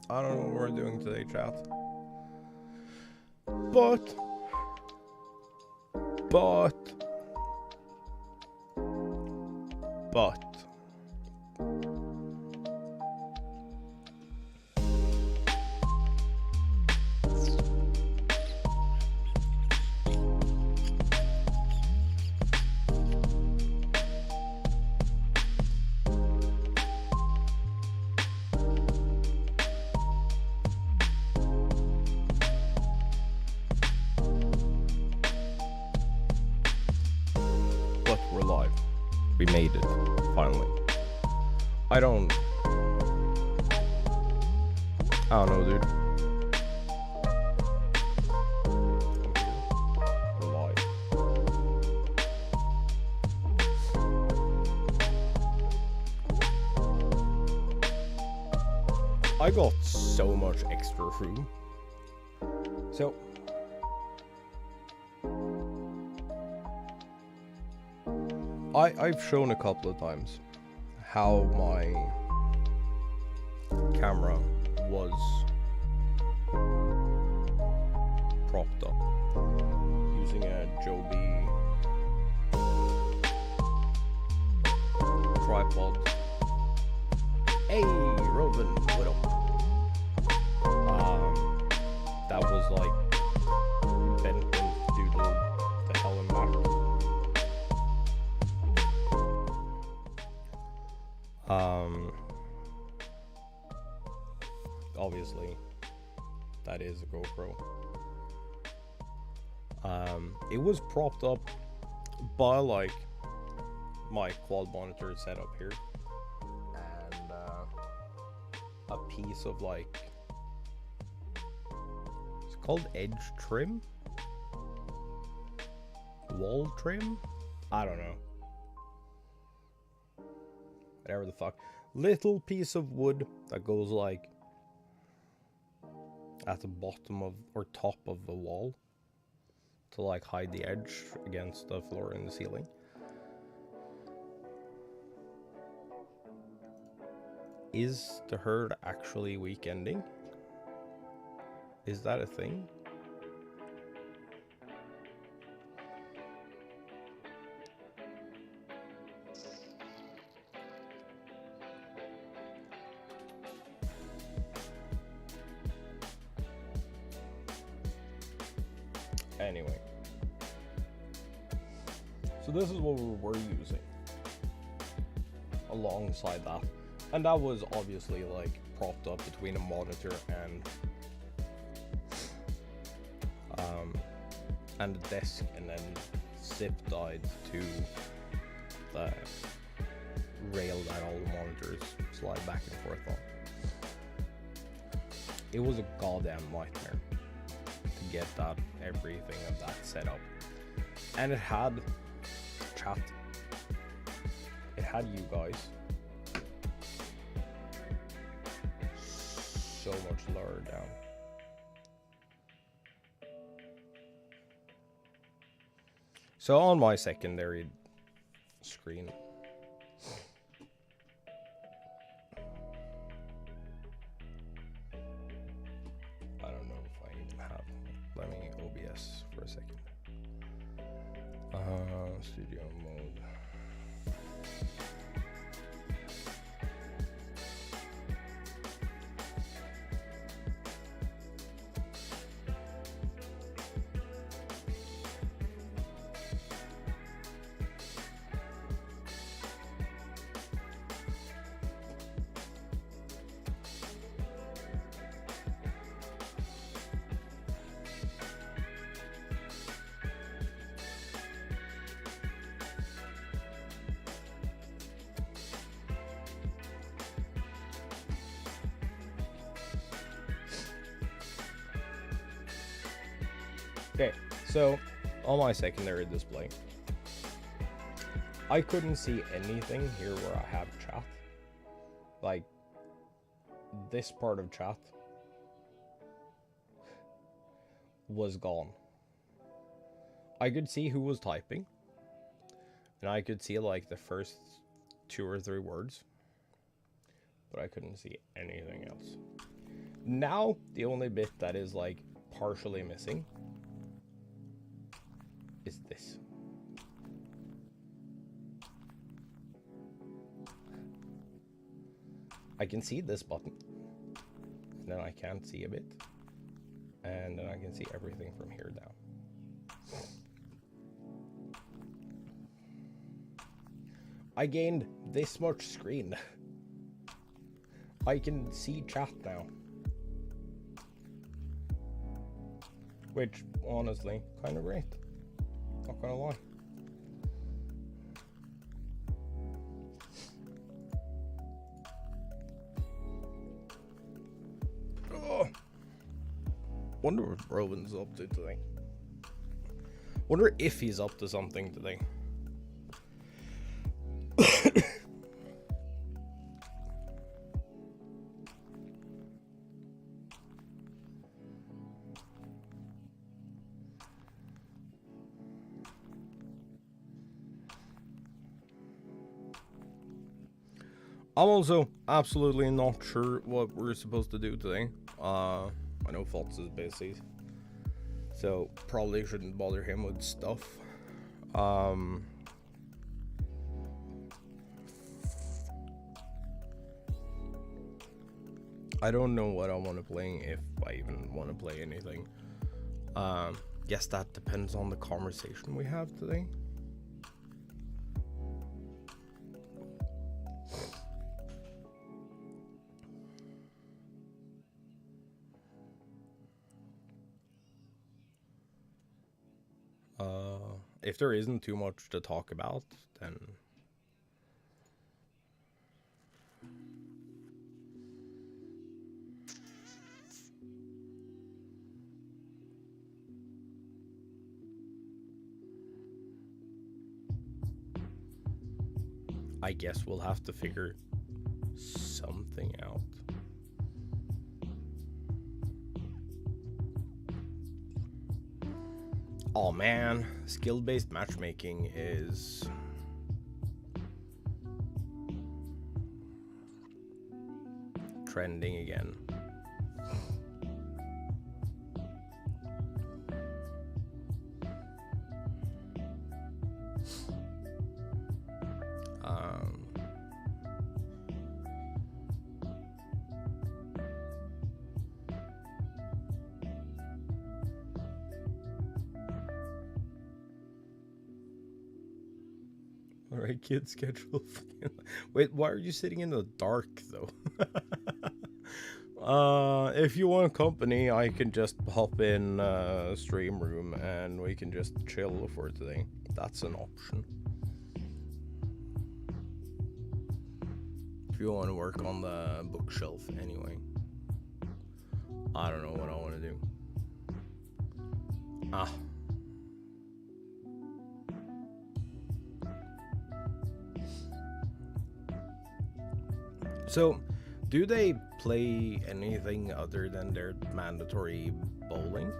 I don't know what we're doing today, chat. But we're live. We made it, finally. I don't know, dude. We're live. I got so much extra room. So I've shown a couple of times how my camera was propped up using a Joby tripod. Hey, Robin, what up? That was like bent and doodled to hell and back. Obviously, that is a GoPro. It was propped up by like my quad monitor setup here, and a piece of like, it's called edge trim, wall trim. I don't know. Whatever the fuck. Little piece of wood that goes like at the bottom of or top of the wall to like hide the edge against the floor and the ceiling. Is the herd actually weekending? Is that a thing? Anyway, So this is what we were using alongside that, and that was obviously like propped up between a monitor and a desk, and then zip tied to the rail that all the monitors slide back and forth on. It was a goddamn nightmare to get that everything of that set up, and it had chat. It had you guys so much lower down. So on my secondary screen, I don't know if I even have. Let me OBS for a second. Studio mode. Okay, so on my secondary display, I couldn't see anything here where I have chat. Like, this part of chat was gone. I could see who was typing, and I could see like the first 2 or 3 words, but I couldn't see anything else. Now, the only bit that is like partially missing is this. I can see this button, and then I can't see a bit, and then I can see everything from here down. I gained this much screen. I can see chat now, which honestly kind of great. Not gonna lie. Oh. Wonder what Rowan's up to today. Wonder if he's up to something today. I'm also absolutely not sure what we're supposed to do today. I know Schlatts is busy, so probably shouldn't bother him with stuff. I don't know what I want to play, if I even want to play anything. Guess that depends on the conversation we have today. If there isn't too much to talk about, then I guess we'll have to figure something out. Oh man, skill-based matchmaking is trending again. Alright, kid, schedule. Wait, why are you sitting in the dark though? If you want company, I can just hop in stream room and we can just chill for today. That's an option. If you want to work on the bookshelf anyway. I don't know what I want to do. So, do they play anything other than their mandatory bowling?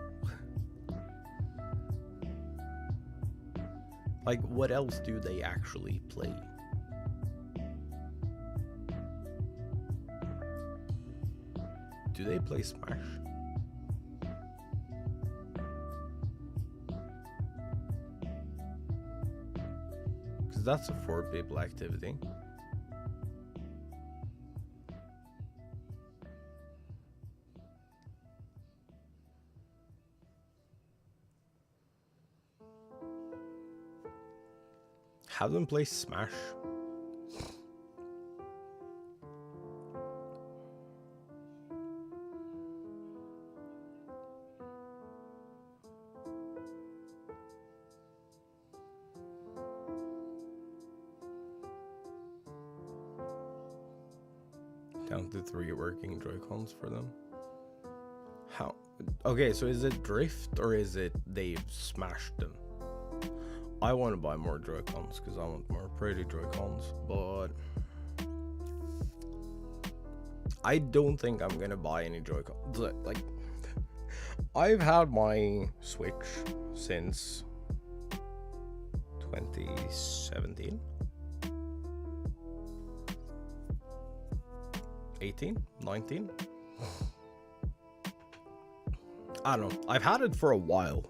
Like, what else do they actually play? Do they play Smash? Because that's a 4-people activity. Have them play Smash. Down to 3 working Joy-Cons for them. How? Okay, so is it drift or is it they've smashed them? I want to buy more Joy-Cons because I want more pretty Joy-Cons, but I don't think I'm gonna buy any Joy-Cons. Like, I've had my Switch since 2017, 18, 19. I don't know. I've had it for a while.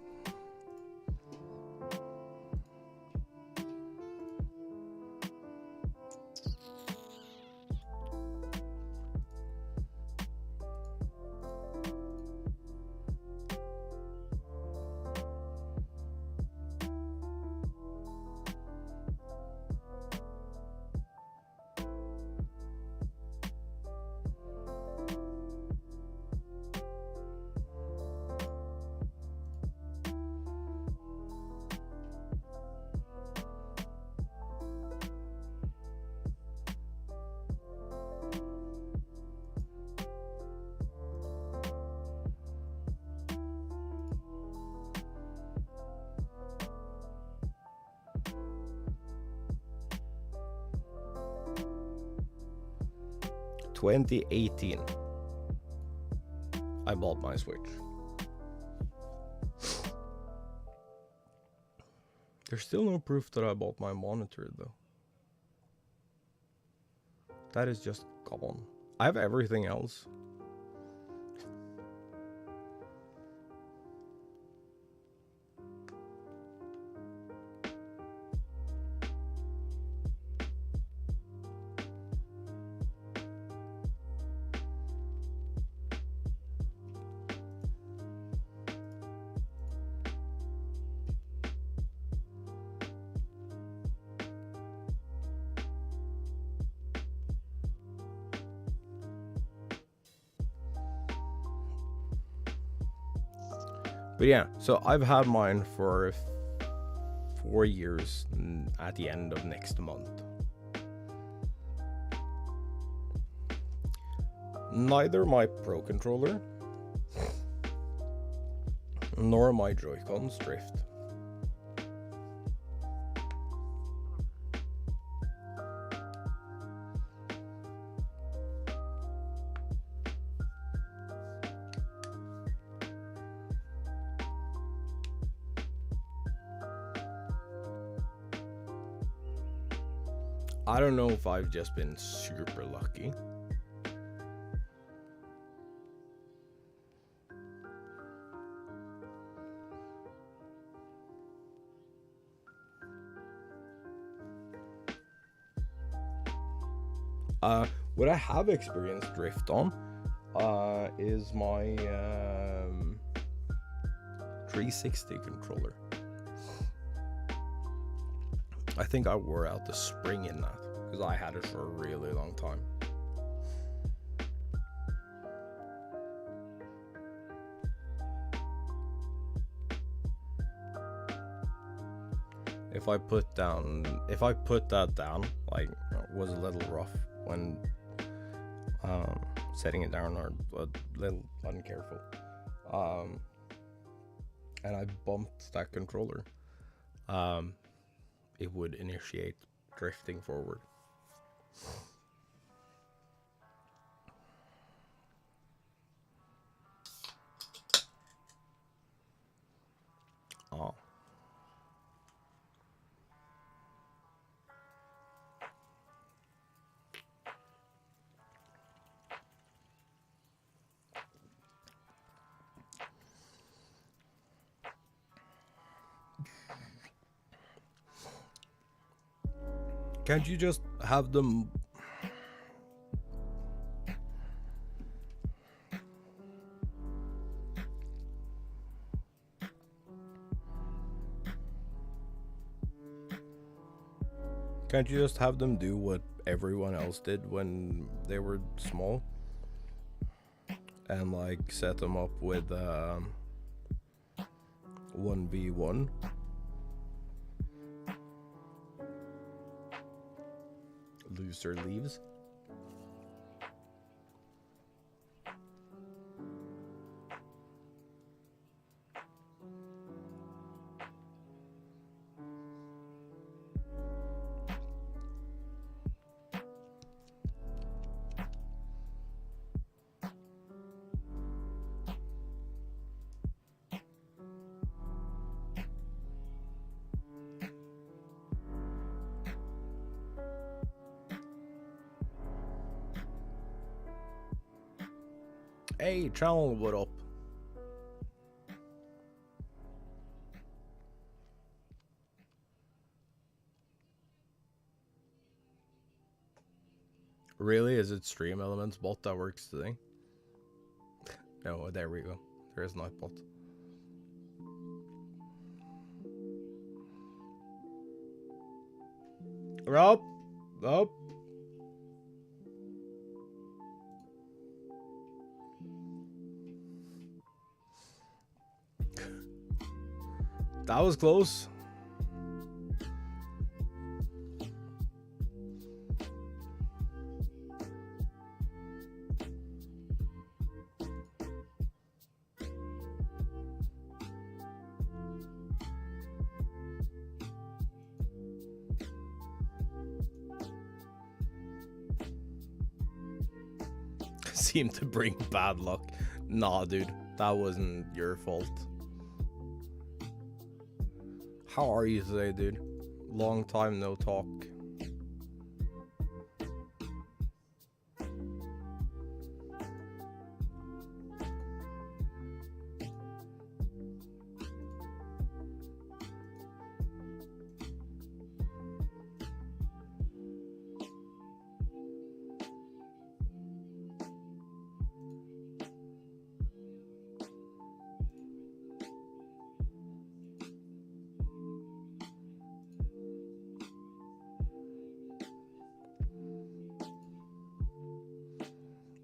...2018... I bought my Switch. There's still no proof that I bought my monitor, though. That is just gone. I have everything else. But yeah, so I've had mine for 4 years at the end of next month. Neither my Pro Controller nor my Joy-Cons drift. I don't know if I've just been super lucky. What I have experienced drift on is my 360 controller. I think I wore out the spring in that because I had it for a really long time. If I put that down, like, it was a little rough when setting it down, or a little uncareful, and I bumped that controller, it would initiate drifting forward. Oh. Can't you just have them... Can't you just have them do what everyone else did when they were small? And like set them up with 1v1? Loser leaves. Hey, channel, what up? Really? Is it Stream Elements bot that works today? No, there we go. There is not bot. Rob? Nope. That was close. Seem to bring bad luck. Nah, dude, that wasn't your fault. How are you today, dude? Long time no talk.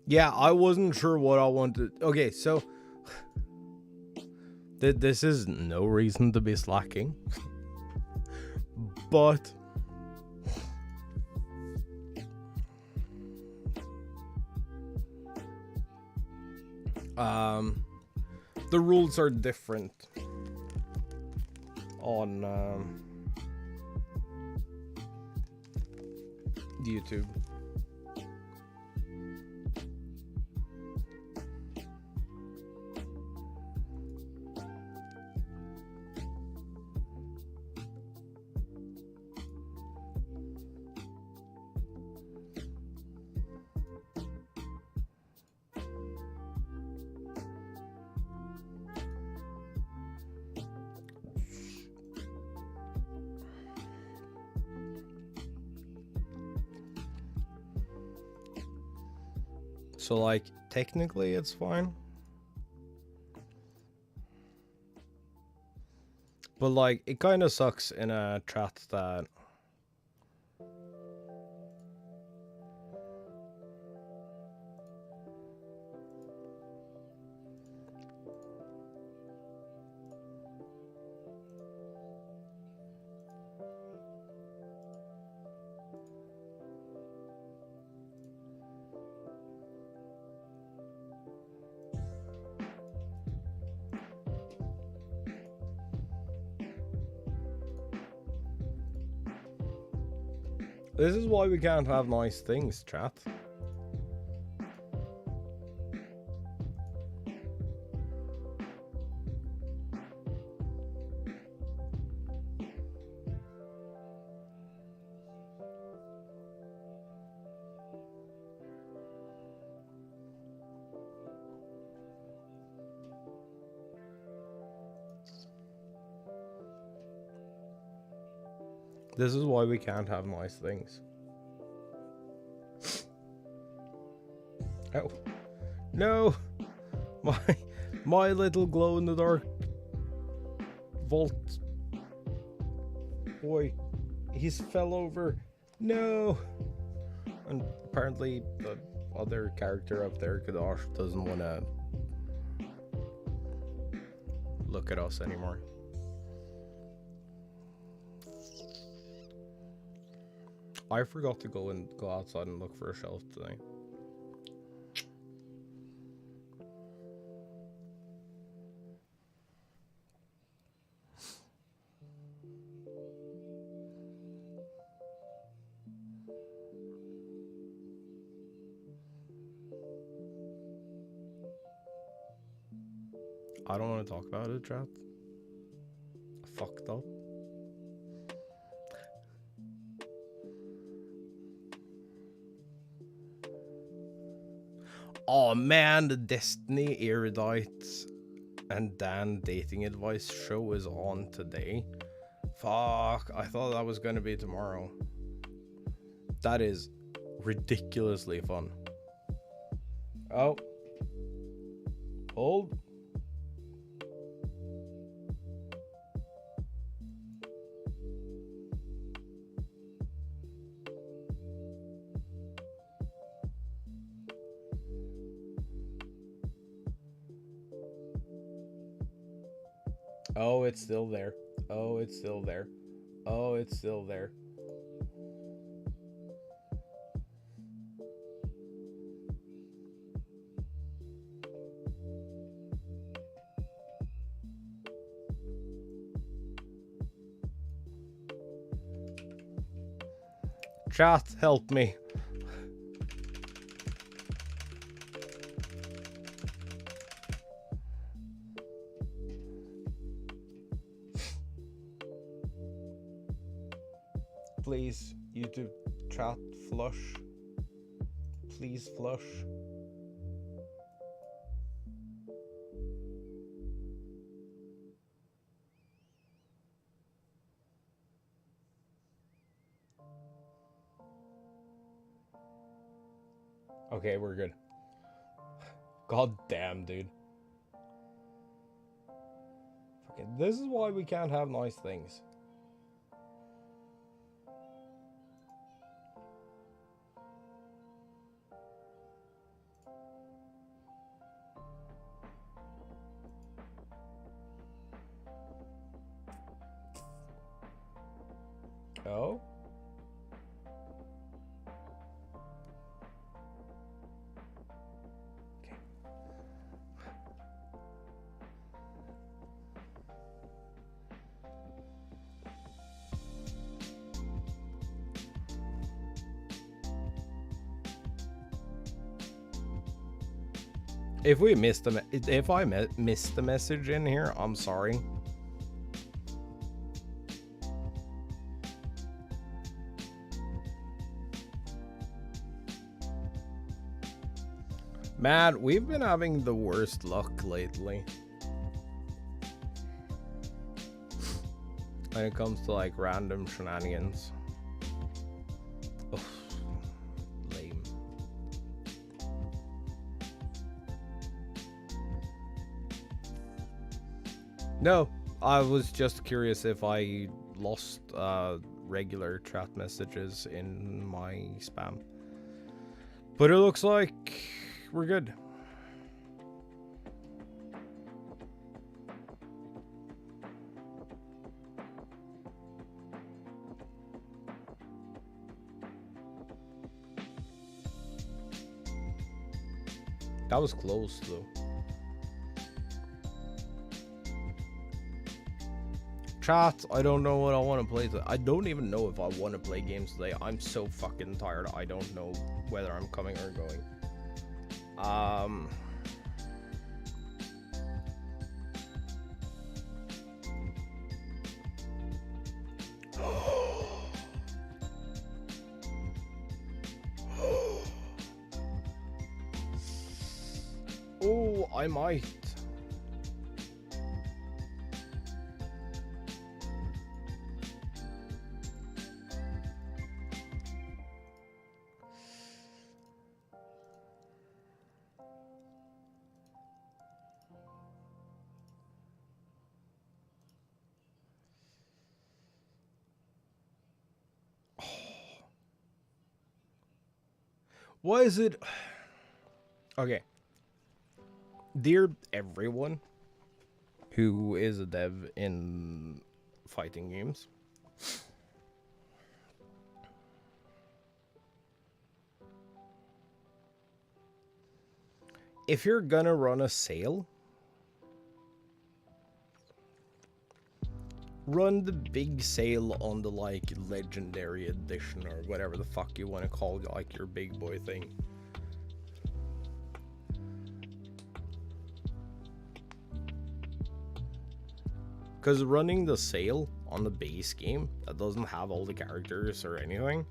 Yeah, I wasn't sure what I wanted. Okay, so this is no reason to be slacking, but the rules are different on YouTube. So, like, technically it's fine. But, like, it kind of sucks in a chat that This is why we can't have nice things, chat. This is why we can't have nice things. Oh. No! My little glow-in-the-dark vault boy. He's fell over. No! And apparently the other character up there, Kadosh, doesn't want to look at us anymore. I forgot to go outside and look for a shelf today. I don't want to talk about it, chat. Fucked up. Oh man, the Destiny Erudite and Dan dating advice show is on today. Fuck, I thought that was gonna be tomorrow. That is ridiculously fun. Oh. Hold. Oh, it's still there. Oh, it's still there. Oh, it's still there. Chat, help me. Please, YouTube chat, flush. Please flush. Okay, we're good. God damn, dude. Okay, this is why we can't have nice things. Oh? Okay. If we missed if I missed the message in here, I'm sorry. Man, we've been having the worst luck lately. When it comes to like random shenanigans. Ugh, lame. No, I was just curious if I lost regular chat messages in my spam. But it looks like we're good. That was close though. Chat, I don't know what I want to play today. I don't even know if I want to play games today. I'm so fucking tired. I don't know whether I'm coming or going. Oh, I might. Why is it? Okay. Dear everyone who is a dev in fighting games, if you're gonna run a sale, run the big sale on the like legendary edition or whatever the fuck you want to call like your big boy thing. Because running the sale on the base game that doesn't have all the characters or anything,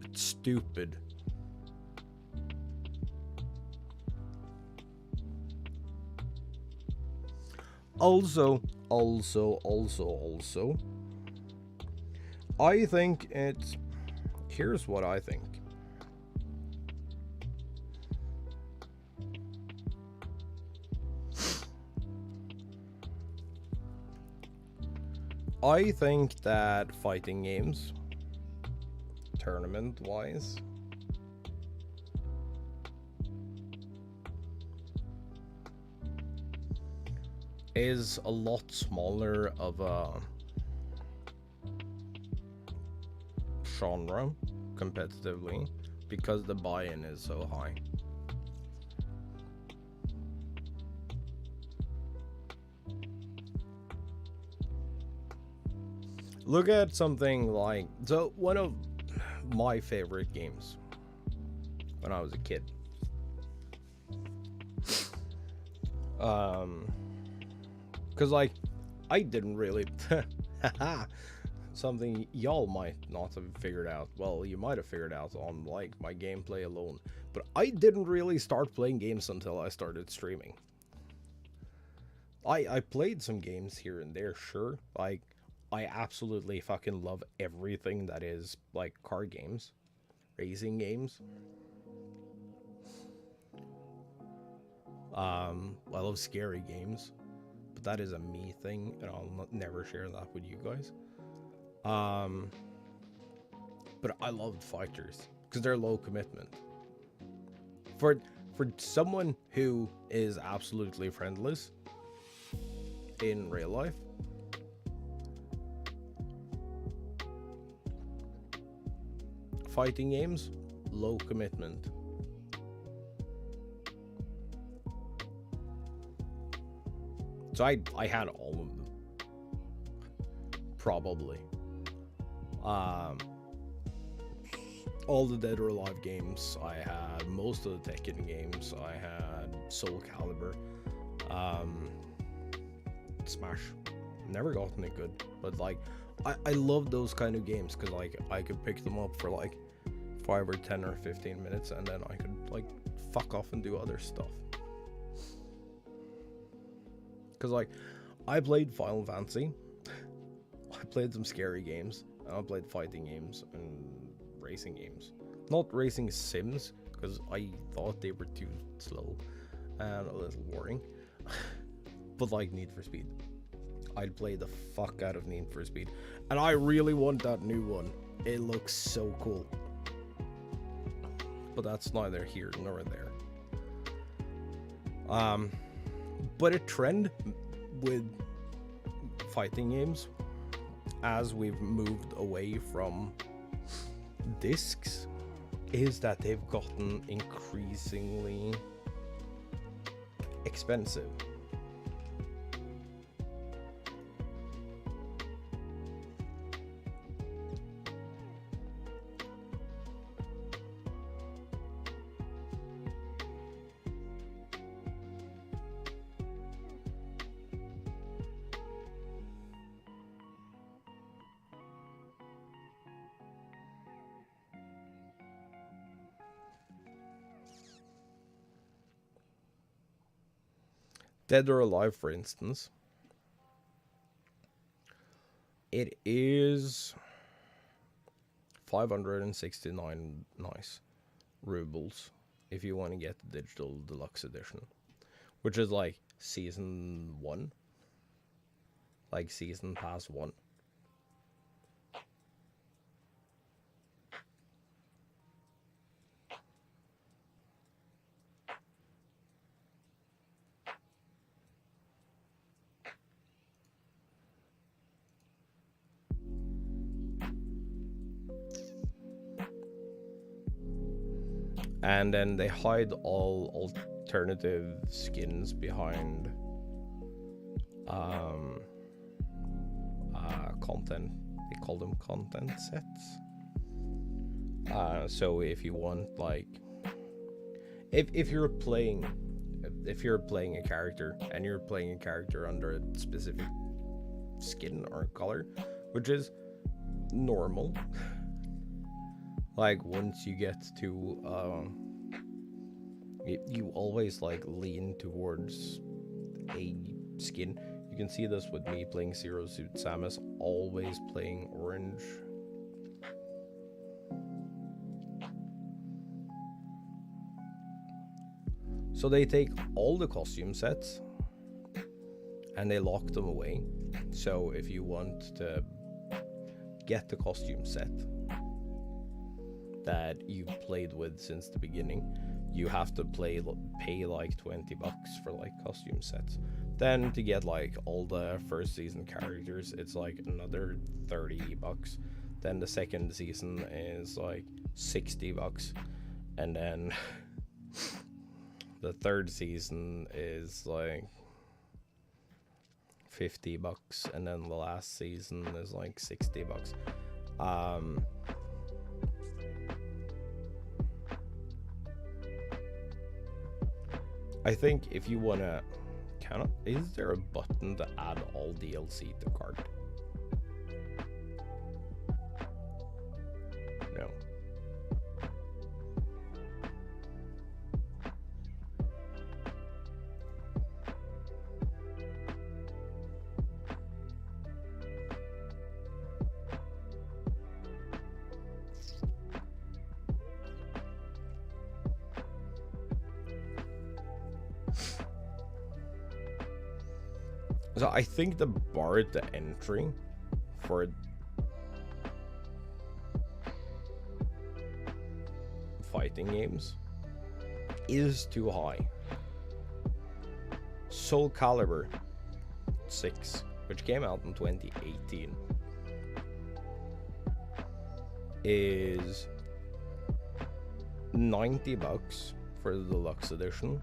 it's stupid. Also, I think it's... Here's what I think. I think that fighting games, tournament-wise, is a lot smaller of a genre competitively because the buy-in is so high. Look at something like, so one of my favorite games when I was a kid, because like I didn't really something y'all might not have figured out. Well, you might have figured out on like my gameplay alone, but I didn't really start playing games until I started streaming. I played some games here and there, sure. Like I absolutely fucking love everything that is like car games, racing games. I love scary games, but that is a me thing, and I'll never share that with you guys. But I loved fighters because they're low commitment. For someone who is absolutely friendless in real life, fighting games, low commitment. So I had all of them. Probably. All the Dead or Alive games I had, most of the Tekken games I had, Soul Calibur, Smash. Never gotten it good, but like I love those kind of games because like I could pick them up for like 5 or 10 or 15 minutes and then I could like fuck off and do other stuff. Because like I played Final Fantasy, I played some scary games, and I played fighting games and racing games. Not racing sims, because I thought they were too slow and a little boring. But like Need for Speed. I'd play the fuck out of Need for Speed. And I really want that new one. It looks so cool. But that's neither here nor there. But a trend with fighting games, as we've moved away from discs, is that they've gotten increasingly expensive. Dead or Alive, for instance, it is 569 nice rubles if you want to get the digital deluxe edition, which is like season 1, like season pass 1. And then they hide all alternative skins behind content. They call them content sets. So if you want, like, if you're playing a character and you're playing a character under a specific skin or color, which is normal. Like, once you get to you always like lean towards a skin. You can see this with me playing Zero Suit Samus, always playing orange. So they take all the costume sets and they lock them away. So if you want to get the costume set that you've played with since the beginning, you have to pay like $20 for like costume sets. Then to get like all the first season characters, it's like another $30. Then the second season is like $60, and then the third season is like $50, and then the last season is like $60. I think if you wanna is there a button to add all DLC to cart? No. So I think the bar at the entry for fighting games is too high. Soul Calibur 6, which came out in 2018, is $90 for the deluxe edition,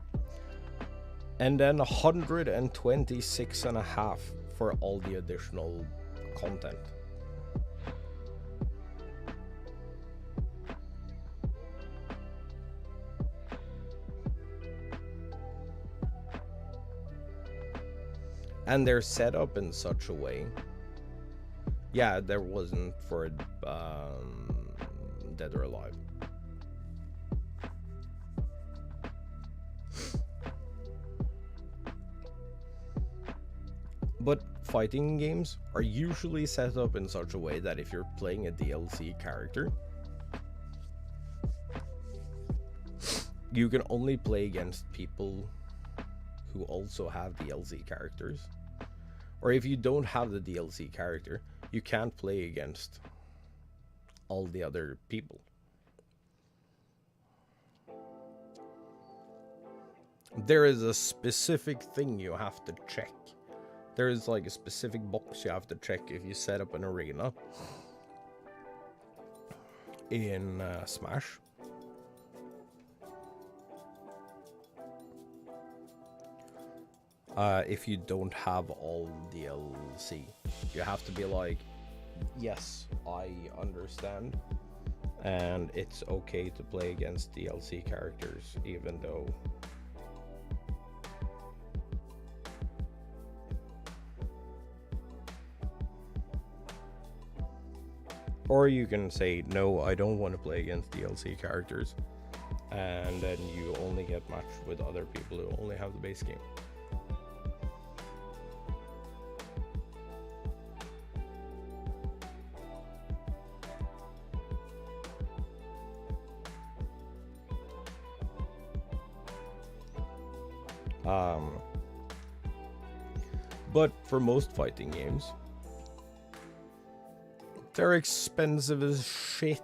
and then 126.5 for all the additional content. And they're set up in such a way. Yeah, there wasn't for Dead or Alive. But fighting games are usually set up in such a way that if you're playing a DLC character, you can only play against people who also have DLC characters. Or if you don't have the DLC character, you can't play against all the other people. There is a specific thing you have to check. There is like a specific box you have to check if you set up an arena in Smash. If you don't have all DLC, you have to be like, yes, I understand, and it's okay to play against DLC characters, even though or you can say, no, I don't want to play against DLC characters, and then you only get matched with other people who only have the base game. But for most fighting games, they're expensive as shit.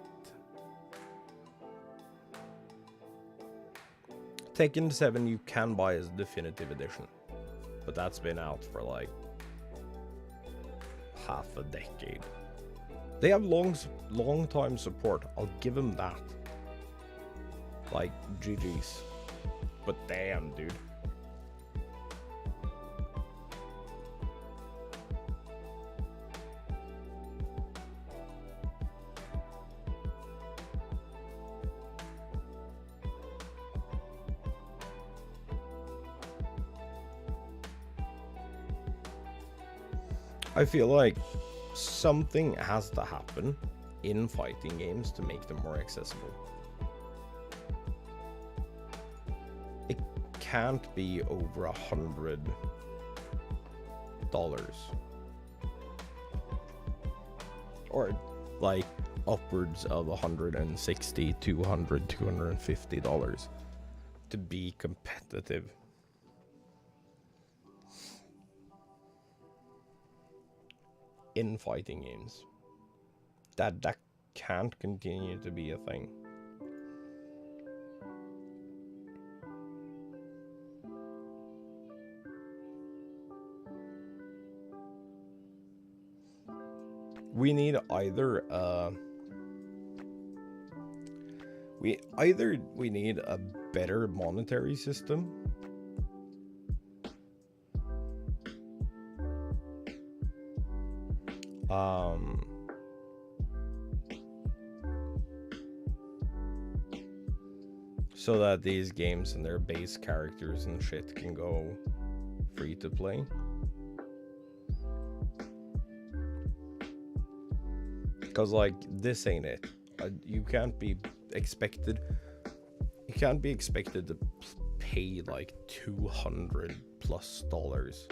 Tekken 7 you can buy as definitive edition, but that's been out for like half a decade. They have long time support, I'll give them that. Like, GG's. But damn, dude. I feel like something has to happen in fighting games to make them more accessible. It can't be over $100. Or like upwards of $160, $200, $250 to be competitive. In fighting games. That can't continue to be a thing. We need we need a better monetary system, so that these games and their base characters and shit can go free to play. Because like, this ain't it. You can't be expected to pay like $200+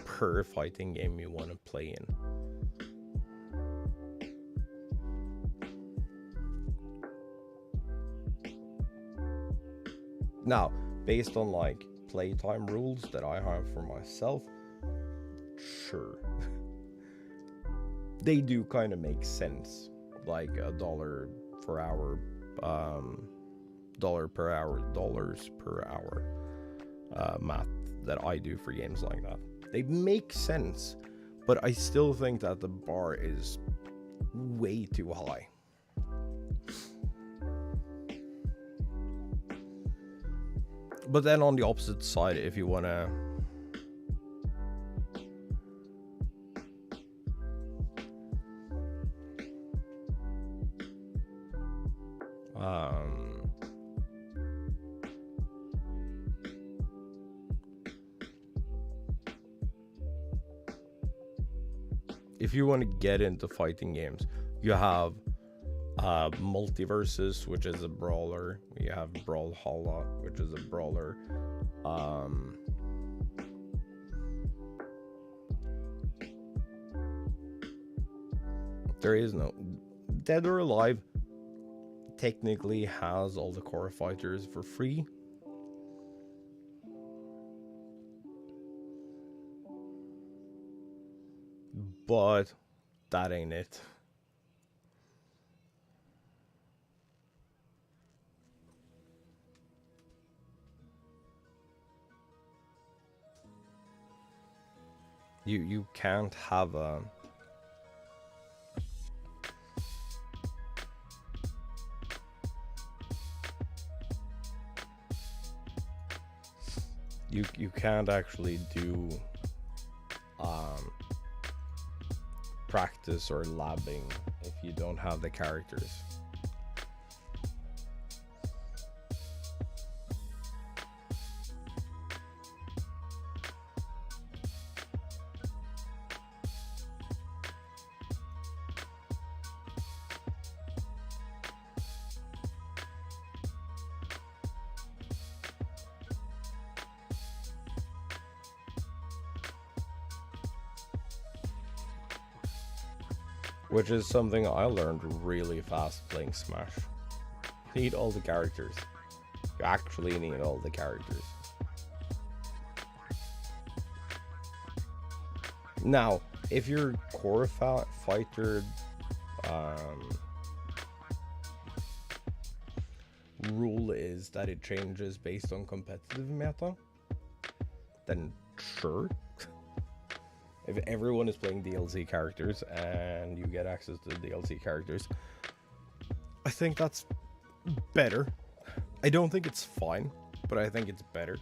per fighting game you want to play in. Now, based on like playtime rules that I have for myself, sure. They do kind of make sense, like $1 per hour, dollars per hour math that I do for games like that. They make sense, but I still think that the bar is way too high. But then on the opposite side, if you want to get into fighting games, you have Multiverses, which is a brawler. You have Brawlhalla, which is a brawler. There is no Dead or Alive technically has all the core fighters for free. But that ain't it. You can't have a you can't actually do practice or labbing if you don't have the characters. Which is something I learned really fast playing Smash. You need all the characters. You actually need all the characters. Now, if your core fighter rule is that it changes based on competitive meta, then sure. If everyone is playing DLC characters and you get access to the DLC characters, I think that's better. I don't think it's fine, but I think it's better.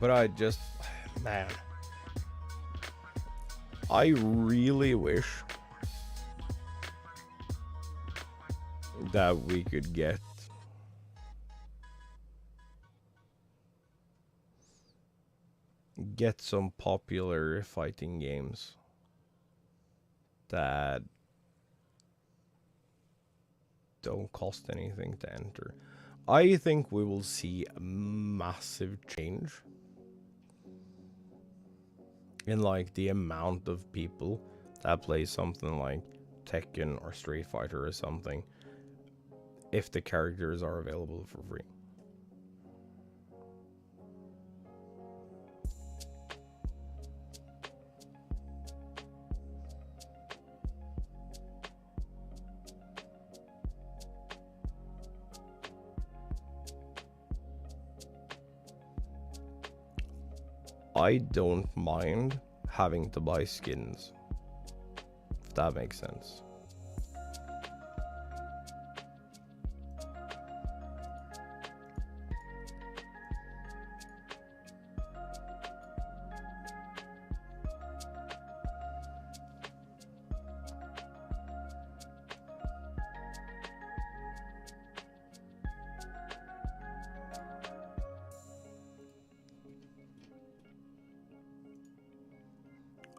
But I just, man, I really wish that we could get some popular fighting games that don't cost anything to enter. I think we will see a massive change in like the amount of people that play something like Tekken or Street Fighter or something if the characters are available for free. I don't mind having to buy skins, if that makes sense.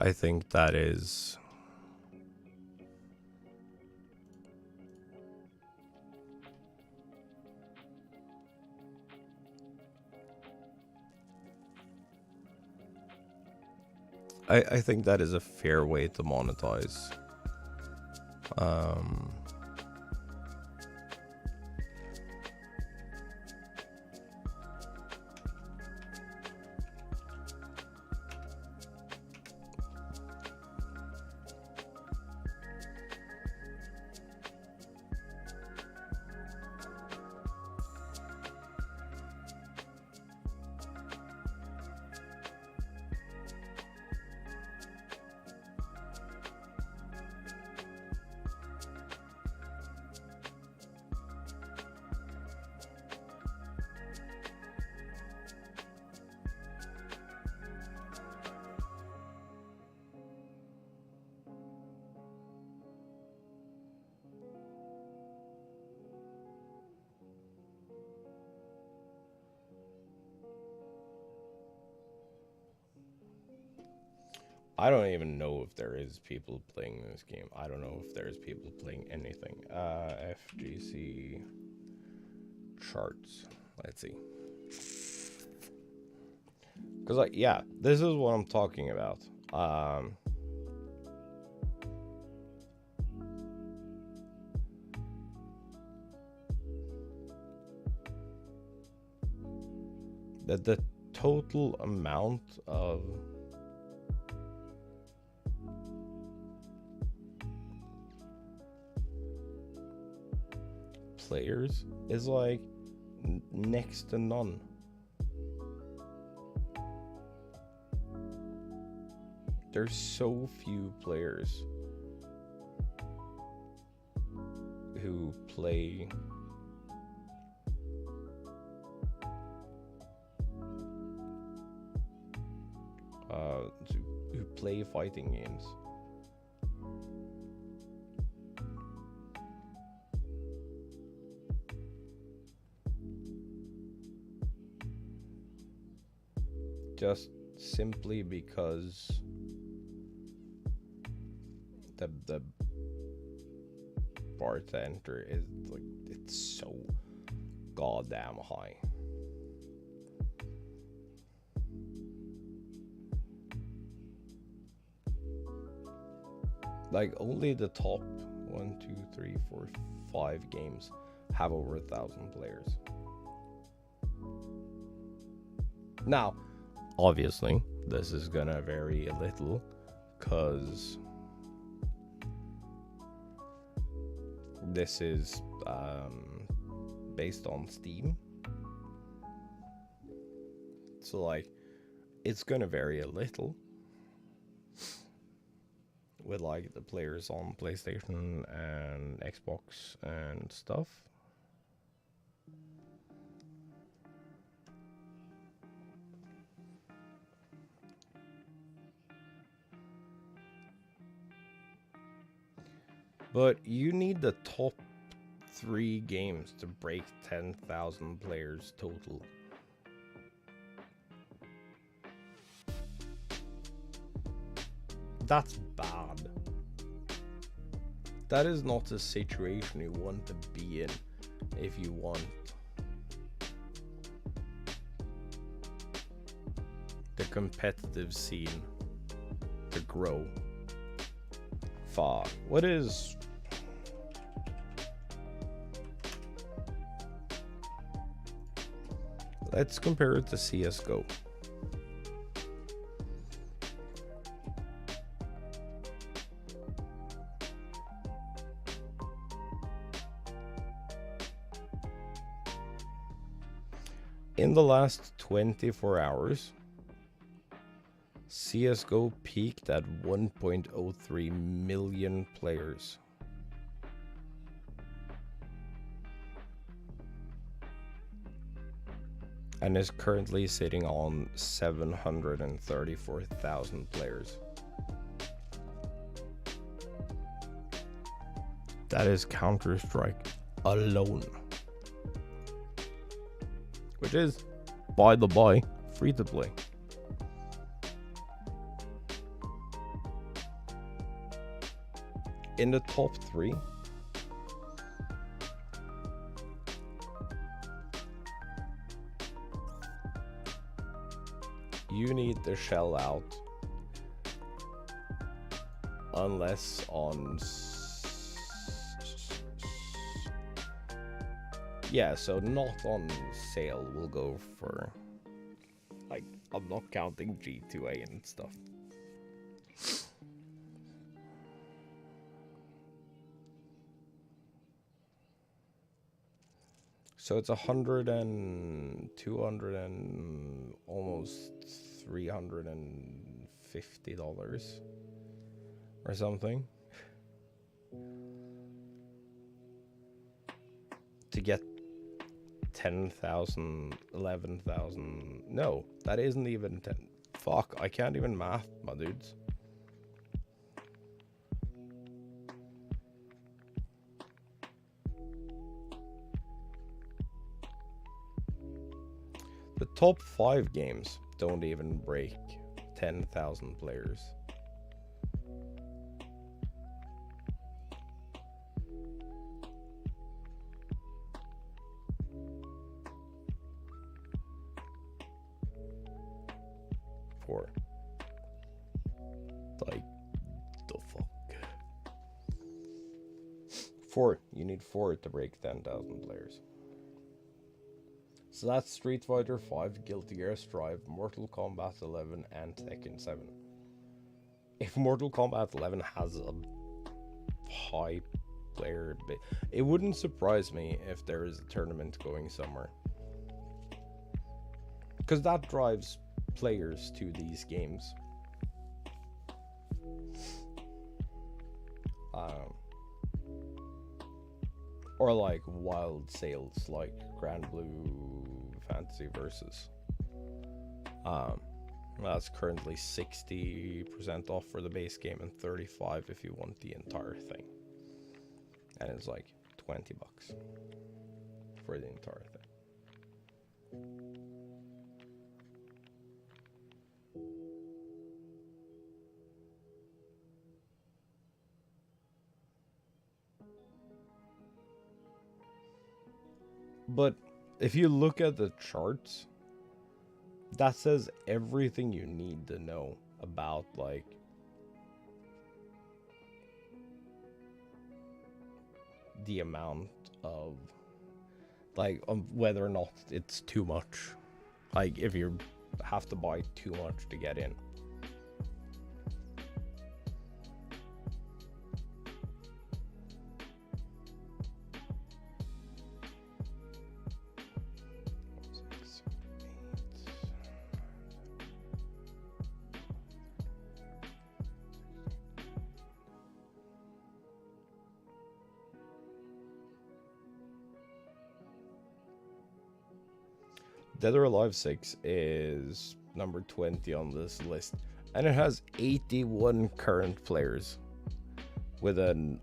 I think that is I think that is a fair way to monetize. I don't even know if there is people playing this game. I don't know if there's people playing anything. FGC charts. Let's see. Because, like, yeah, this is what I'm talking about. The total amount of players is like next to none. There's so few players who play who play fighting games. just simply because the bar to enter is like, it's so goddamn high. Like, only the top 1, 2, 3, 4, 5 games have over 1,000 players. Now, obviously, this is gonna vary a little, because this is based on Steam. So, like, it's gonna vary a little with, like, the players on PlayStation and Xbox and stuff. But you need the top 3 games to break 10,000 players total. That's bad. That is not a situation you want to be in if you want the competitive scene to grow. Fuck. What is... Let's compare it to CSGO. In the last 24 hours, CSGO peaked at 1.03 million players. And is currently sitting on 734,000 players. That is Counter-Strike alone. Which is, by the by, free to play. In the top 3, you need to shell out, unless on yeah, so not on sale, we'll go for, like, I'm not counting G2A and stuff. So it's 100 and 200 and almost $350 or something to get 10,000, 11,000. No, that isn't even 10. Fuck, I can't even math, my dudes. The top 5 games don't even break 10,000 players. Like, the fuck? 4. You need 4 to break 10,000 players. So that's Street Fighter 5, Guilty Gear Strive, Mortal Kombat 11, and Tekken 7. If Mortal Kombat 11 has a high player base, it wouldn't surprise me if there is a tournament going somewhere. Because that drives players to these games. Or like wild sales, like Grand Blue Fantasy Versus. That's currently 60% off for the base game and 35 if you want the entire thing. And it's like $20 for the entire thing. But if you look at the charts, that says everything you need to know about, like, the amount of, like, whether or not it's too much. Like, if you have to buy too much to get in. Dead or Alive 6 is number 20 on this list, and it has 81 current players with a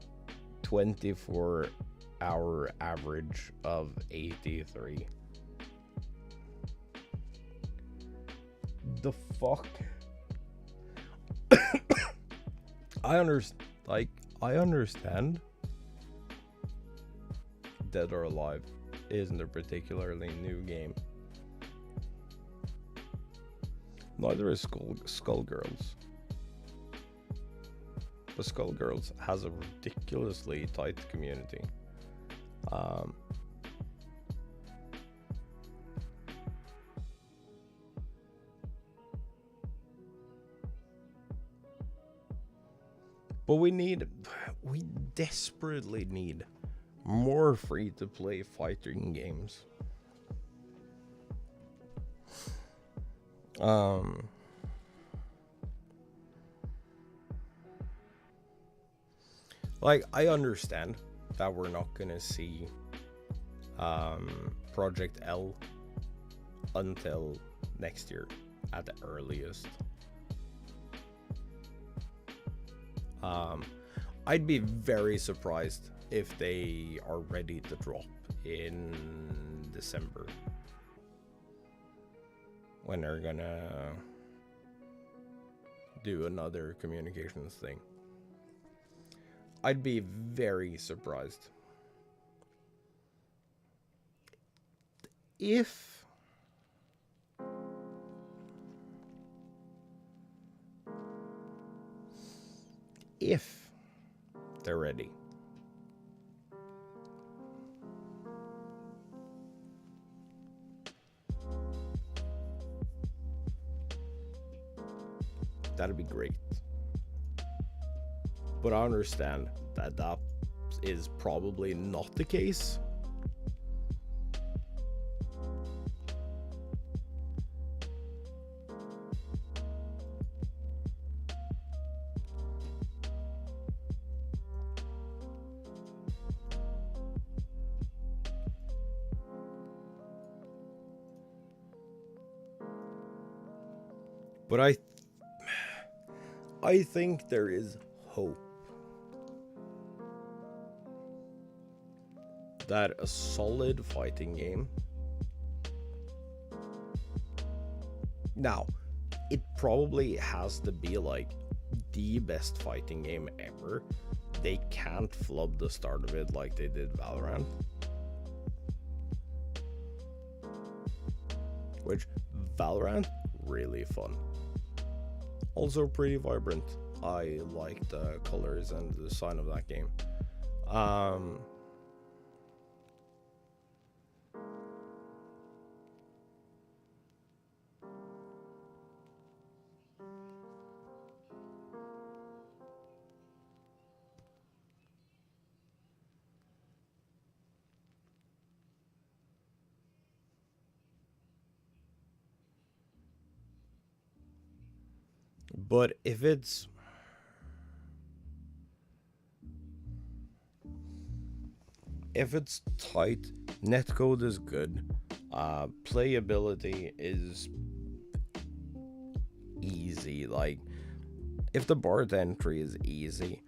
24-hour average of 83. The fuck? I understand Dead or Alive isn't a particularly new game. Neither is Skullgirls. But Skullgirls has a ridiculously tight community. But we desperately need more free-to-play fighting games. Like, I understand that we're not gonna see Project L until next year at the earliest. I'd be very surprised if they are ready to drop in December, when they're gonna do another communications thing. I'd be very surprised. If they're ready. That'd be great. But I understand that that is probably not the case. But I think there is hope that a solid fighting game. Now, it probably has to be like the best fighting game ever. They can't flub the start of it like they did Valorant. Which, Valorant, really fun. Also pretty vibrant. I like the colors and the design of that game. But if it's tight, netcode is good, playability is easy. Like, if the bar to entry is easy,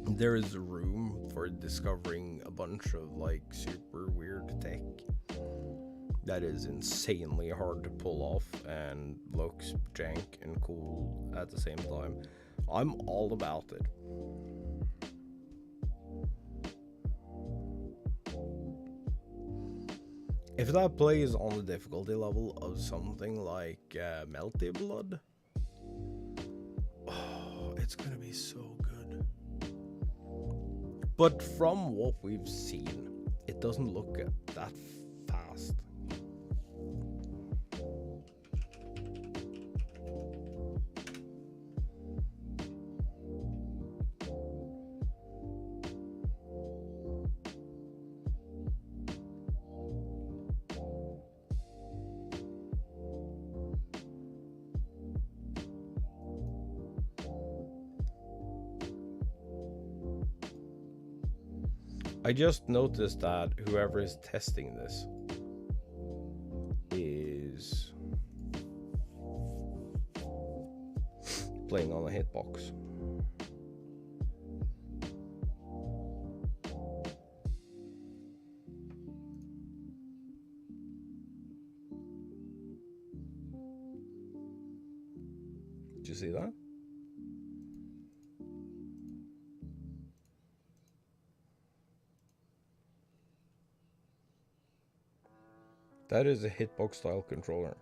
there is room for discovering a bunch of like super weird tech that is insanely hard to pull off and looks jank and cool at the same time. I'm all about it. If that plays on the difficulty level of something like Melty Blood, oh, it's gonna be so good. But from what we've seen, it doesn't look that fast. I just noticed that whoever is testing this is playing on a hitbox. Did you see that? That is a hitbox style controller.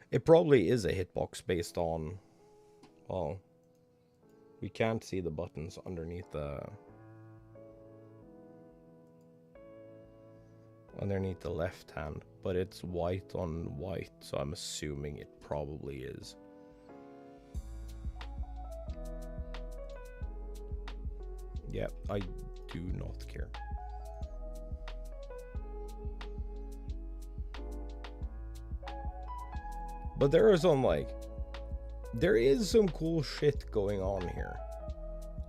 It probably is a hitbox based on, well, we can't see the buttons underneath the left hand, but it's white on white, so I'm assuming it probably is. Yeah, I do not care. But there is some cool shit going on here.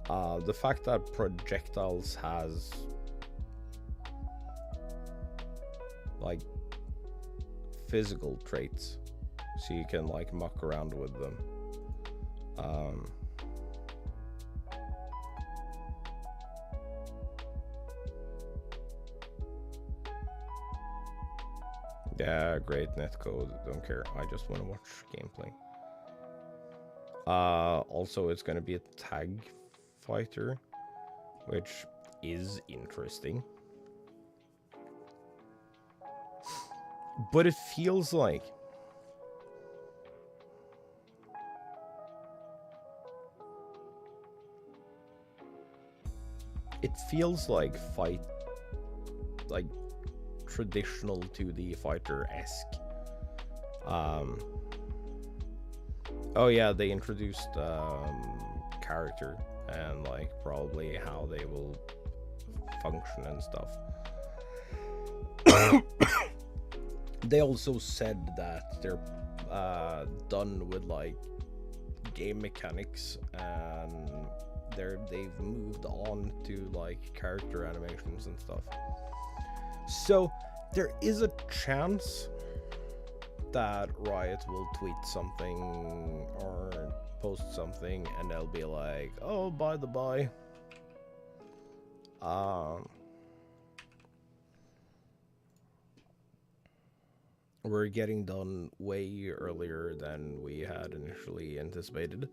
The fact that projectiles has like physical traits, so you can like muck around with them. Yeah, great netcode. Don't care. I just want to watch gameplay. Also, it's going to be a tag fighter, which is interesting. But it feels like traditional 2D fighter-esque. Oh yeah, they introduced character and like probably how they will function and stuff. They also said that they're done with like game mechanics, and they've moved on to like character animations and stuff. So there is a chance that Riot will tweet something or post something and they'll be like, oh, by the by, we're getting done way earlier than we had initially anticipated.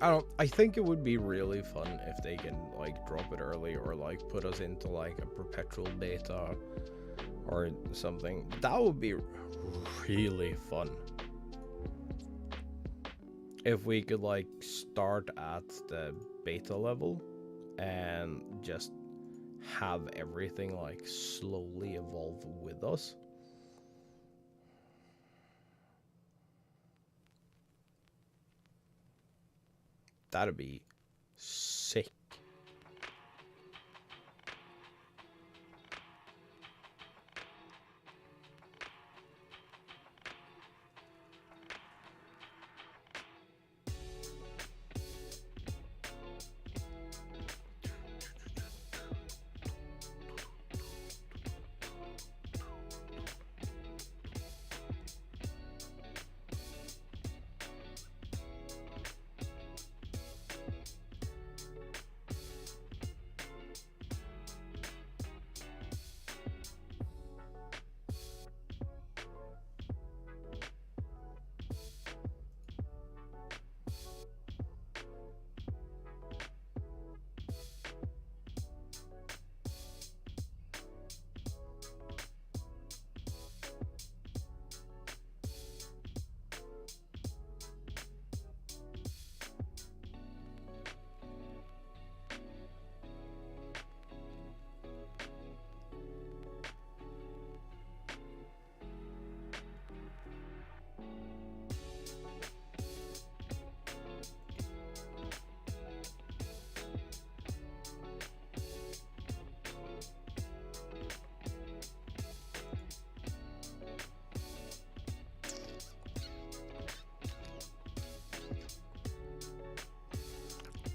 I don't. I think it would be really fun if they can like drop it early or like put us into like a perpetual beta or something. That would be really fun. If we could like start at the beta level and just have everything like slowly evolve with us. That'd be sick.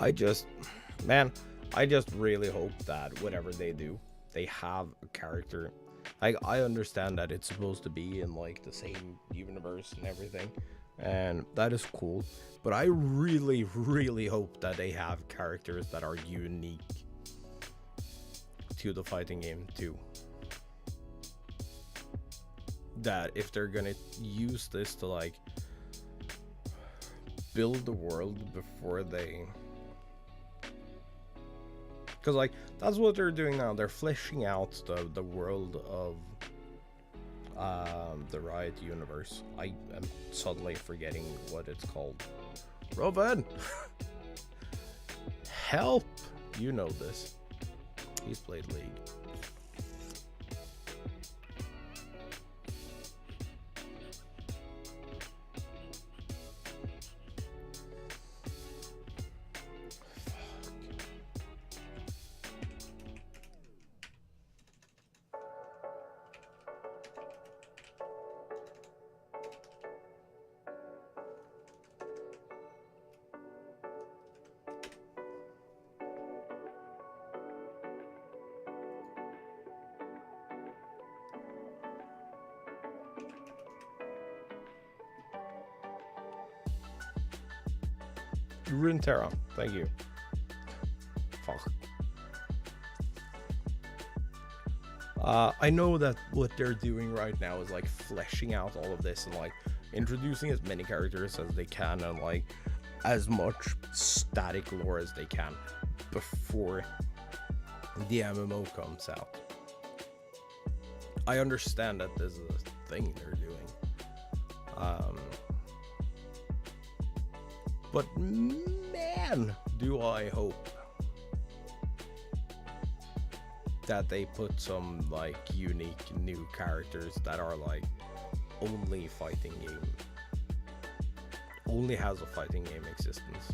I just really hope that whatever they do, they have a character. Like, I understand that it's supposed to be in like the same universe and everything, and that is cool. But I really, really hope that they have characters that are unique to the fighting game too. That if they're gonna use this to like build the world before they, because like that's what they're doing now. They're fleshing out the world of the Riot universe. I am suddenly forgetting what it's called. Rovan, help! You know this. He's played League. Runeterra, thank you. Fuck. I know that what they're doing right now is like fleshing out all of this and like introducing as many characters as they can and like as much static lore as they can before the MMO comes out. I understand that this is a thing they're doing. But man, do I hope that they put some like unique new characters that are like only fighting game, only has a fighting game existence.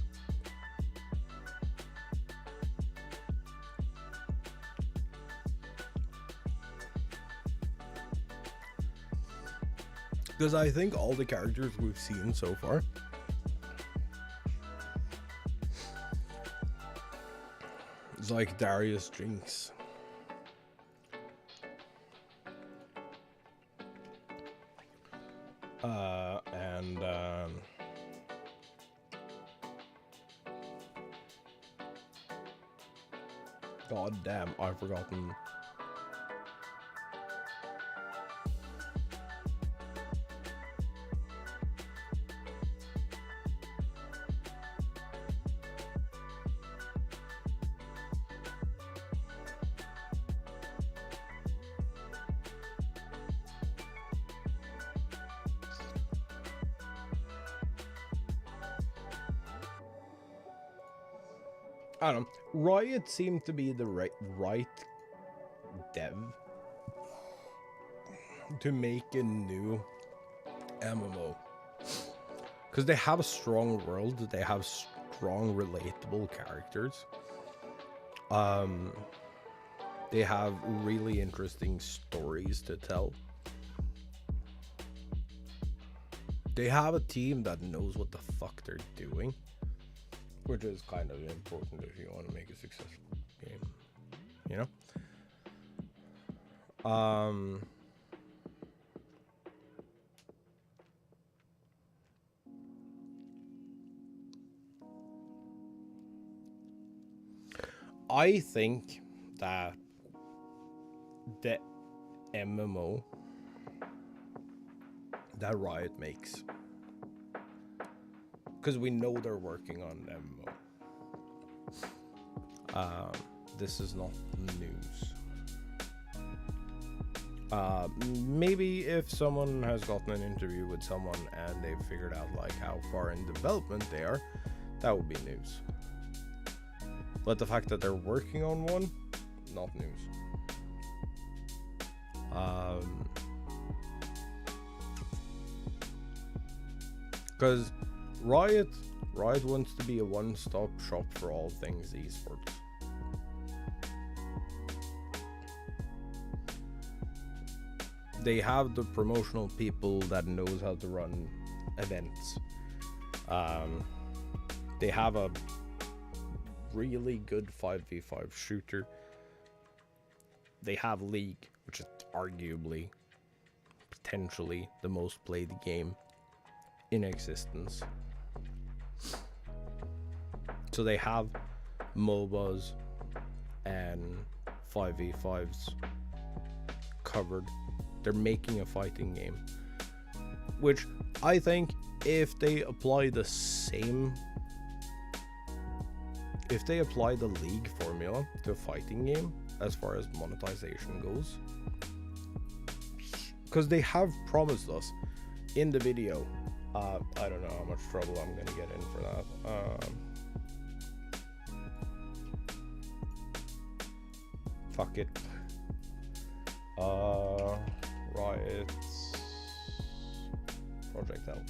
Because I think all the characters we've seen so far is like Darius Jinx. And God damn, I've forgotten. I don't know. Riot seemed to be the right dev to make a new MMO. Because they have a strong world, they have strong relatable characters. They have really interesting stories to tell. They have a team that knows what the fuck they're doing, which is kind of important if you want to make a successful game, you know? I think that the MMO that Riot makes, because we know they're working on MMO. This is not news. Maybe if someone has gotten an interview with someone and they've figured out like how far in development they are, that would be news. But the fact that they're working on one, not news. Because Riot wants to be a one-stop shop for all things esports. They have the promotional people that knows how to run events. They have a really good 5v5 shooter. They have League, which is arguably, potentially, the most played game in existence. So they have MOBAs and 5v5s covered. They're making a fighting game, which I think if they apply the League formula to a fighting game as far as monetization goes, because they have promised us in the video, I don't know how much trouble I'm gonna get in for that. Fuck it. Riot's Project L.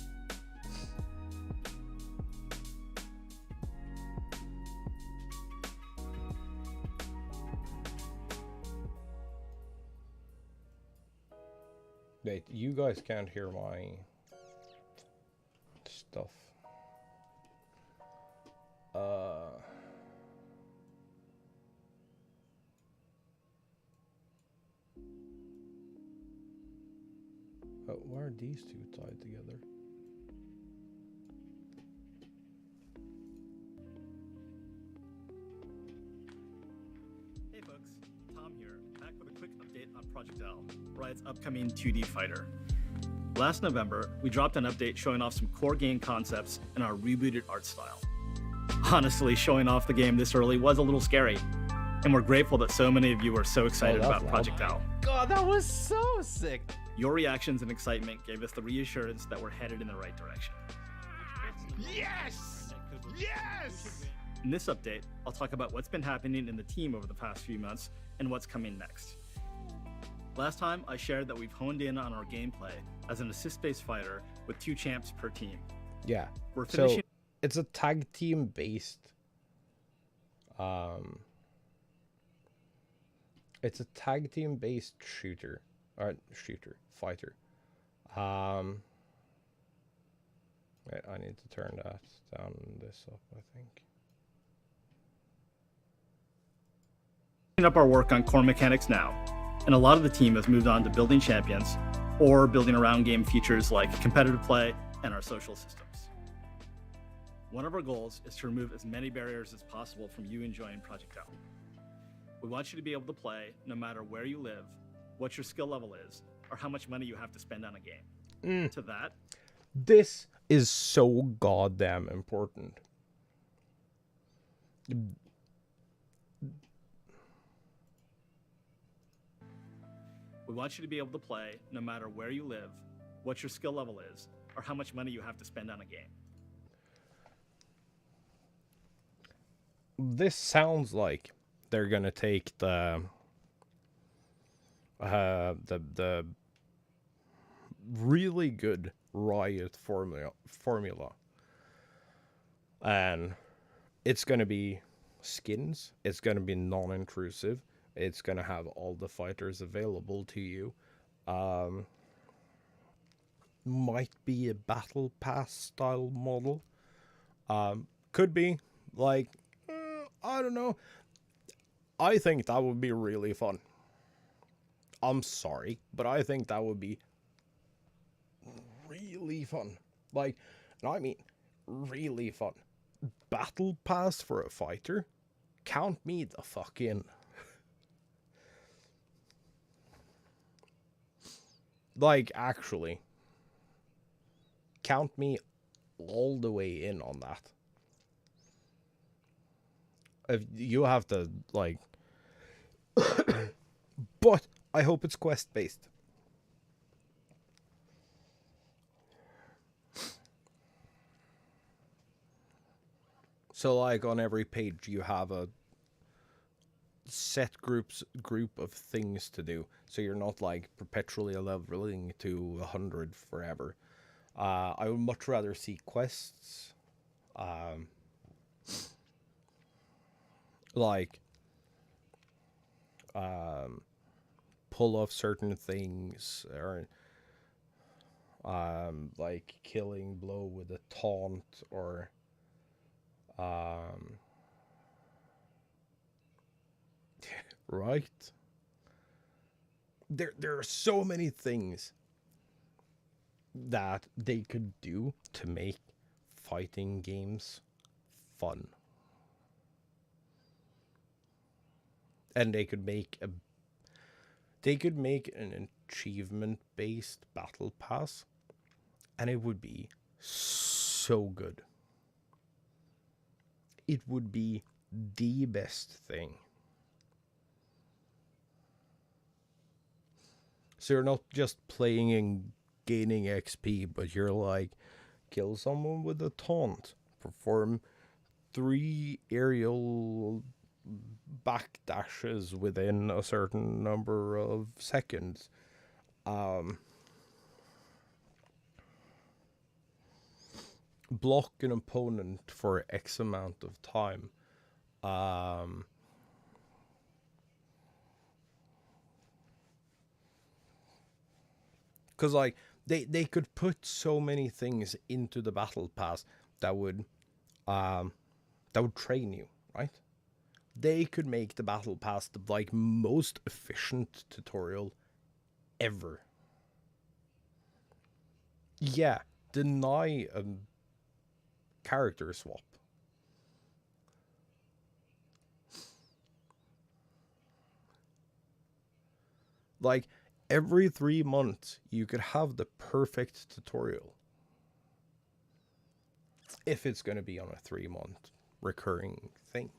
Wait, you guys can't hear my stuff. Why are these two tied together? Hey folks, Tom here, back with a quick update on Project L, Riot's upcoming 2D fighter. Last November, we dropped an update showing off some core game concepts and our rebooted art style. Honestly, showing off the game this early was a little scary, and we're grateful that so many of you are so excited about Project L. God, that was so sick! Your reactions and excitement gave us the reassurance that we're headed in the right direction. Yes! Yes! In this update, I'll talk about what's been happening in the team over the past few months and what's coming next. Last time, I shared that we've honed in on our gameplay as an assist-based fighter with 2 champs per team. Yeah. We're finishing. So it's a tag team based. It's a tag team based fighter. Wait, I need to turn that down this up, I think. Up our work on core mechanics now, and a lot of the team has moved on to building champions or building around game features like competitive play and our social systems. One of our goals is to remove as many barriers as possible from you enjoying Project L. We want you to be able to play no matter where you live, what your skill level is, or how much money you have to spend on a game. To that, this is so goddamn important. we want you to be able to play no matter where you live, what your skill level is, or how much money you have to spend on a game. this sounds like they're gonna take the really good Riot formula, and it's gonna be skins. It's gonna be non-intrusive. It's gonna have all the fighters available to you. Might be a battle pass style model. Could be like, I don't know. I think that would be really fun. I'm sorry, but I think that would be really fun. Like, and I mean, really fun. Battle pass for a fighter? Count me the fuck in. Like, actually. Count me all the way in on that. If you have to, like... But I hope it's quest-based. So, like, on every page you have a set group of things to do. So you're not, like, perpetually leveling to 100 forever. I would much rather see quests. Like, pull off certain things, or like killing blow with a taunt, or right? There are so many things that they could do to make fighting games fun. And they could make an achievement based battle pass, and it would be so good. It would be the best thing. So you're not just playing and gaining XP, but you're like, kill someone with a taunt, perform 3 aerial backdashes within a certain number of seconds. Block an opponent for X amount of time. Because, like, they could put so many things into the battle pass that would train you, right? They could make the battle pass the, like, most efficient tutorial ever. Yeah, deny a character swap. Like, every 3 months, you could have the perfect tutorial. If it's going to be on a 3-month recurring thing.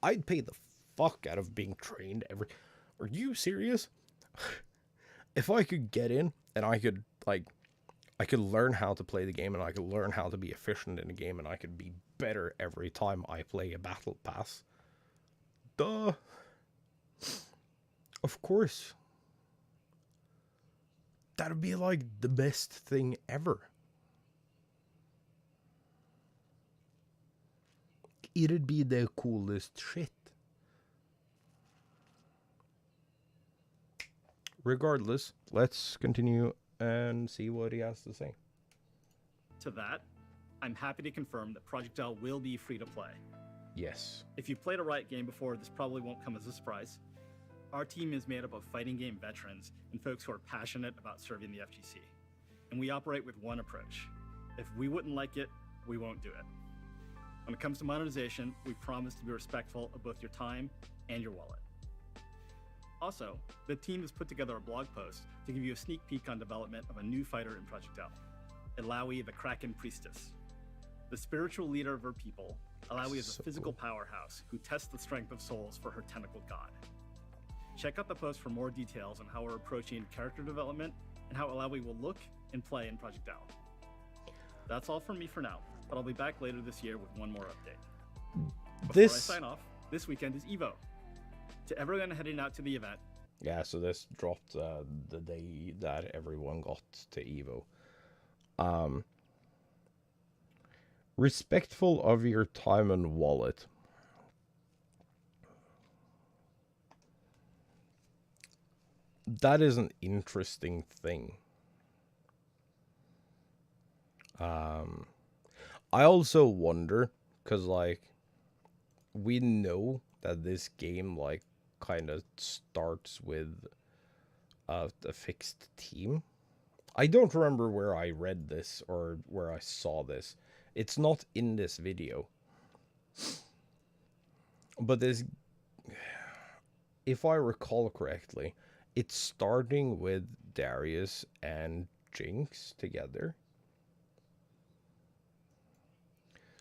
I'd pay the fuck out of being trained every... Are you serious? If I could get in and I could, like... I could learn how to play the game, and I could learn how to be efficient in the game, and I could be better every time I play a battle pass. Duh. Of course. That'd be like the best thing ever. It'd be the coolest shit. Regardless, let's continue and see what he has to say. To that, I'm happy to confirm that Project L will be free to play. Yes. If you've played a Riot game before, this probably won't come as a surprise. Our team is made up of fighting game veterans and folks who are passionate about serving the FGC. And we operate with one approach. If we wouldn't like it, we won't do it. When it comes to monetization, we promise to be respectful of both your time and your wallet. Also, the team has put together a blog post to give you a sneak peek on development of a new fighter in Project L, Ilaoi the Kraken Priestess. The spiritual leader of her people, Ilaoi is a physical powerhouse who tests the strength of souls for her tentacled god. Check out the post for more details on how we're approaching character development and how Ilaoi will look and play in Project L. That's all from me for now, but I'll be back later this year with one more update. Before I This sign off, this weekend is EVO. To everyone heading out to the event, yeah, so this dropped the day that everyone got to Evo. Respectful of your time and wallet. That is an interesting thing. I also wonder, because, like, we know that this game, like, kind of starts with a fixed team. I don't remember where I read this or where I saw this. It's not in this video. But this, if I recall correctly, it's starting with Darius and Jinx together.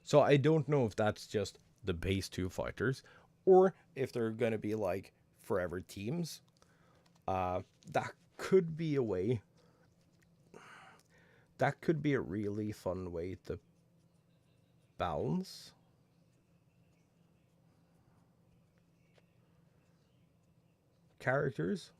So I don't know if that's just the base 2 fighters, or if they're gonna be like forever teams. That could be a way. That could be a really fun way to balance. Characters.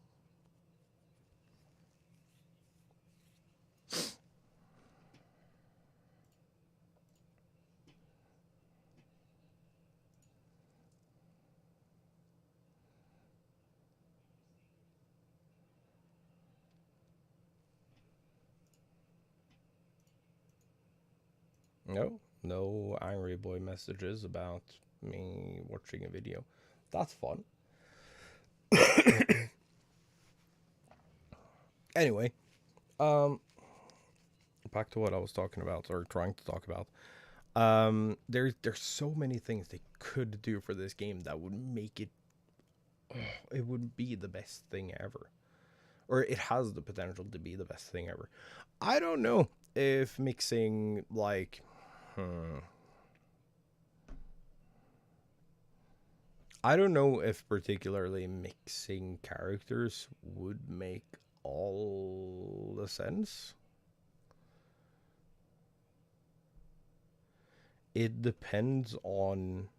No angry boy messages about me watching a video. That's fun. Anyway, back to what I was talking about, or trying to talk about. There's so many things they could do for this game that would make it, it would be the best thing ever. Or it has the potential to be the best thing ever. I don't know if mixing, like, I don't know if particularly mixing characters would make all the sense. It depends on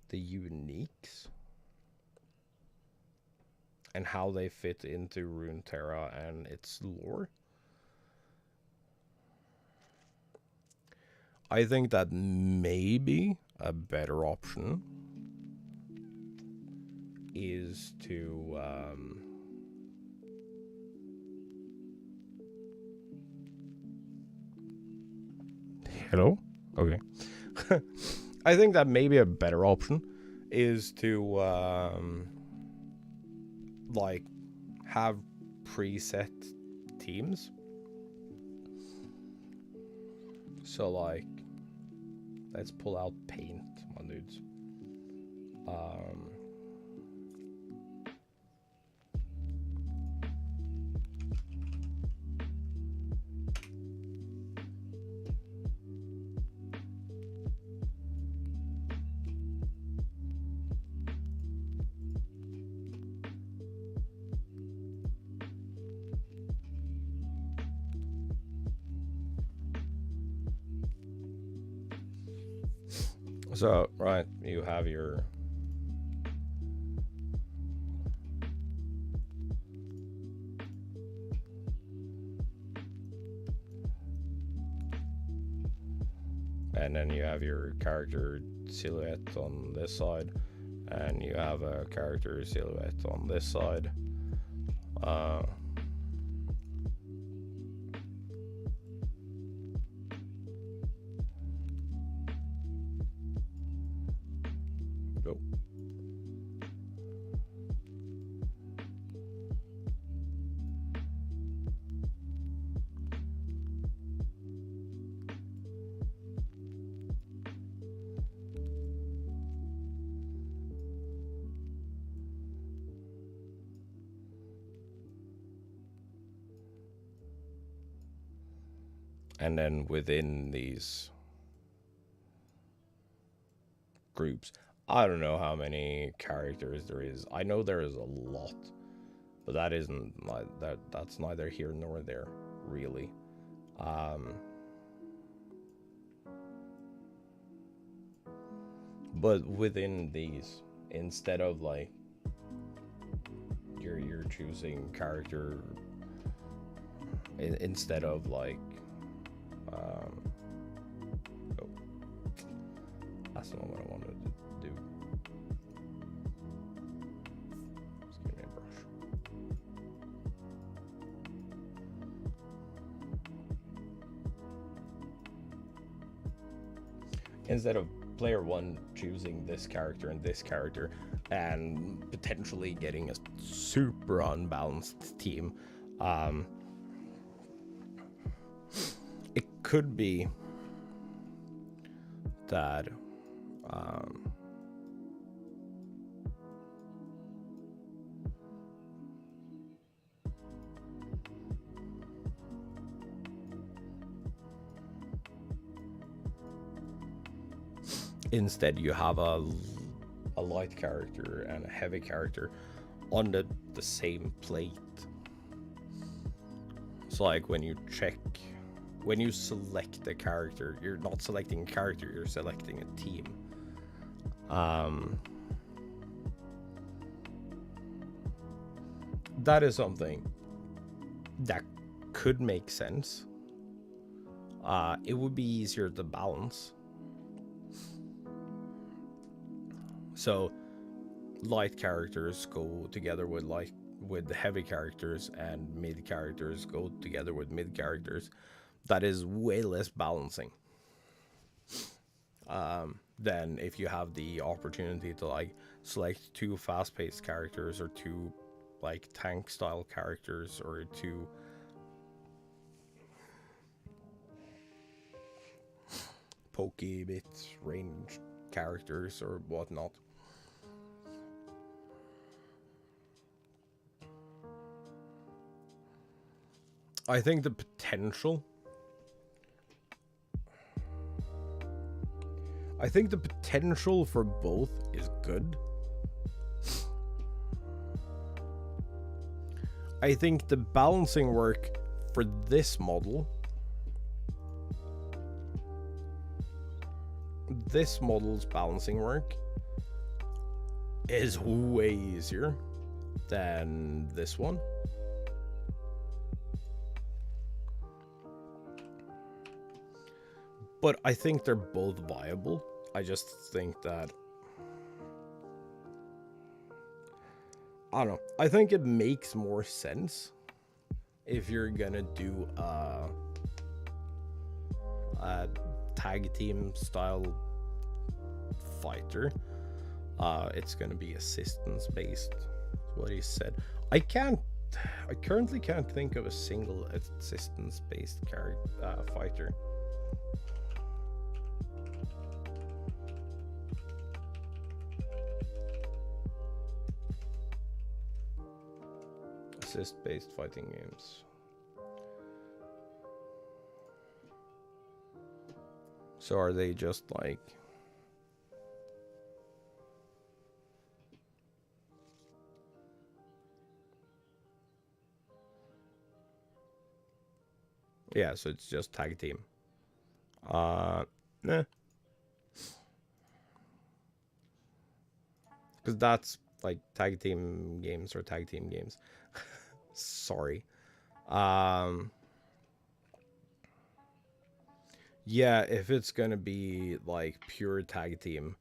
the uniques and how they fit into Runeterra and its lore. I think that maybe a better option is to hello? Okay. I think that maybe a better option is to like have preset teams. So, like, let's pull out paint, my dudes. So, right, you have your and then you have your character silhouette on this side, and you have a character silhouette on this side. Go. And then within these groups, I don't know how many characters there is. I know there is a lot, but that isn't like that. That's neither here nor there, really. But within these, instead of like you're choosing character, instead of like oh, that's not what I wanted to do. Just give me a brush. Instead of player one choosing this character and potentially getting a super unbalanced team, it could be that instead you have a light character and a heavy character on the same plate. So like when you select a character, you're not selecting a character, you're selecting a team. That is something that could make sense. It would be easier to balance. So light characters go together with the heavy characters, and mid characters go together with mid characters. That is way less balancing than if you have the opportunity to like select two fast-paced characters or two like tank style characters or two pokey-bit range characters or whatnot. I think the potential for both is good. I think the balancing work for this model's balancing work is way easier than this one. But I think they're both viable. I just think that, I don't know. I think it makes more sense if you're gonna do a tag team style fighter. It's gonna be assistance based, what he said. I currently can't think of a single assistance based fighter. Assist-based fighting games. So are they just like... Yeah, so it's just tag team. Nah. Because that's like tag team games or tag team games. Sorry. Yeah, if it's gonna be like pure tag team,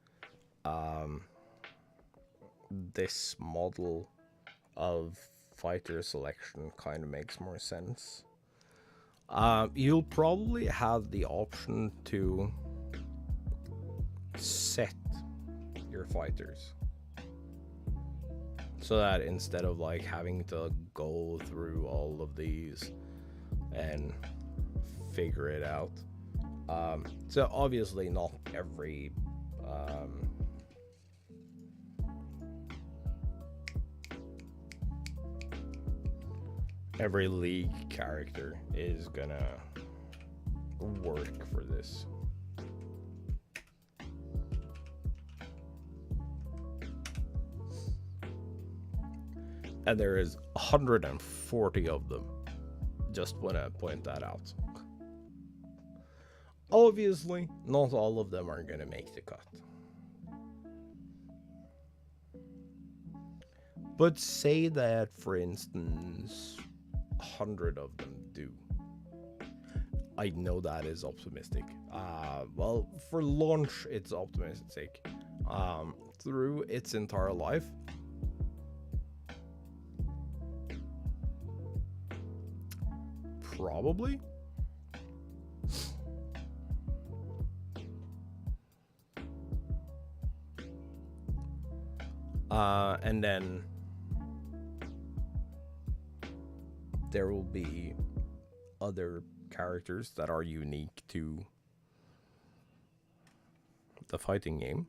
this model of fighter selection kind of makes more sense. You'll probably have the option to set your fighters, so that instead of like having to go through all of these and figure it out. So obviously not every league character is gonna work for this. And there is 140 of them. Just want to point that out. Obviously, not all of them are going to make the cut. But say that, for instance, 100 of them do. I know that is optimistic. Well, for launch, it's optimistic. Through its entire life, probably. And then there will be other characters that are unique to the fighting game.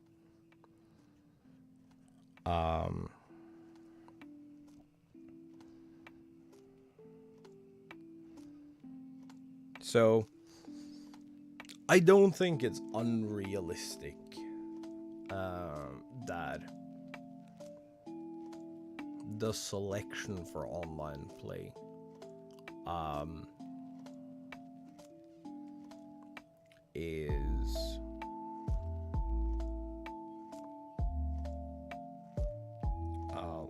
So I don't think it's unrealistic that the selection for online play is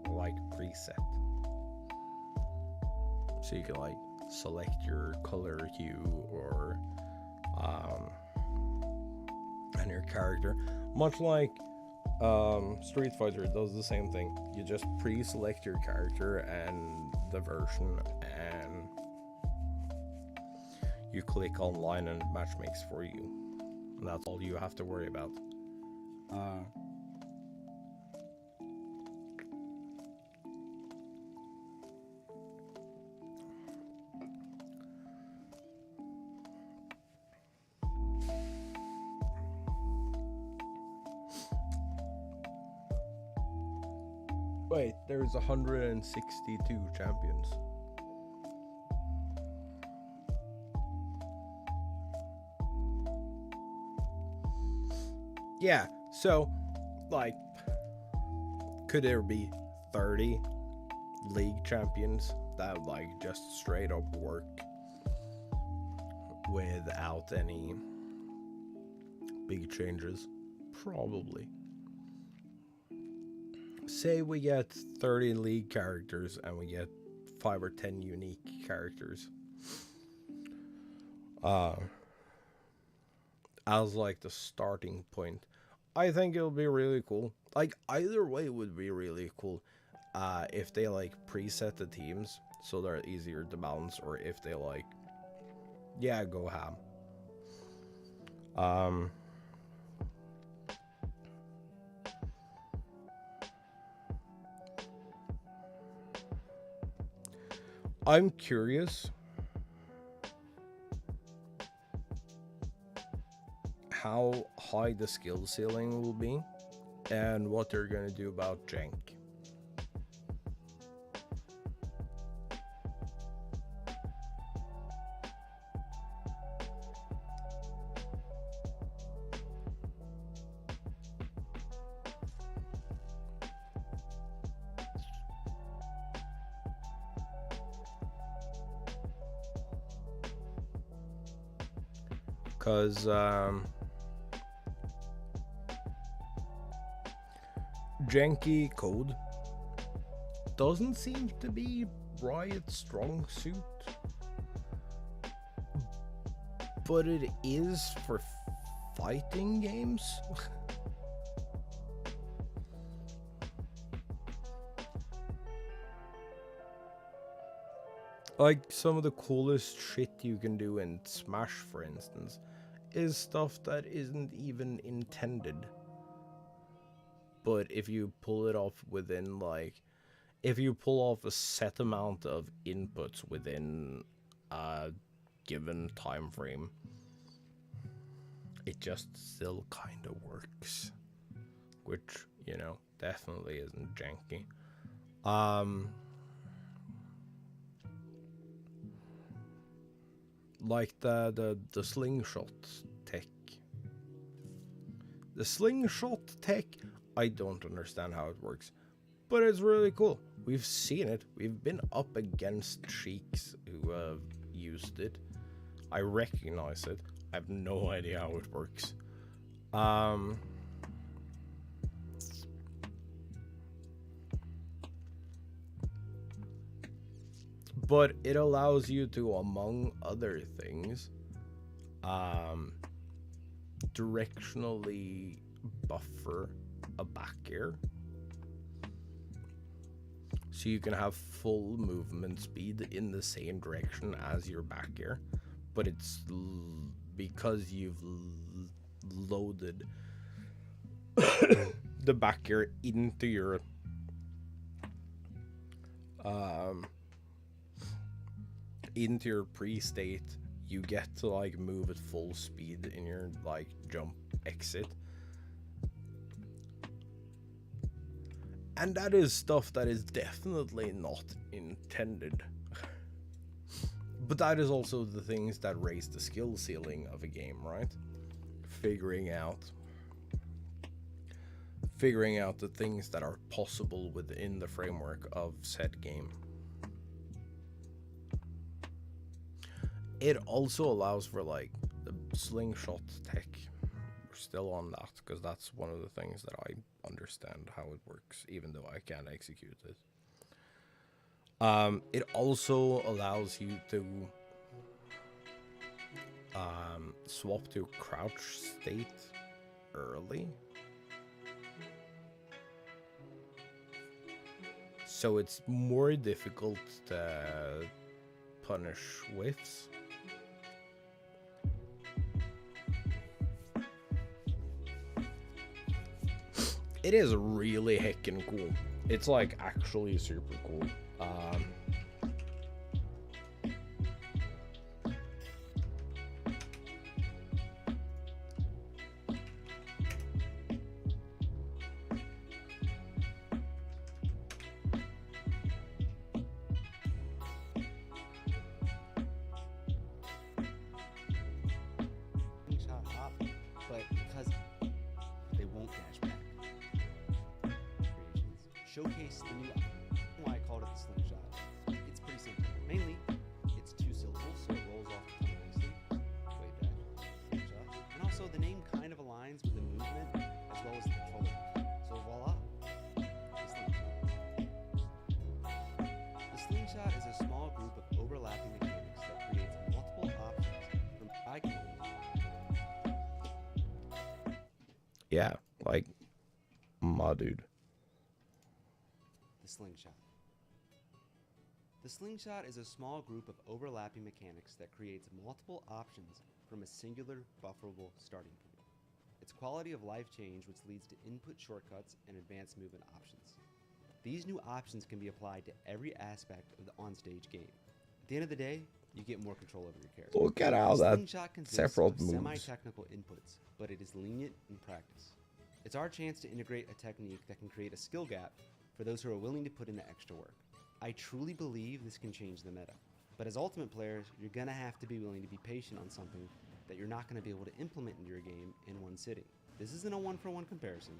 like preset, so you can like select your color hue or and your character, much like Street Fighter does the same thing. You just pre-select your character and the version, and you click online and it match makes for you, and that's all you have to worry about. Wait, there's 162 champions. Yeah, so, like, could there be 30 league champions that, like, just straight up work without any big changes? Probably. Say we get 30 league characters and we get 5 or 10 unique characters as like the starting point. I think it'll be really cool. Like, either way would be really cool if they like preset the teams so they're easier to balance, or if they like, yeah, go ham. I'm curious how high the skill ceiling will be and what they're going to do about jank. Because janky code doesn't seem to be Riot's strong suit, but it is for fighting games. Like, some of the coolest shit you can do in Smash, for instance, is stuff that isn't even intended. But if you pull it off within, like, if you pull off a set amount of inputs within a given time frame, it just still kind of works. Which, you know, definitely isn't janky. Like the slingshot tech. The slingshot tech, I don't understand how it works, but it's really cool. We've seen it. We've been up against sheiks who have used it. I recognize it. I have no idea how it works. but it allows you to, among other things, directionally buffer a back air. So you can have full movement speed in the same direction as your back air, but it's because you've loaded the back air into your pre-state, you get to like move at full speed in your like jump exit. And that is stuff that is definitely not intended. But that is also the things that raise the skill ceiling of a game, right? Figuring out the things that are possible within the framework of said game. It also allows for like the slingshot tech. We're still on that because that's one of the things that I understand how it works, even though I can't execute it. It also allows you to swap to crouch state early. So it's more difficult to punish whiffs. It is really heckin' cool. It's like actually super cool. Shot hop, but because they won't dash back. Creations showcase the new why I called it the slingshot. It's pretty simple. Mainly, it's 2 syllables, so it rolls off the tongue nicely. Wave dash, slingshot, and also the name kind of aligns with the movement as well as the controller. So voila, the slingshot. The slingshot is a small group of overlapping mechanics that creates multiple options from icons. Yeah, like my dude. The slingshot. The slingshot is a small group of overlapping mechanics that creates multiple options from a singular bufferable starting point. Its quality of life change, which leads to input shortcuts and advanced movement options. These new options can be applied to every aspect of the onstage game. At the end of the day, you get more control over your character. Look at how The that slingshot consists several of moves. semi-technical inputs, but it is lenient in practice. It's our chance to integrate a technique that can create a skill gap for those who are willing to put in the extra work. I truly believe this can change the meta, but as Ultimate players, you're gonna have to be willing to be patient on something that you're not gonna be able to implement into your game in one sitting. This isn't a one-for-one comparison,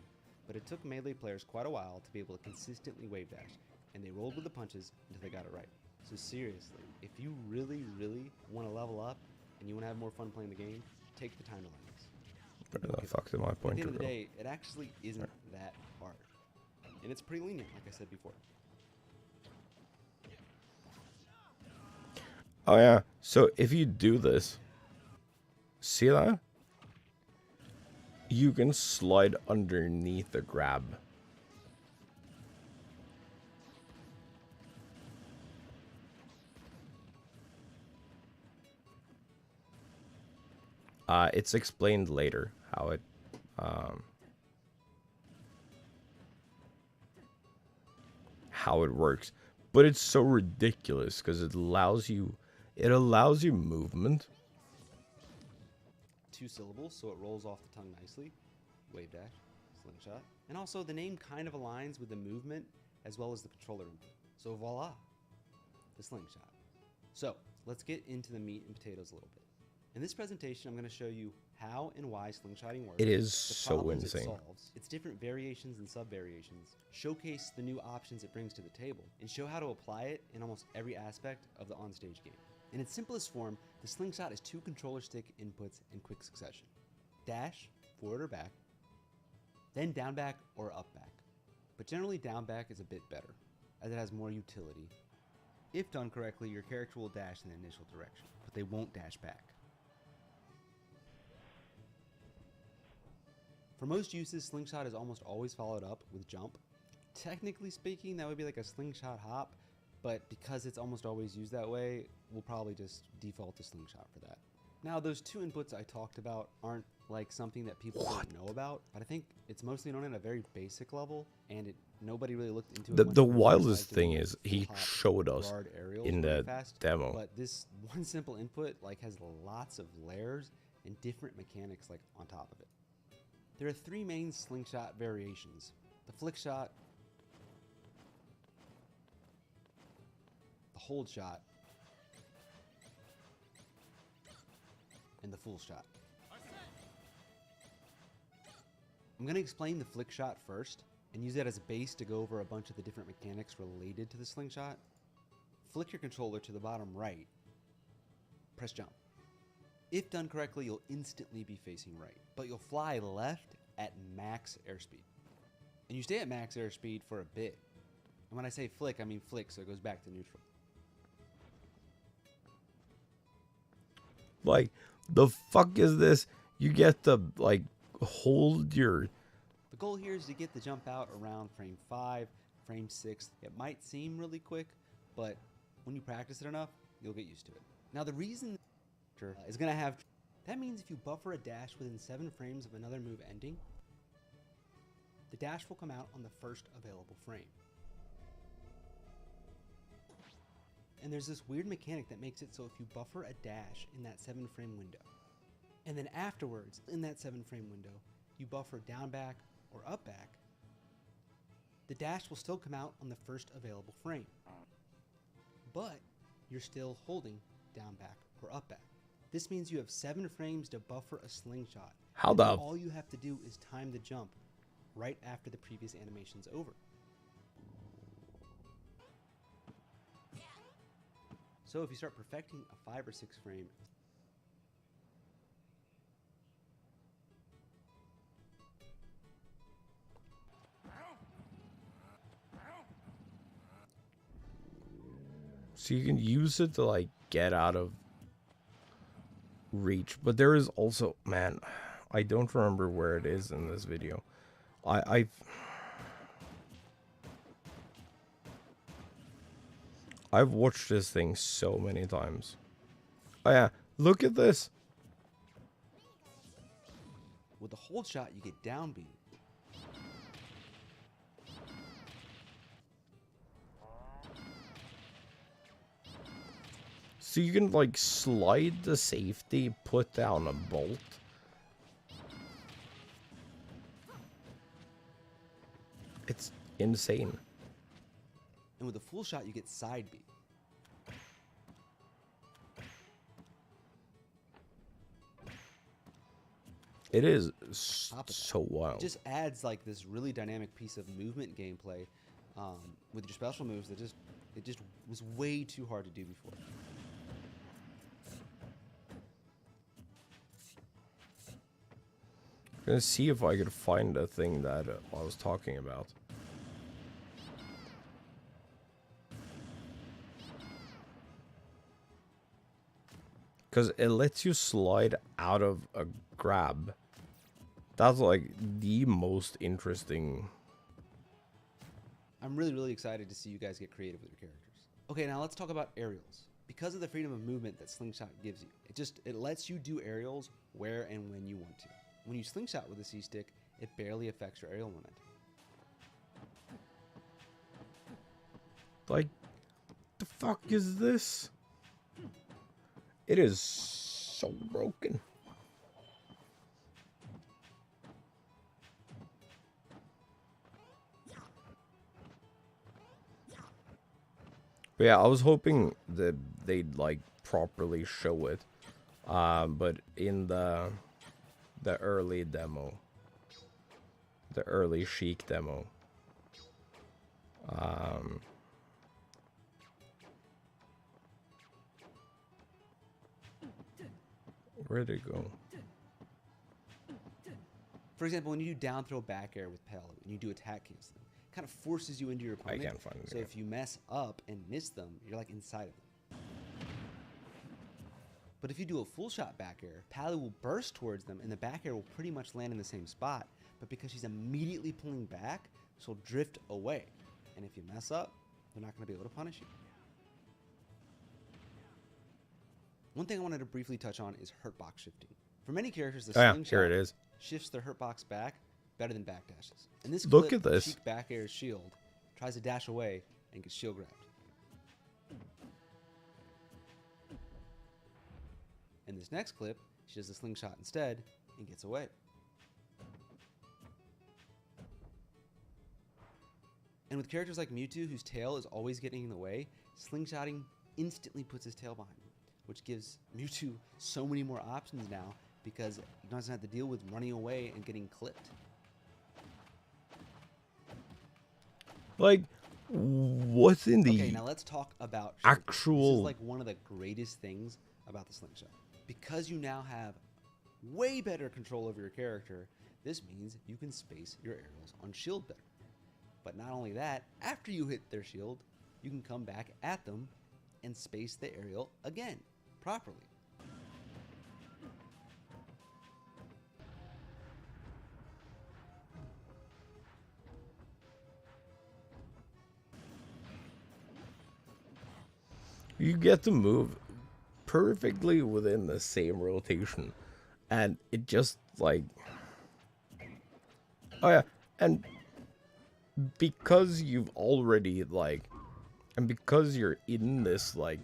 but it took Melee players quite a while to be able to consistently wave dash, and they rolled with the punches until they got it right. So seriously, if you really, really want to level up and you want to have more fun playing the game, take the time to learn this. Where the fuck did my At the pointer end of the go? day, it actually isn't that hard. And it's pretty lenient, like I said before. Oh yeah, so if you do this, see that? You can slide underneath the grab. It's explained later how it works, but it's so ridiculous because it allows you movement. 2 syllables, so it rolls off the tongue nicely. Wave dash, slingshot. And also the name kind of aligns with the movement as well as the controller input. So voila, the slingshot. So let's get into the meat and potatoes a little bit. In this presentation, I'm going to show you how and why slingshotting works. It is the so problems insane. It solves, its different variations and sub-variations, showcase the new options it brings to the table, and show how to apply it in almost every aspect of the onstage game. In its simplest form, the slingshot is 2 controller stick inputs in quick succession. Dash, forward or back, then down back or up back. But generally down back is a bit better, as it has more utility. If done correctly, your character will dash in the initial direction, but they won't dash back. For most uses, slingshot is almost always followed up with jump. Technically speaking, that would be like a slingshot hop, but because it's almost always used that way, we'll probably just default to slingshot for that. Now, those two inputs I talked about aren't like something that people don't know about, but I think it's mostly known at a very basic level, and nobody really looked into it. The wildest thing is he showed us in the demo. But this one simple input like has lots of layers and different mechanics like on top of it. There are three main slingshot variations: the flick shot, the hold shot, and the full shot. I'm going to explain the flick shot first and use that as a base to go over a bunch of the different mechanics related to the slingshot. Flick your controller to the bottom right, press jump. If done correctly, you'll instantly be facing right, but you'll fly left at max airspeed. And you stay at max airspeed for a bit. And when I say flick, I mean flick, so it goes back to neutral. Like, the fuck is this? You get to, like, hold your... The goal here is to get the jump out around frame 5, frame 6. It might seem really quick, but when you practice it enough, you'll get used to it. Now, the reason is going to have... That means if you buffer a dash within 7 frames of another move ending, the dash will come out on the first available frame. And there's this weird mechanic that makes it so if you buffer a dash in that 7-frame window, and then afterwards, in that 7-frame window, you buffer down back or up back, the dash will still come out on the first available frame. But you're still holding down back or up back. This means you have 7 frames to buffer a slingshot. How the... All you have to do is time the jump right after the previous animation's over. So if you start perfecting a 5 or 6 frame, so you can use it to, like, get out of reach, but there is also, man, I don't remember where it is in this video. I've watched this thing so many times. Oh yeah, look at this. with the hold shot you get down beat. So you can, like, slide the safety, put down a bolt. It's insane. And with a full shot, you get side beat. It is so wild. It just adds like this really dynamic piece of movement gameplay with your special moves that it just was way too hard to do before. I'm gonna see if I could find the thing that I was talking about. Because it lets you slide out of a grab. That's like the most interesting. I'm really excited to see you guys get creative with your characters. Okay, now let's talk about aerials. Because of the freedom of movement that Slingshot gives you, it lets you do aerials where and when you want to. When you slingshot with a C-stick, it barely affects your aerial momentum. Like, the fuck is this? It is so broken. But yeah, I was hoping that they'd like properly show it, but in the early demo, the early Chic demo, where'd it go? For example, when you do down throw back air with Pell, and you do attack canceling, kind of forces you into your opponent. can't find it So again. if you mess up and miss them, you're like inside of them. But if you do a full shot back air, Pally will burst towards them and the back air will pretty much land in the same spot. But because she's immediately pulling back, she'll drift away. And if you mess up, they're not going to be able to punish you. One thing I wanted to briefly touch on is hurtbox shifting. For many characters, the Oh, slingshot here it is. shifts their hurtbox back better than backdashes. In this Look clip, at this. Sheik back airs shield, tries to dash away, and gets shield grabbed. In this next clip, she does a slingshot instead and gets away. And with characters like Mewtwo, whose tail is always getting in the way, slingshotting instantly puts his tail behind him, which gives Mewtwo so many more options now because he doesn't have to deal with running away and getting clipped. Like, what's in the Okay, now let's talk about shield. This actual... is like one of the greatest things about the slingshot. Because you now have way better control over your character, this means you can space your aerials on shield better. But not only that, after you hit their shield, you can come back at them and space the aerial again, properly. You get to move perfectly within the same rotation. And it just, like... Oh, yeah. And because you've already, like... And because you're in this, like,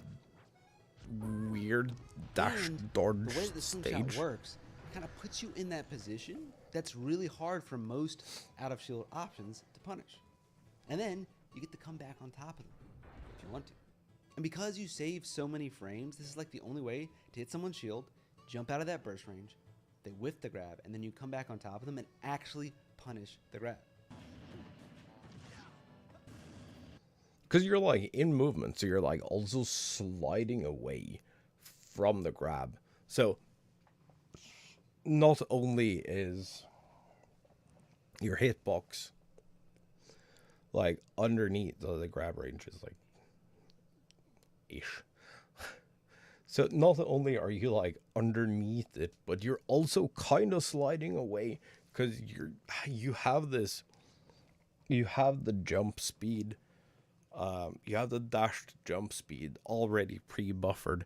weird dash And dodge the way that the slingshot stage... works, it kind of puts you in that position that's really hard for most out-of-shield options to punish. And then you get to come back on top of them if you want to. And because you save so many frames, this is like the only way to hit someone's shield, jump out of that burst range, they whiff the grab, and then you come back on top of them and actually punish the grab. Because you're, like, in movement, so you're, like, also sliding away from the grab. So, not only is your hitbox, like, underneath the grab range is, like, ish. So, not only are you, like, underneath it, but you're also kind of sliding away, because you have this, you have the jump speed. You have the dashed jump speed already pre-buffered,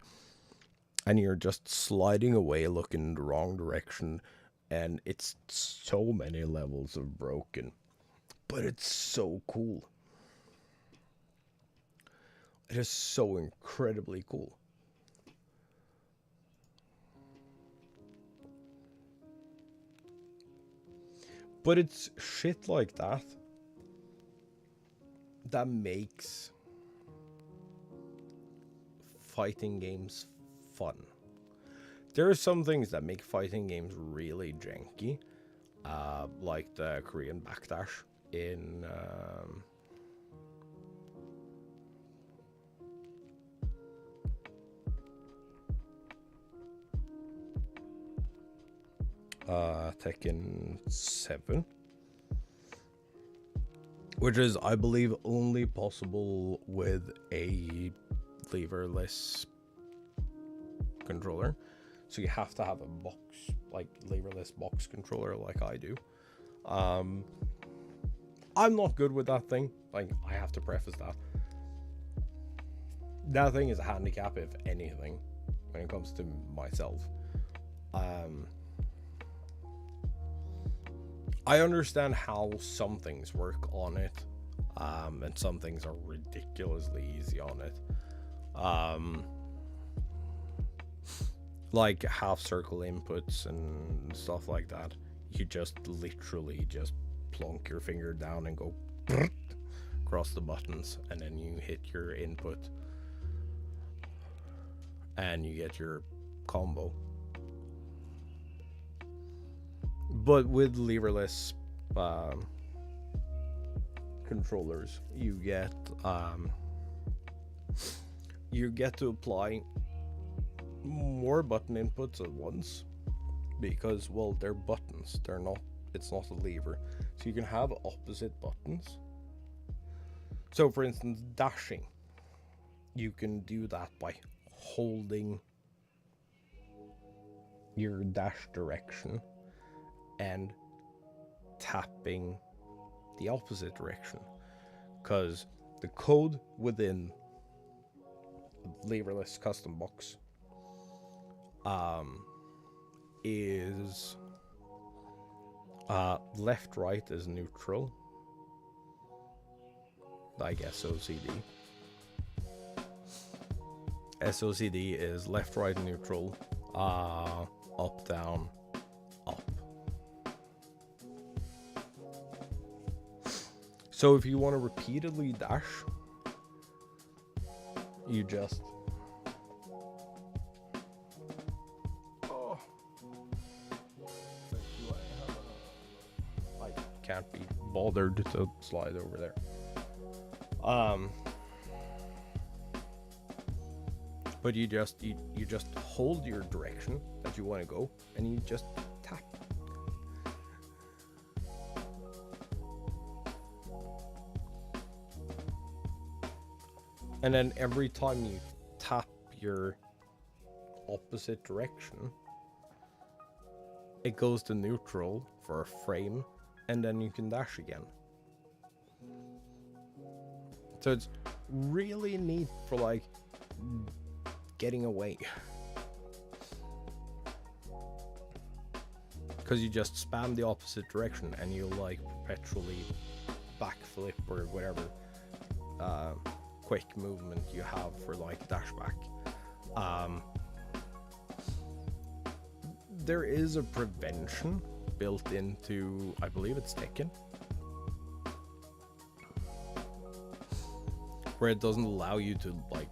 and you're just sliding away looking in the wrong direction, and it's so many levels of broken, but it's so cool. It is so incredibly cool. But it's shit like that that makes fighting games fun. There are some things that make fighting games really janky, like the Korean backdash in Tekken 7. Which is, I believe, only possible with a leverless controller. So you have to have a box, like leverless box controller like I do. I'm not good with that thing. Like, I have to preface that. That thing is a handicap, if anything, when it comes to myself. I understand how some things work on it, and some things are ridiculously easy on it. Like half circle inputs and stuff like that. You just literally just plonk your finger down and go across the buttons, and then you hit your input, and you get your combo. But with leverless controllers, you get to apply more button inputs at once, because, well, they're buttons. It's not a lever, so you can have opposite buttons So, for instance, dashing. You can do that by holding your dash direction and tapping the opposite direction. Because the code within Leverless Custom Box is left right is neutral, like SOCD. SOCD is left right neutral, up down up. So if you want to repeatedly dash, you just I can't be bothered to slide over there. But you just hold your direction that you want to go, and you just tap. And then every time you tap your opposite direction, it goes to neutral for a frame, and then you can dash again. So it's really neat for like getting away, because you just spam the opposite direction and you like perpetually backflip or whatever quick movement you have for like dash back. There is a prevention built into, I believe it's Tekken, where it doesn't allow you to like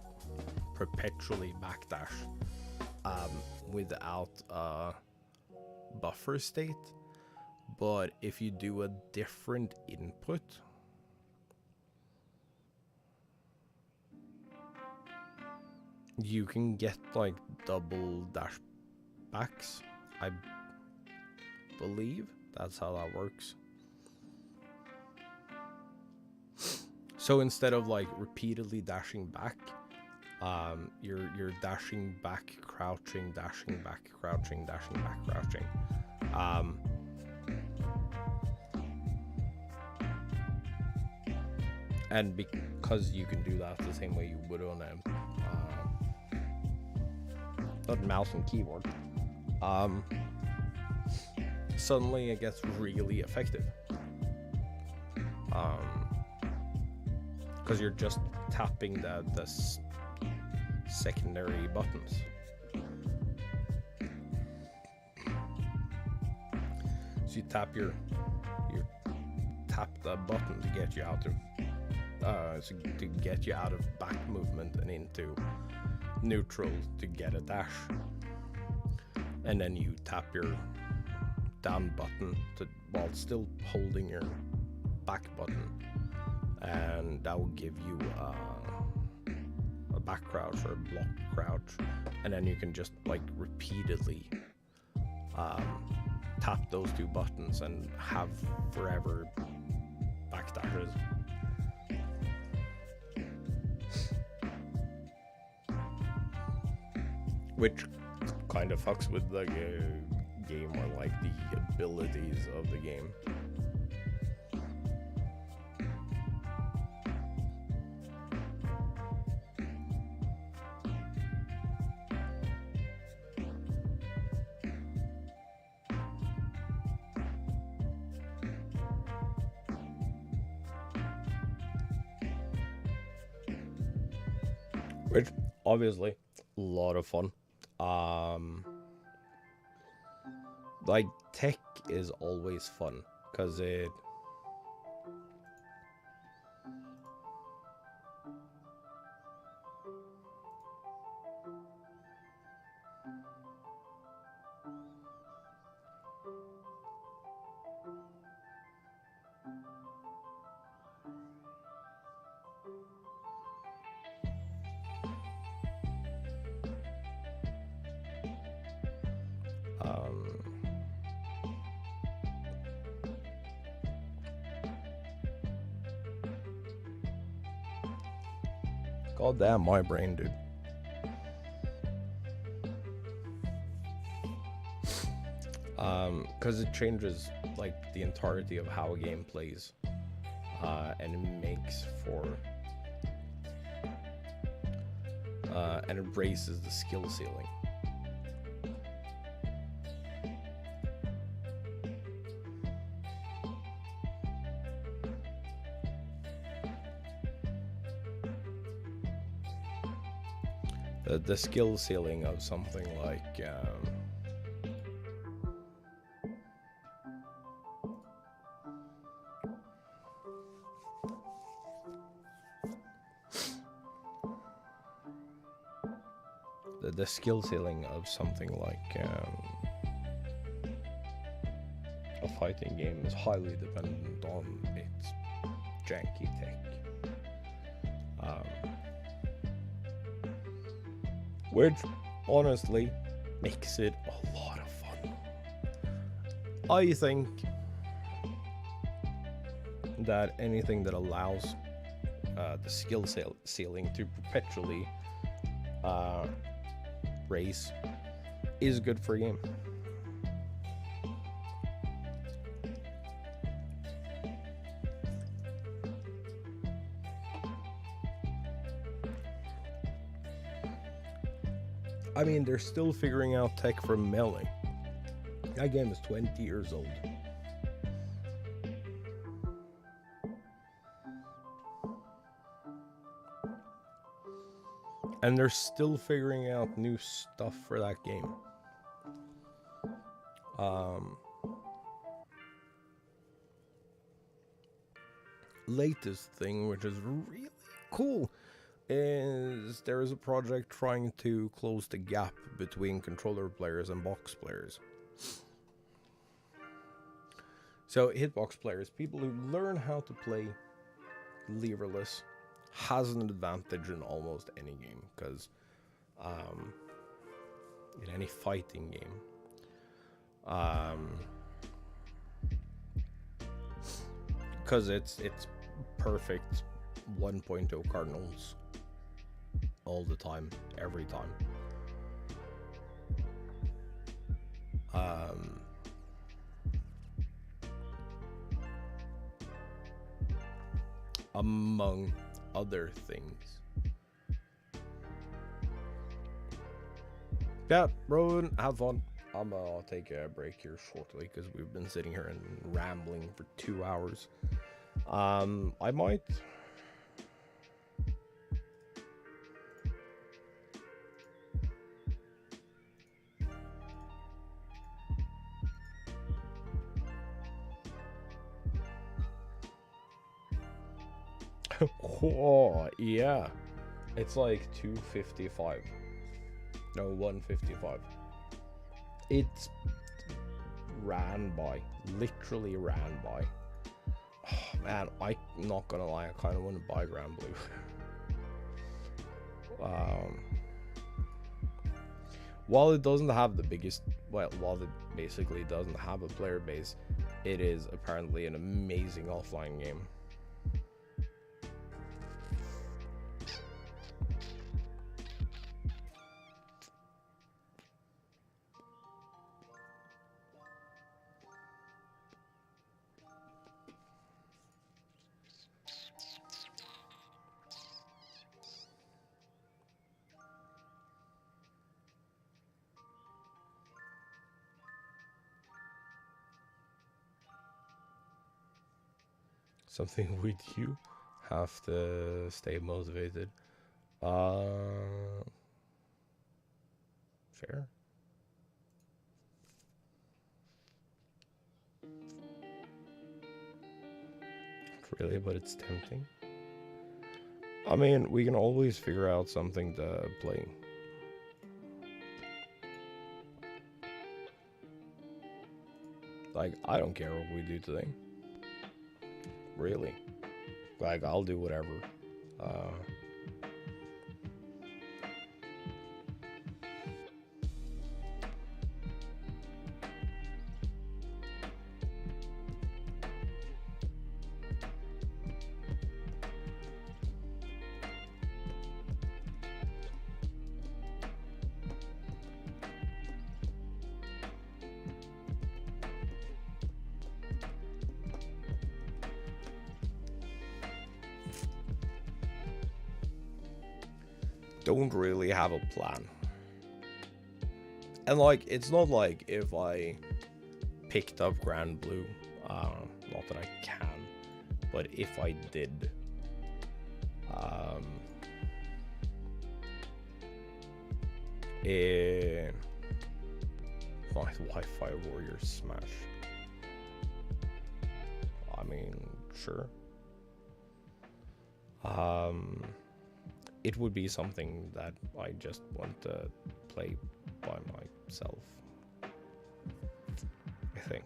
perpetually backdash without a buffer state. But if you do a different input, you can get like double dash backs. I believe that's how that works. So instead of like repeatedly dashing back, you're dashing back, crouching, dashing back, crouching, dashing back, crouching. And because you can do that the same way you would on a not mouse and keyboard, suddenly it gets really effective. Because you're just tapping the secondary buttons. So you tap tap the button to get you out of back movement and into neutral to get a dash, and then you tap your down button while still holding your back button, and that will give you a back crouch or a block crouch, and then you can just like repeatedly tap those two buttons and have forever backdashes. Which kind of fucks with like a game or like the abilities of the game. Which obviously a lot of fun. Like tech is always fun because it God damn my brain, dude. Because it changes like the entirety of how a game plays, and it makes for and it raises the skill ceiling. The skill ceiling of something like the skill ceiling of something like a fighting game is highly dependent on its janky tech. Which honestly makes it a lot of fun. I think that anything that allows the skill ceiling to perpetually raise is good for a game. I mean, they're still figuring out tech for Melee. That game is 20 years old. And they're still figuring out new stuff for that game. Latest thing, which is really cool, is there is a project trying to close the gap between controller players and box players. So hitbox players, people who learn how to play leverless, has an advantage in almost any game, because in any fighting game, because it's perfect 1.0 cardinals all the time, every time. Among other things. Yeah, Rowan, have fun. I'll take a break here shortly because we've been sitting here and rambling for 2 hours. I might. Oh, yeah. It's like 2:55. No, 1:55. It's ran by. Literally ran by. Oh, man, I'm not gonna lie, I kind of want to buy Grand Blue. While it doesn't have the biggest, well, while it basically doesn't have a player base, it is apparently an amazing offline game. Something with you have to stay motivated. Fair. Not really, but it's tempting. I mean, we can always figure out something to play. Like, I don't care what we do today. Really. Like, I'll do whatever. don't really have a plan. And like, it's not like if I picked up Grand Blue, not that I can, but if I did, like Wi-Fi Warrior Smash. I mean, sure. It would be something that I just want to play by myself, I think.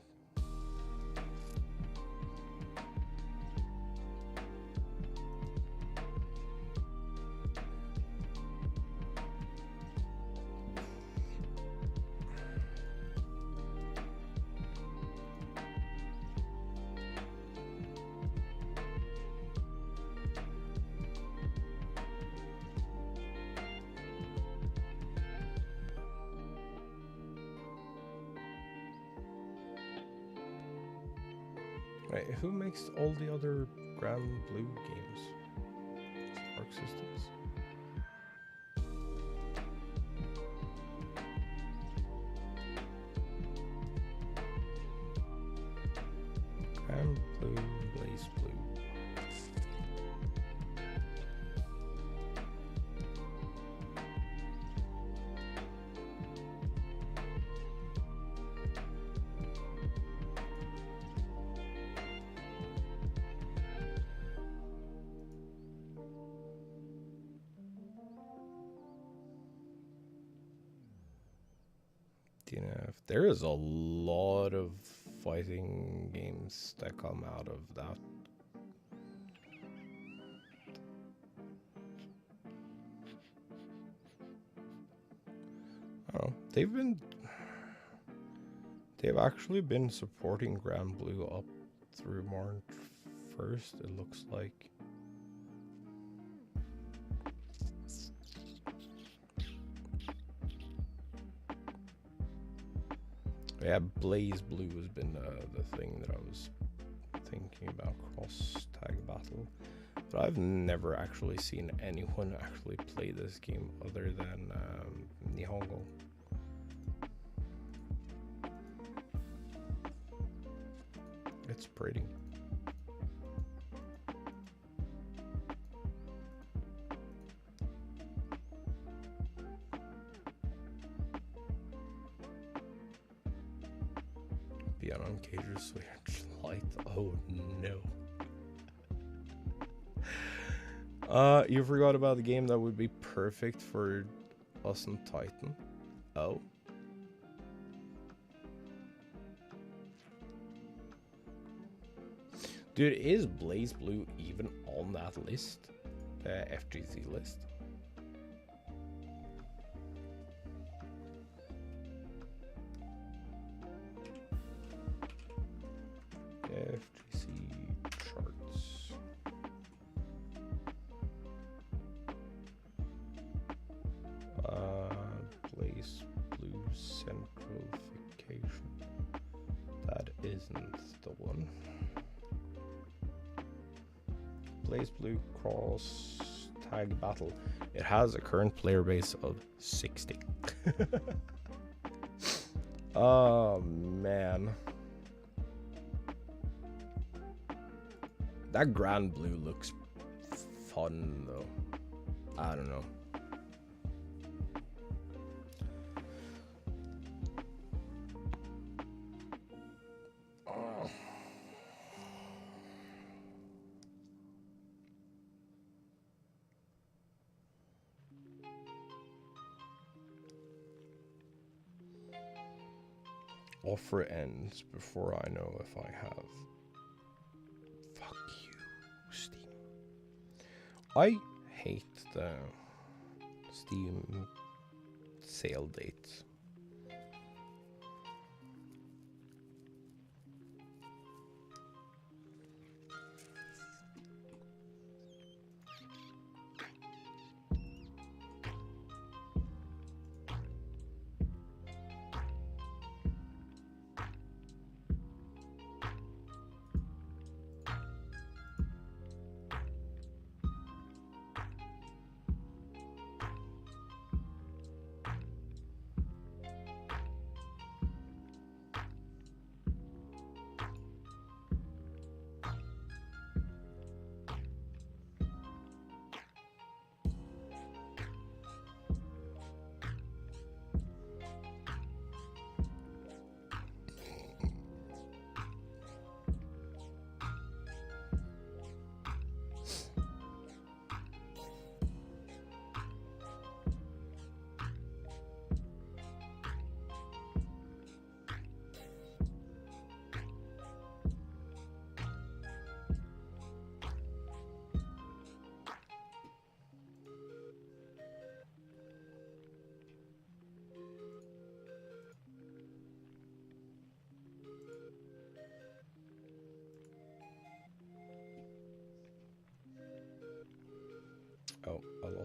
Wait, who makes all the other Grand Blue games? Arc Systems? Grand Blue, Blaze Blue. There is a lot of fighting games that come out of that. Oh, they've actually been supporting Grand Blue up through March 1st, it looks like. Yeah, Blaze Blue has been the thing that I was thinking about, cross tag battle. But I've never actually seen anyone actually play this game other than Nihongo. It's pretty. Beyond on Cager Switch Light. Oh no. You forgot about the game that would be perfect for us and Titan. Oh. Dude, is Blaze Blue even on that list? FGC list? FGC charts. Blaze Blue centralification. That isn't the one. Blaze Blue cross tag battle. It has a current player base of 60. Oh man. That Grand Blue looks fun though. I don't know. Offer ends before I know if I have. Fuck you, Steam. I hate the Steam sale dates.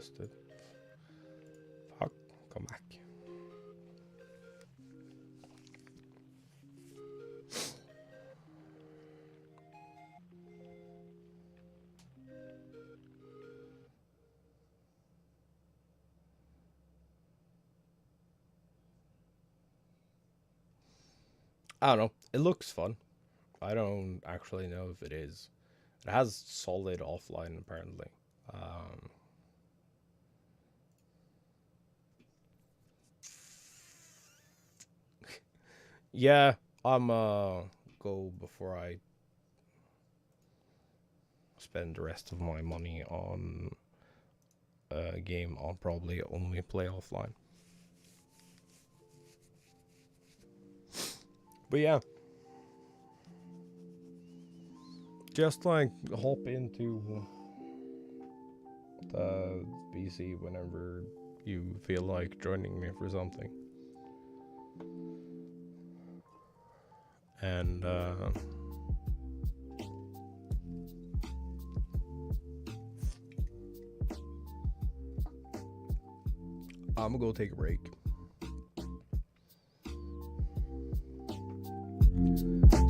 lost it. Fuck, come back. I don't know. It looks fun. I don't actually know if it is. It has solid offline apparently. Yeah, I'm go before I spend the rest of my money on a game. I'll probably only play offline. But yeah, just like hop into the PC whenever you feel like joining me for something. And I'm gonna go take a break.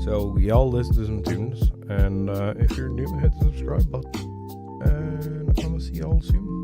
So y'all listen to some tunes, and if you're new, hit the subscribe button, and I'm gonna see y'all soon.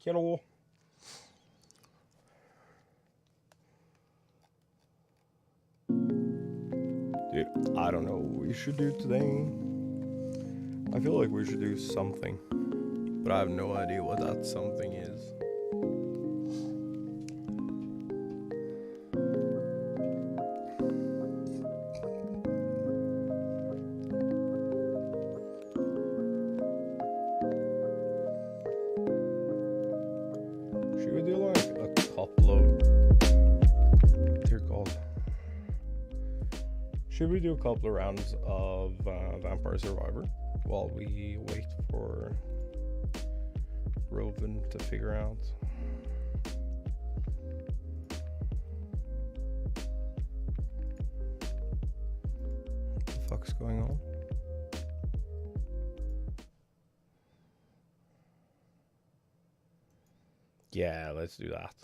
Skittle. Dude, I don't know what we should do today. I feel like we should do something, but I have no idea what that something is. Should we do like a couple of... Dear God. Should we do a couple of rounds of Vampire Survivor while we wait for Roven to figure out? What the fuck's going on? Yeah, let's do that.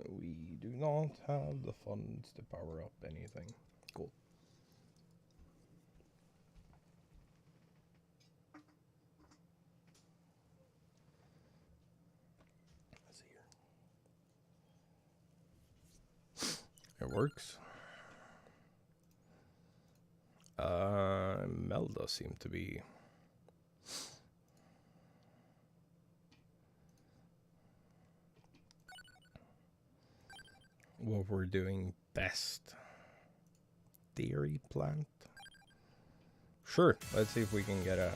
We do not have the funds to power up anything. Cool. Let's see here. It works. Melda seemed to be... what we're doing best. Theory plant? Sure, let's see if we can get a...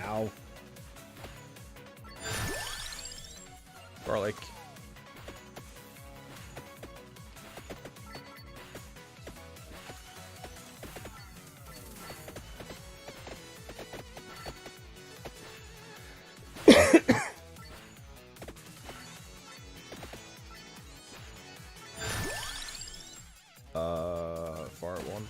Ow. Garlic. Far one.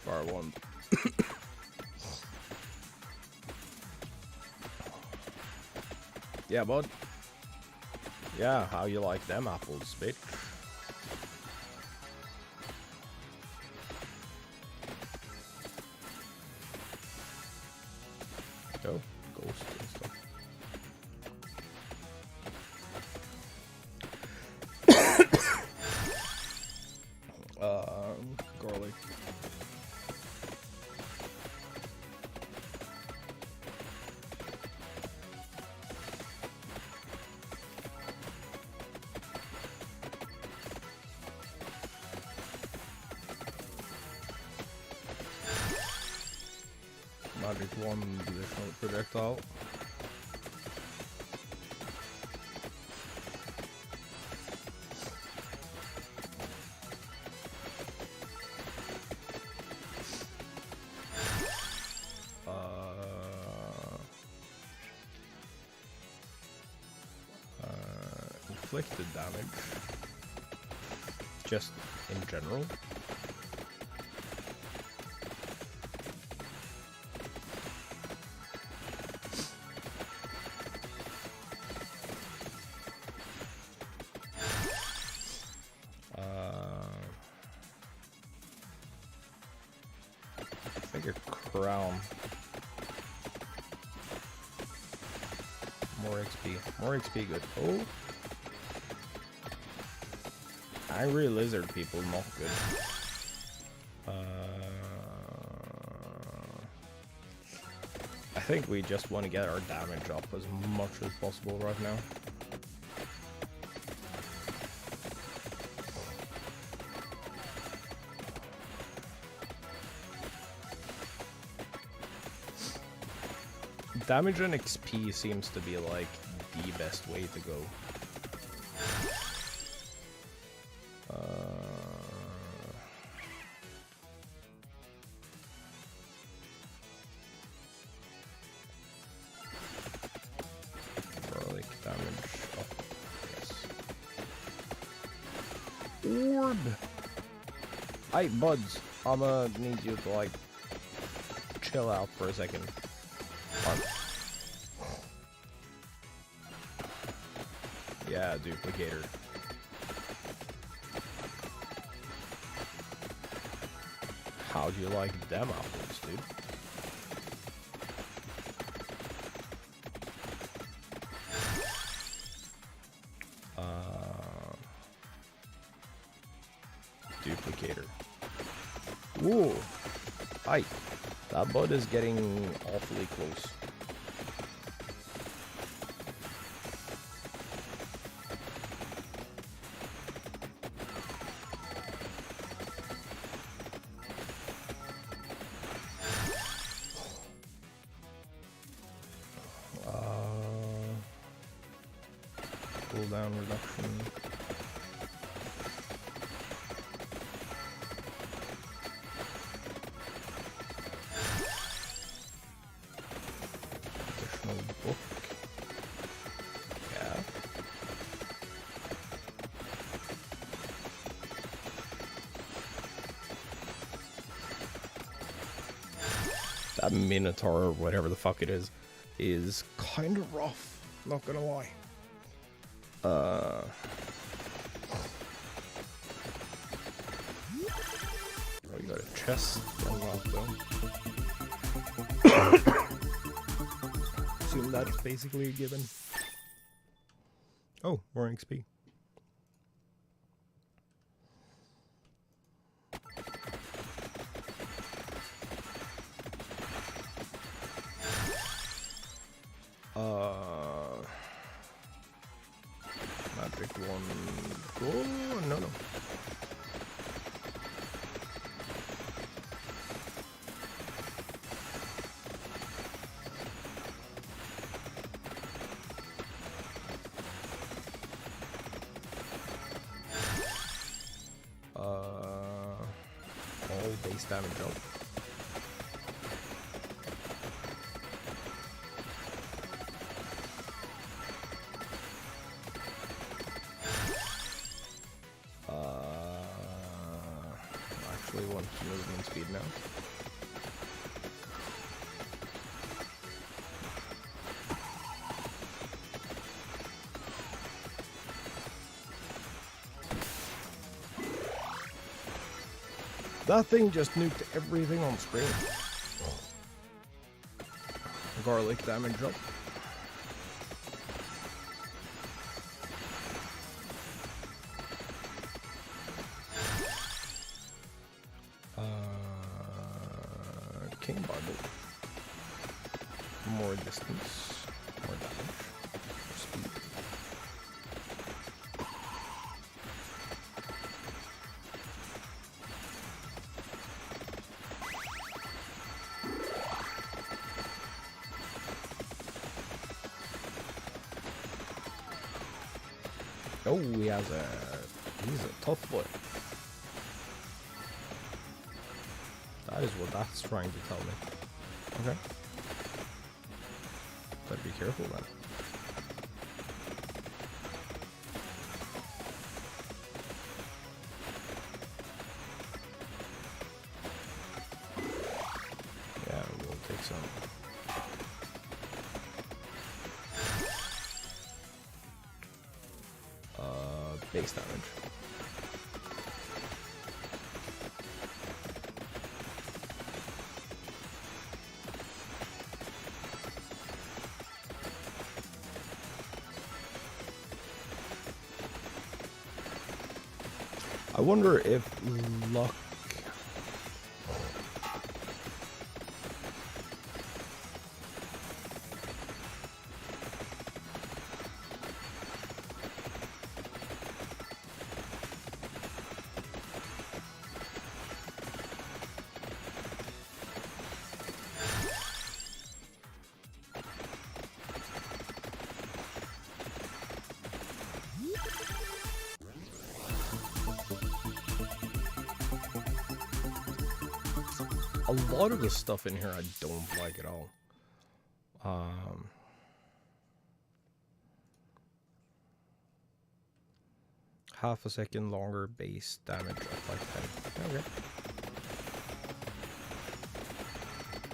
Far one. Yeah, bud. Yeah, how you like them apples, bitch? Go, ghost and stuff. Garlic. Magic one additional projectile. Inflicted damage. Just in general. I think a crown. More XP. More XP good. Oh. Angry lizard people, not good. I think we just want to get our damage up as much as possible right now. damage and XP seems to be like the best way to go. Garlic damage up, yes. Orb! Hey, buds, I'ma need you to like chill out for a second. Yeah, duplicator. How do you like them apples, dude? Duplicator. Whoa! Hi. That bud is getting awfully close. Cooldown reduction. Additional book. Yeah. That Minotaur, or whatever the fuck it is kind of rough. Not gonna lie. Oh, you got a chest unlocked though. Assume that's basically a given. Oh, more XP. Magic one. Oh, no. All base damage up. Actually want movement speed now. That thing just nuked everything on screen. Garlic damage up. King Bible. More distance. More damage. More speed. Oh, he's a tough boy. That is what that's trying to tell me. Okay. Better be careful then. Yeah, we'll take some. Base damage. I wonder if luck... A lot of the stuff in here I don't like at all. Half a second longer base damage of like 10. Okay.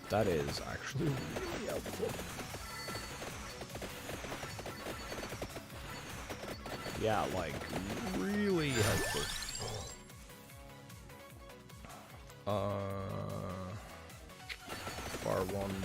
That is actually really helpful. Yeah, like, really helpful. Far one.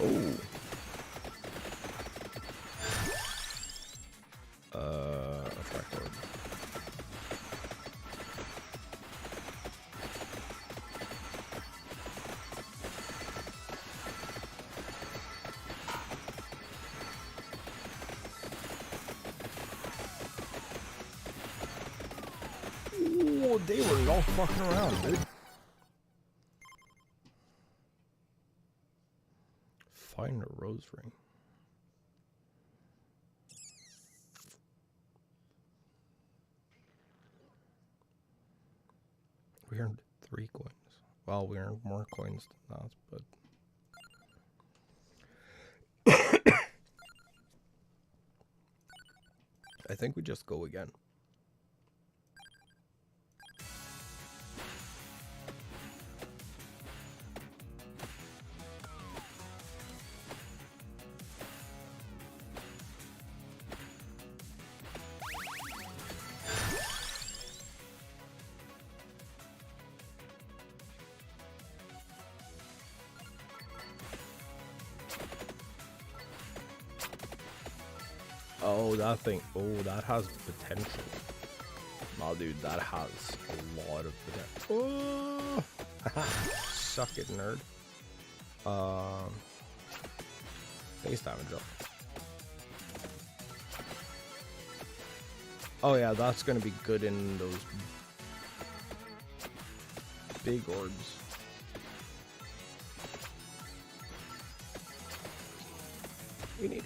Oh. Attack orb. Oh, they were not fucking around, dude. Find a rose ring. We earned 3 coins. Well, we earned more coins than that, but I think we just go again. Oh, that thing. Oh, that has potential. Nah, dude, that has a lot of potential. Oh! Suck it, nerd. Base damage up. Oh yeah, that's gonna be good in those big orbs. We need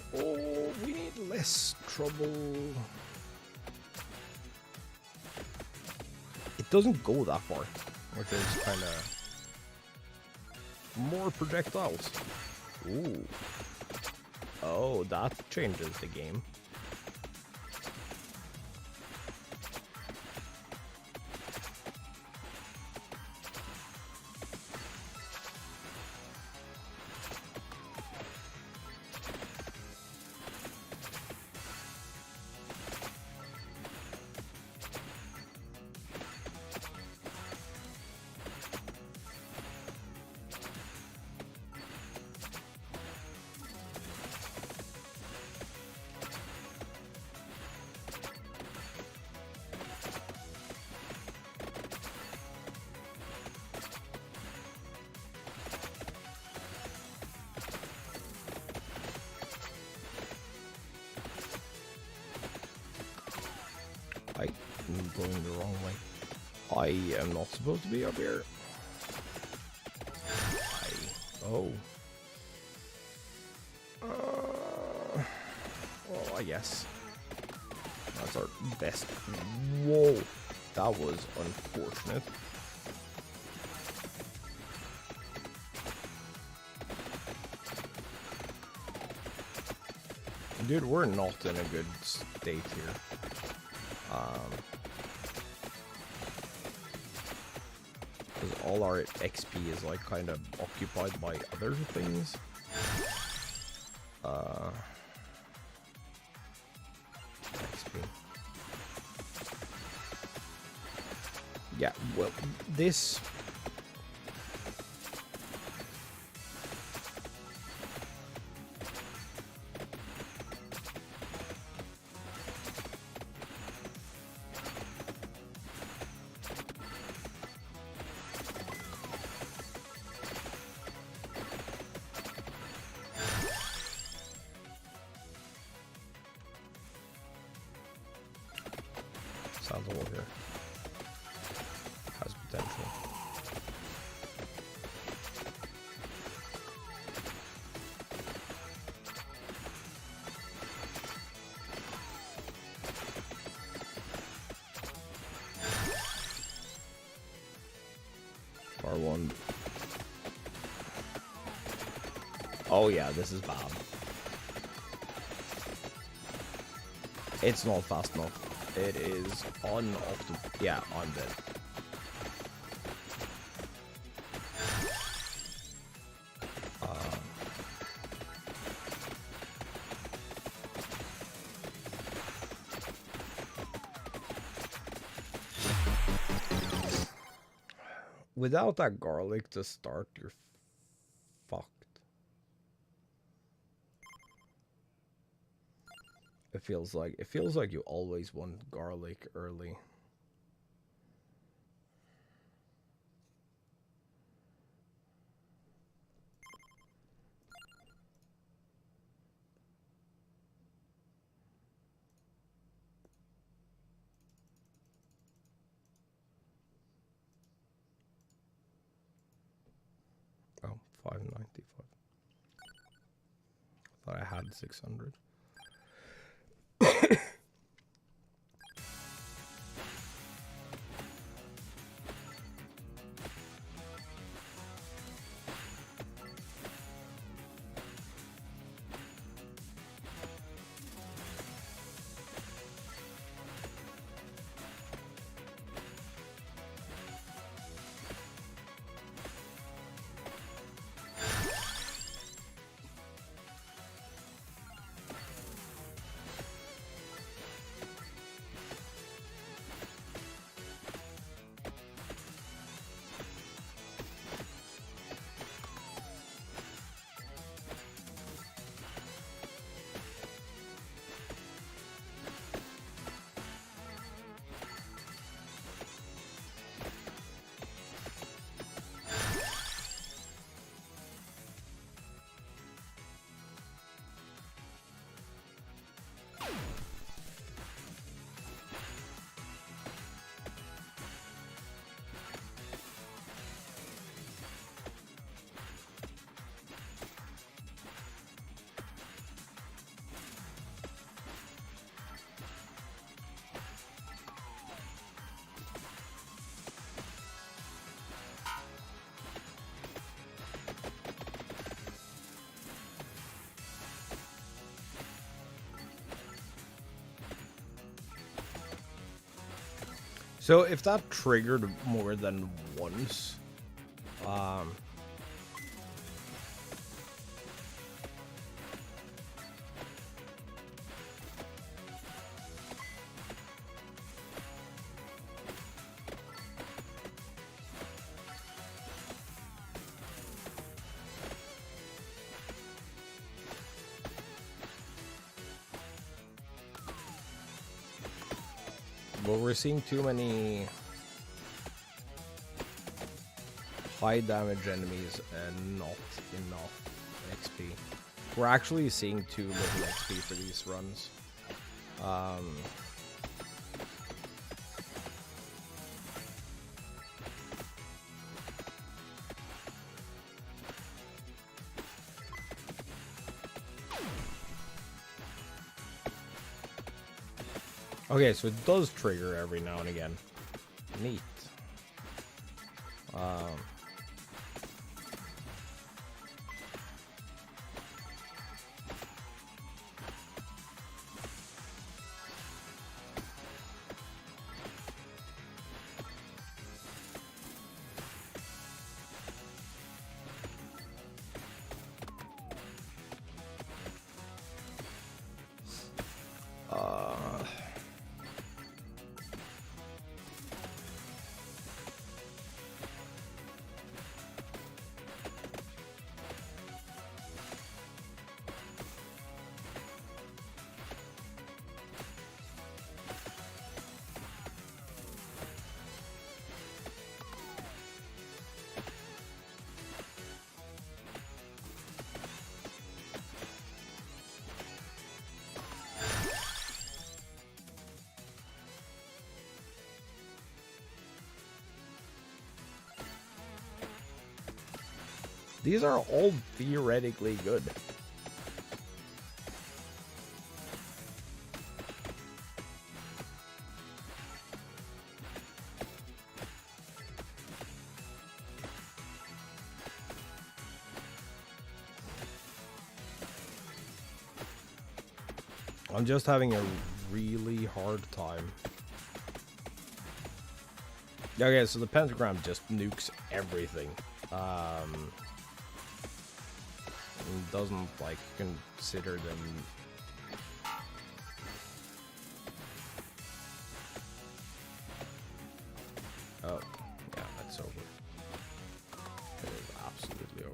less trouble. It doesn't go that far, which is kind of more projectiles. Ooh. Oh, that changes the game. I'm going the wrong way. I am not supposed to be up here. Oh. Well, I guess. That's our best. Whoa. That was unfortunate. Dude, we're not in a good state here. Because all our XP is like kind of occupied by other things. XP. Yeah, well, this... as a whole here. Has potential. R1. Oh yeah, this is bad. It's not fast enough. It is unoptimal. Yeah, I'm dead. Without that garlic to start, you're fucked. It feels like you always want garlic early. Oh, 595. Thought I had 600. So if that triggered more than once, well, we're seeing too many high damage enemies and not enough XP. We're actually seeing too little XP for these runs. Okay, so it does trigger every now and again. Neat. These are all theoretically good. I'm just having a really hard time. Okay, so the pentagram just nukes everything. Doesn't like consider them. Oh, yeah, that's over. It is absolutely over.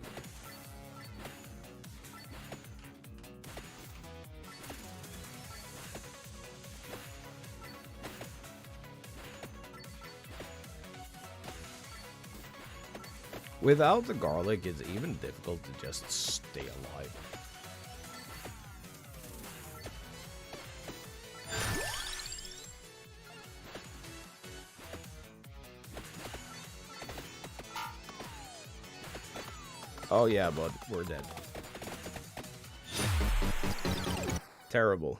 Without the garlic, it's even difficult to just stay alive. Oh yeah, but we're dead. Terrible.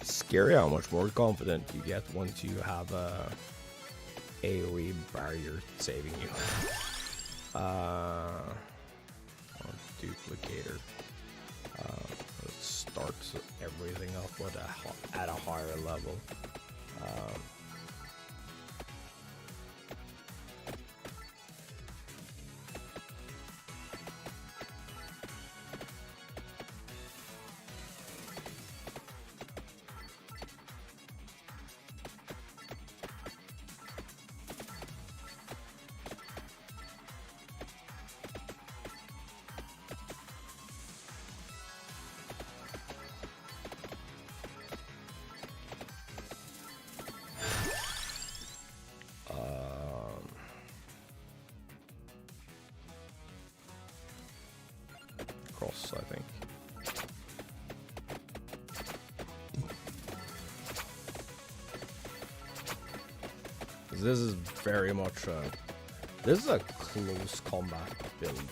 Scary how much more confident you get once you have a AoE barrier saving you. Duplicator. It starts everything up with at a higher level. Cross, I think. This is very much this is a close combat build.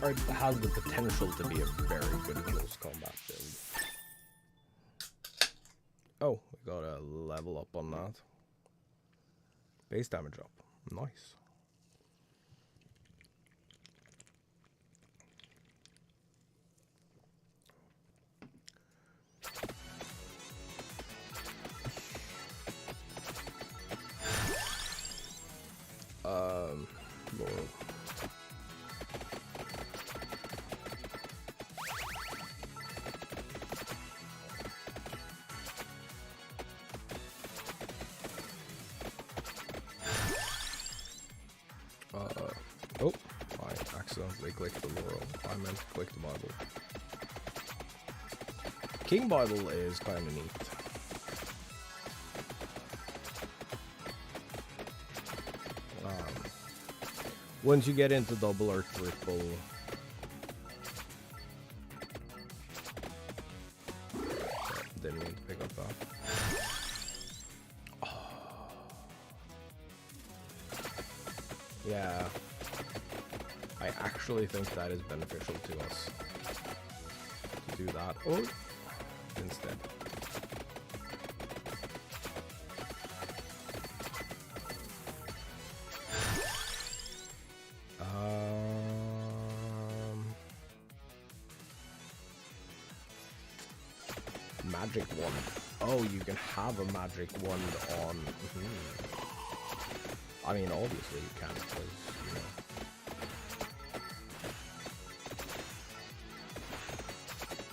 Or it has the potential to be a very good close combat build. Oh, we got a level up on that. Base damage up. Nice. Lord. Oh, I accidentally clicked the Laurel. I meant to click the Bible. King Bible is kind of neat. Once you get into double or triple, didn't mean to pick up that. Oh. Yeah, I actually think that is beneficial to us to do that. Oh, instead. magic wand. Oh, you can have a magic wand on... I mean, obviously you can, because, you know...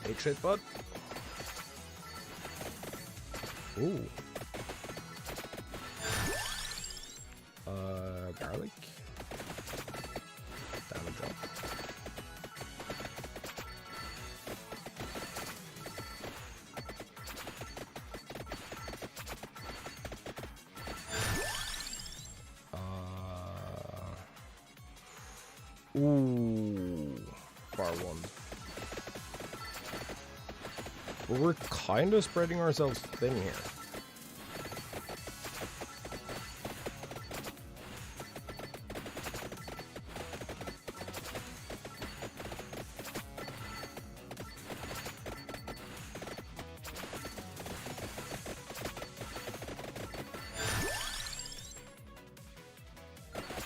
Hey, shit, bud. Ooh. Garlic. Damage up. Ooh. Bar one. But we're kind of spreading ourselves thin here.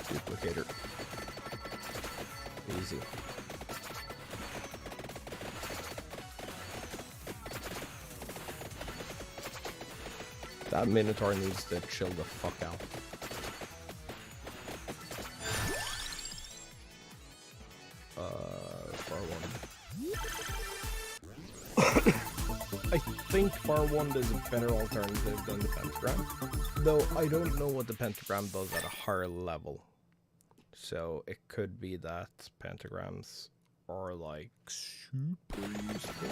Duplicator. Easy. That Minotaur needs to chill the fuck out. Bar one. I think bar one is a better alternative than the pentagram. Though I don't know what the pentagram does at a higher level. So it could be that pentagrams are like super useful.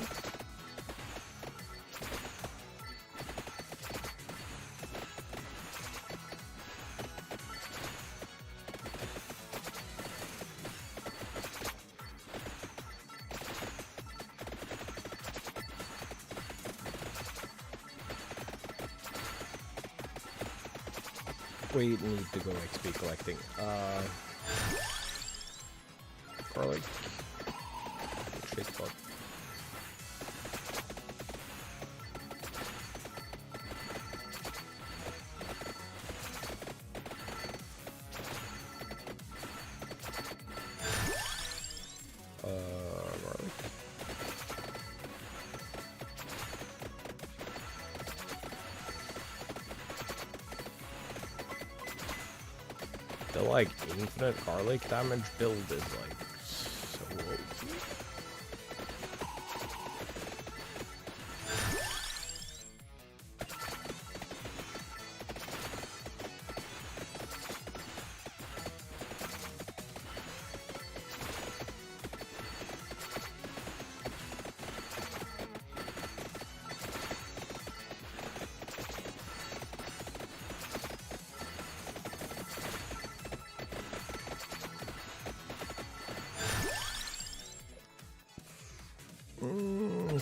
We need to go XP collecting. Garlic. Shit spot. Garlic. The like infinite garlic damage build is like so OP.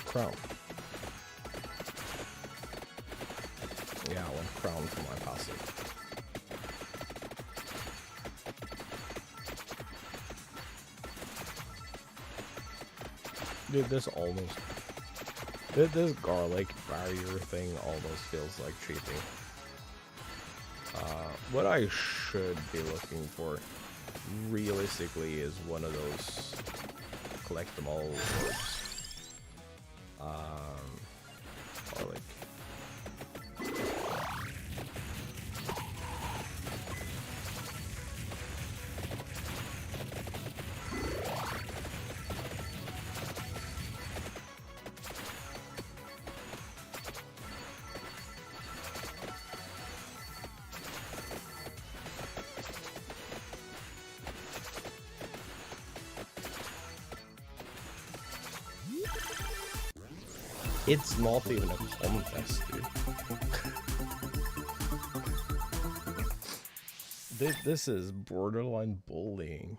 Crown. Yeah, I want crown for my passive. Dude, this almost... This garlic barrier thing almost feels like cheating. What I should be looking for, realistically, is one of those collect them all words. Garlic. It's not even a contest, dude. This is borderline bullying.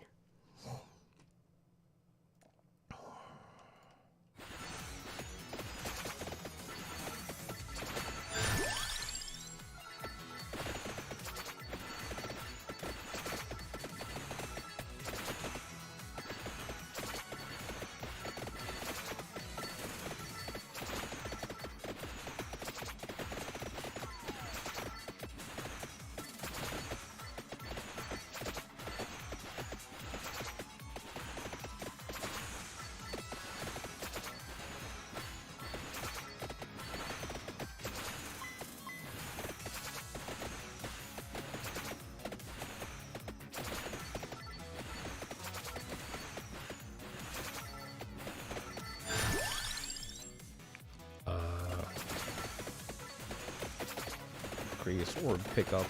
increase or pick up.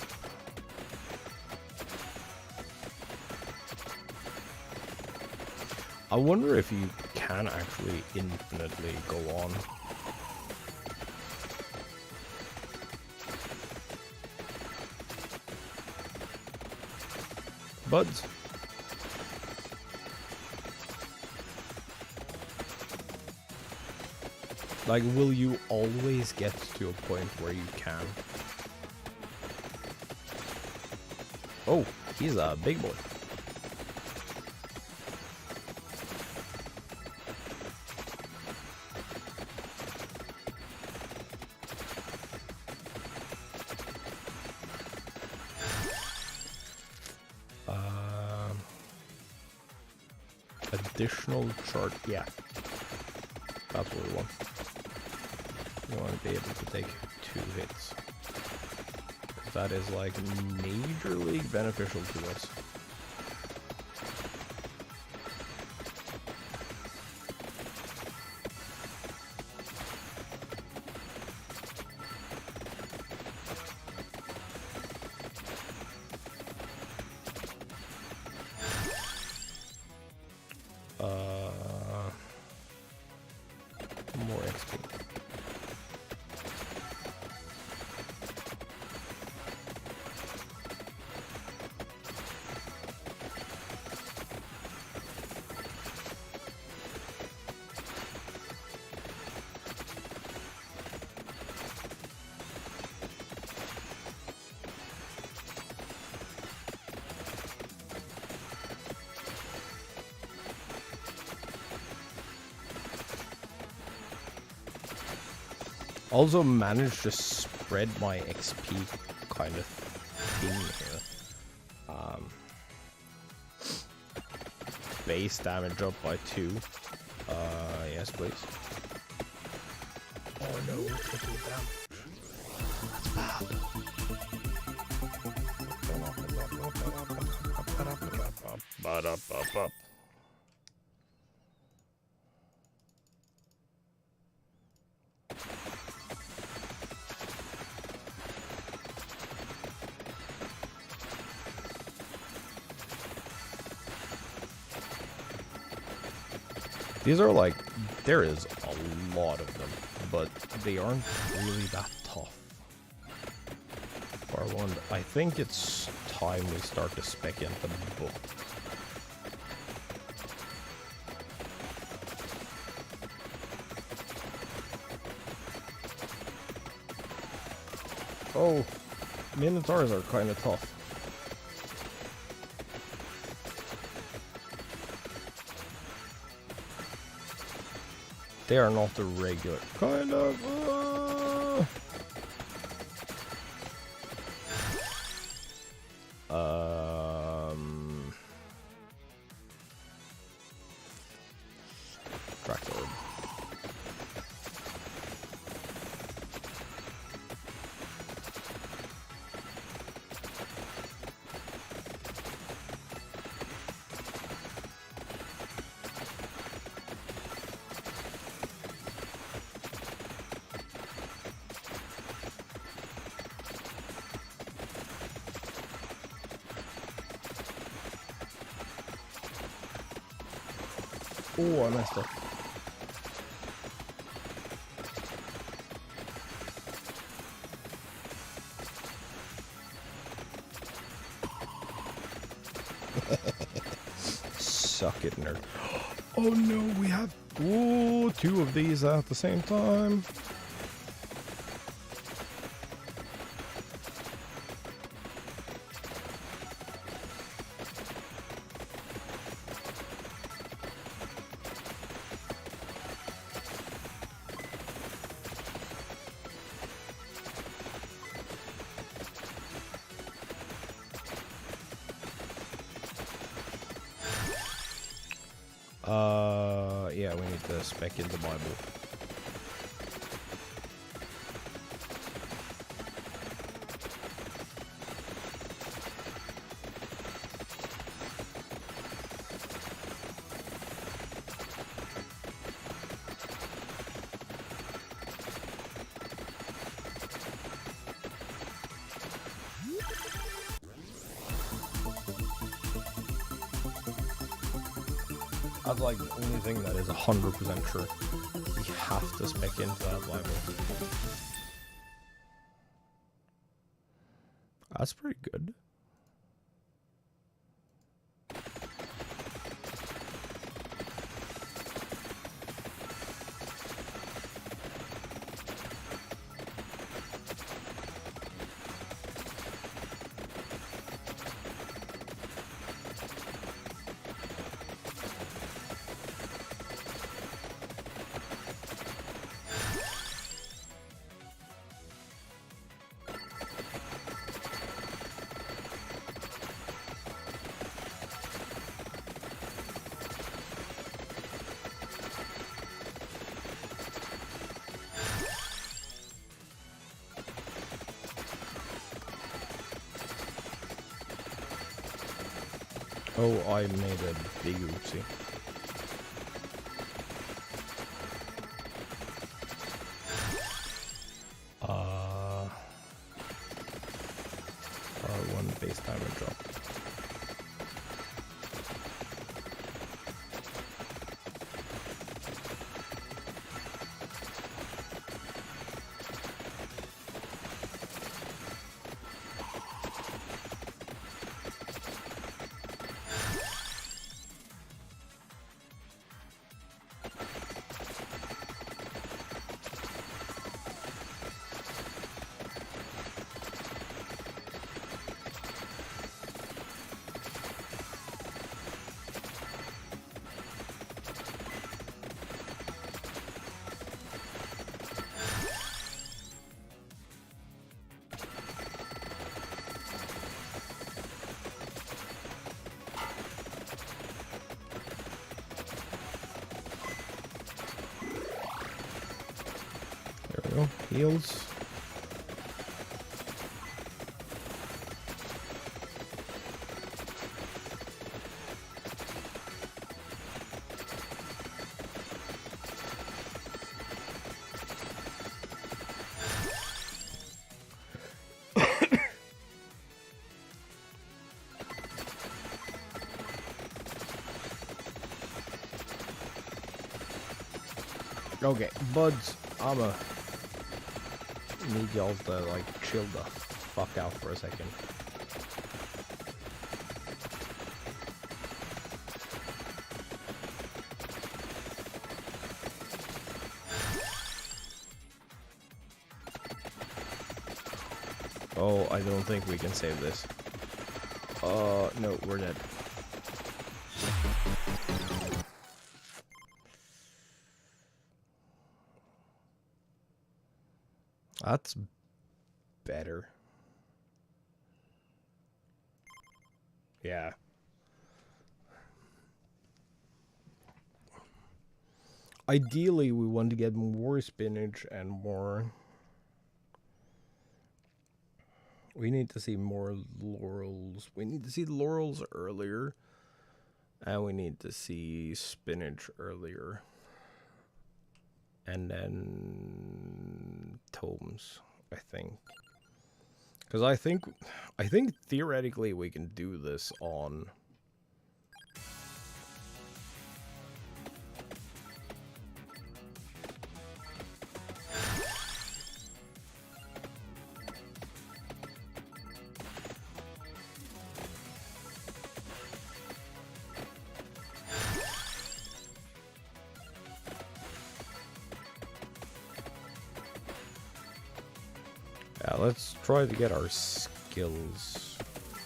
I wonder if you can actually infinitely go on. Buds. Like, will you always get to a point where you can? Oh, he's a big boy. Additional chart, yeah. That's what we want. We want to be able to take 2 hits. That is like majorly beneficial to us. More XP. Also managed to spread my XP kind of thing here. Base damage up by 2. Yes, please. Oh no, triple damage. These are like, there is a lot of them, but they aren't really that tough. Bar 1, I think it's time we start to spec into the book. Oh, Minotaurs are kind of tough. They are not the regular kind of. Tractor. Oh, I messed up. Suck it, nerd. Oh no, we have 2 of these at the same time. Yeah, we need to spec in the Bible. That's like the only thing that is 100% sure. We have to spec into that level. That's pretty good. Oh, I made a big oopsie. One base damage drop. There we go. Heals. Okay, buds, need y'all to like chill the fuck out for a second. Oh, I don't think we can save this. No, we're dead. That's better. Yeah. Ideally, we want to get more spinach and more... We need to see more laurels. We need to see laurels earlier. And we need to see spinach earlier. And then tomes, I think. Because I think theoretically we can do this on... Yeah, let's try to get our skills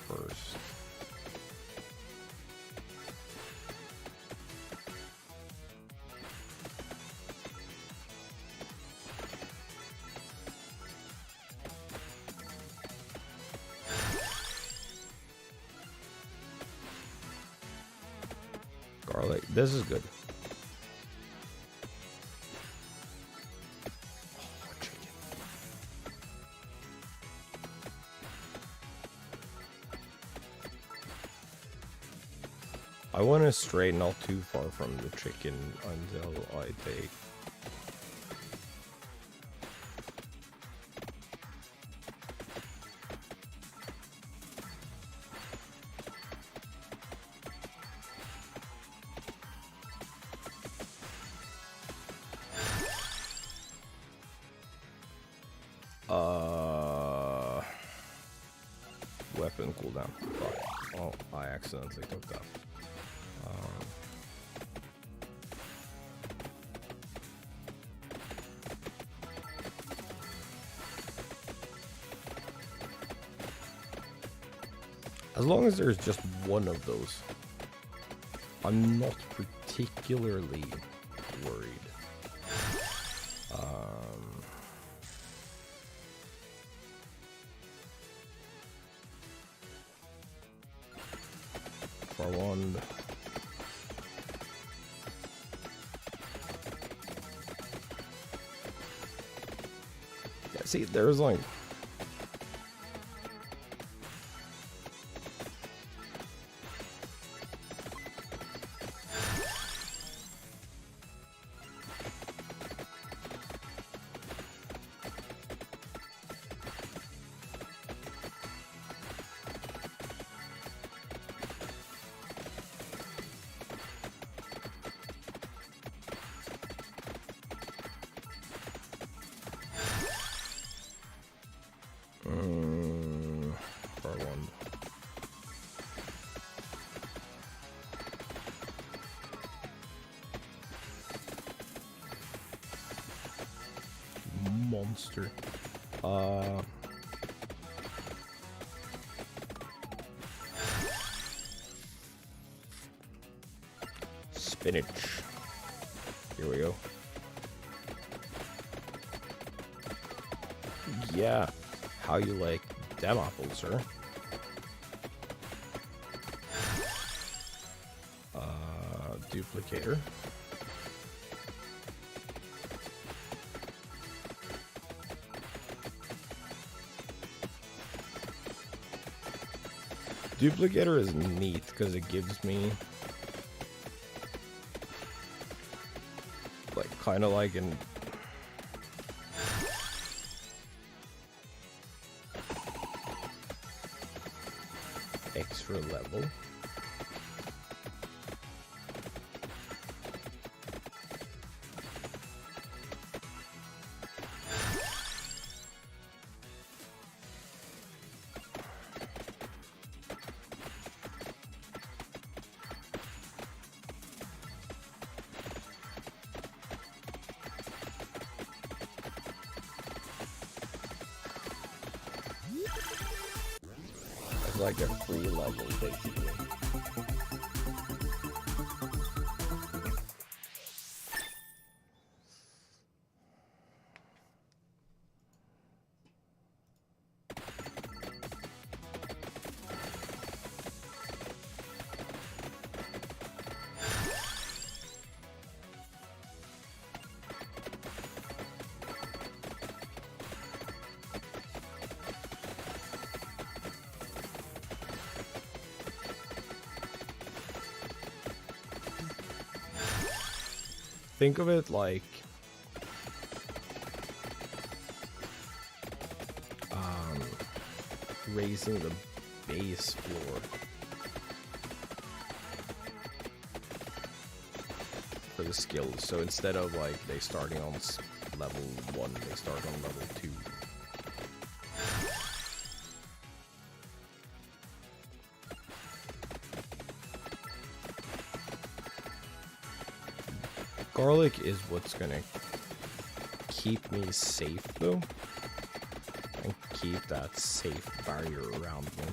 first. Garlic, this is good. I want to stray not too far from the chicken until I take... weapon cooldown. Oh, I accidentally took that. As long as there's just one of those, I'm not particularly worried. For one. Yeah, see, there's like. For one. Monster. Spinach. Here we go. Yeah. How you like them apples, sir? Duplicator. Duplicator is neat because it gives me like kind of like an extra level. It's like a free level, basically. Think of it like raising the base floor for the skills. So instead of like they starting on level 1, they start on level 2. Garlic is what's gonna keep me safe though, and keep that safe barrier around me.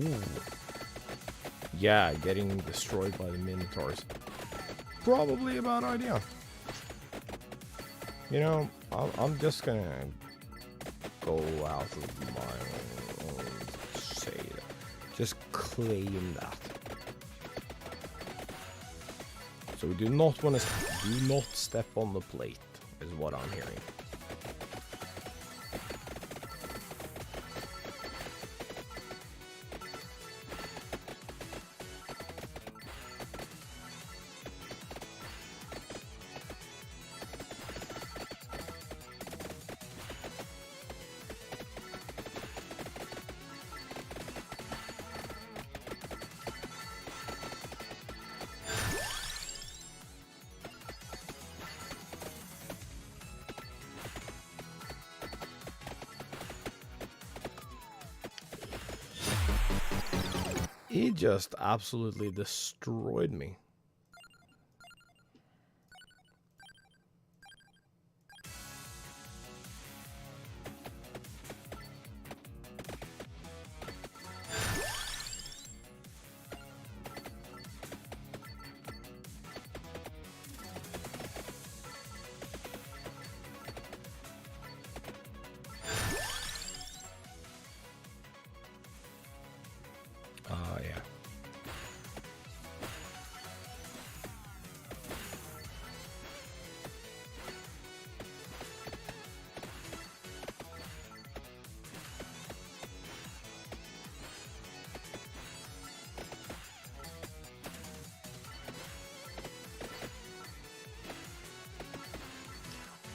Ooh. Yeah, getting destroyed by the Minotaurs. Probably a bad idea. You know, I'm just gonna go out of my own say that. Just claim that. So we do not step on the plate, is what I'm hearing. He just absolutely destroyed me. Yeah.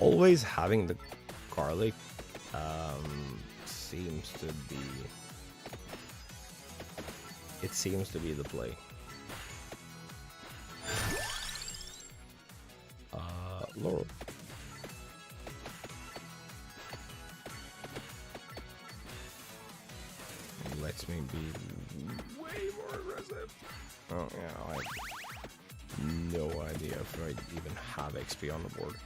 Always having the garlic seems to be... It seems to be the play. Laurel. Lets me be way more aggressive. Oh yeah, I have no idea if I even have XP on the board.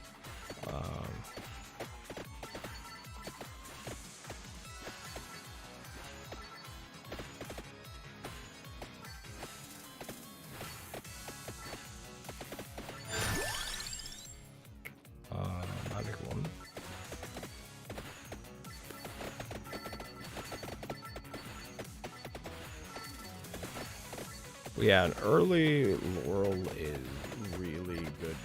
Magic one. Yeah, an early Laurel is really good.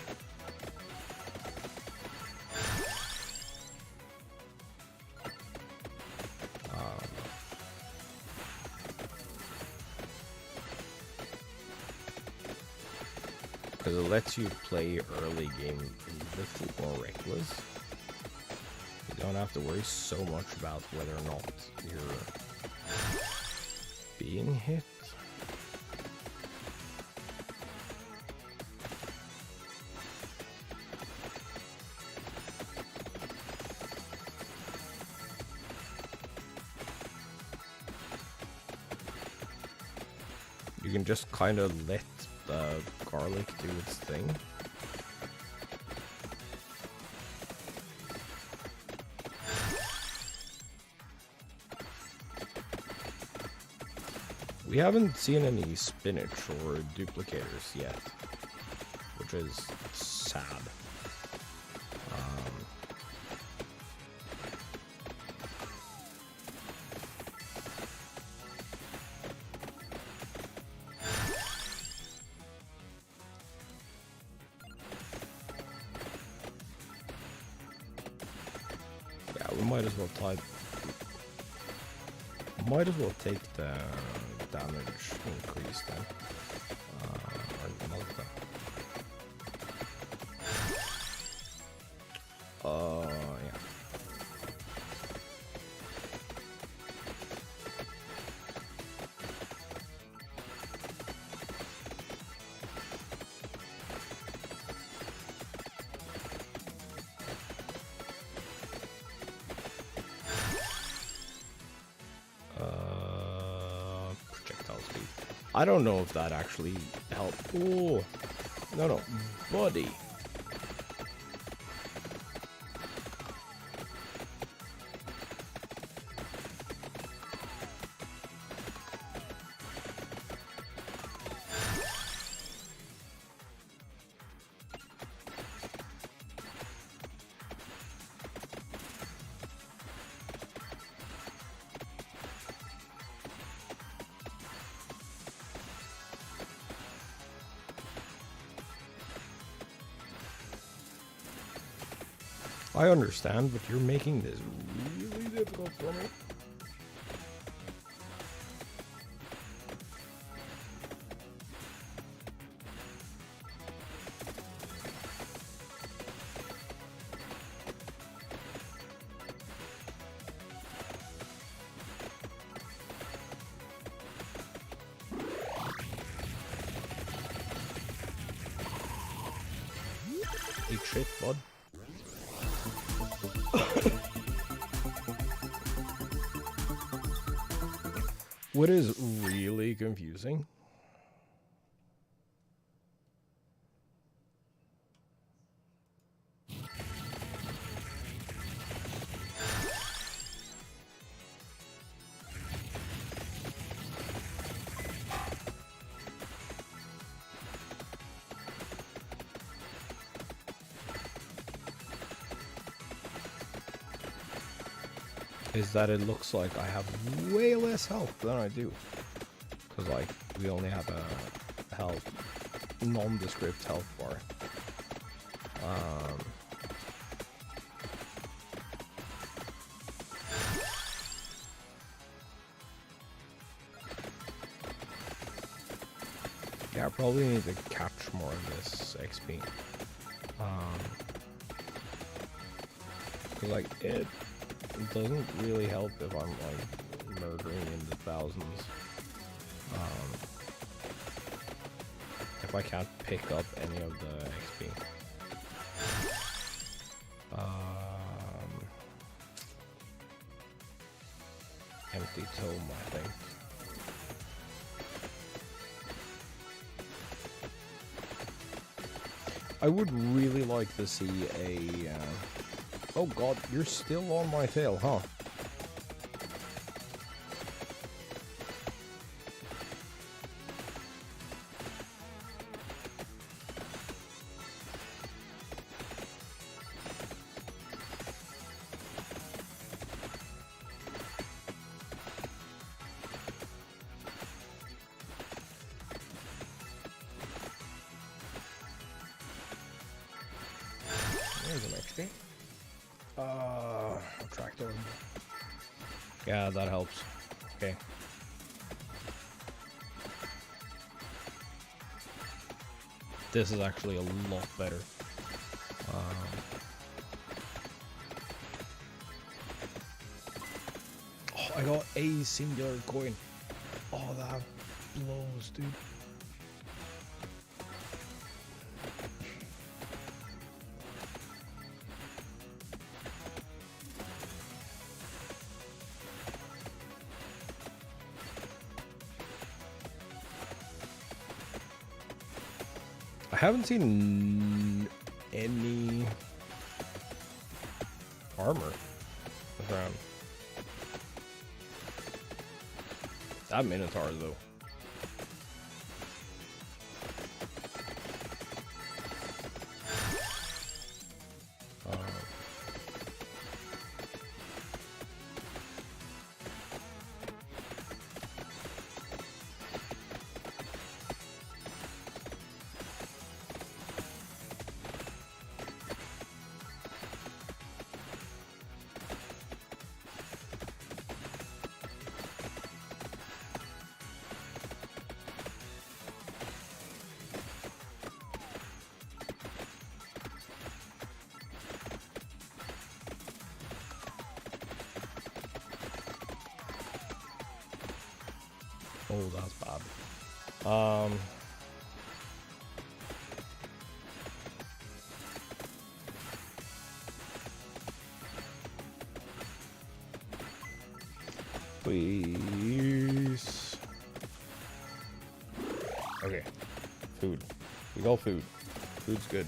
Because it lets you play early game a little more reckless. You don't have to worry so much about whether or not you're being hit. You can just kind of let the garlic do its thing. We haven't seen any spinach or duplicators yet, which is sad. Yeah, we might as well take the damage increase then. Or multi. Yeah. Projectile speed. I don't know if that actually helped. Oh, no, buddy. I understand, but you're making this really difficult for me. Hey, trip, bud. What is really confusing is that it looks like I have way less health than I do. Because, like, we only have a health, nondescript health bar. Yeah, I probably need to catch more of this XP. Because, like, it doesn't really help if I'm, like, murdering in the thousands. If I can't pick up any of the XP. Empty tome, I think. I would really like to see a... Oh god, you're still on my tail, huh? There's an XP. Attractive. Yeah, that helps. Okay. This is actually a lot better. Oh, I got a singular coin. Oh, that blows, dude. I haven't seen any armor around. That Minotaur, though. Oh, that's bad. Please. Okay. Food. We got food. Food's good.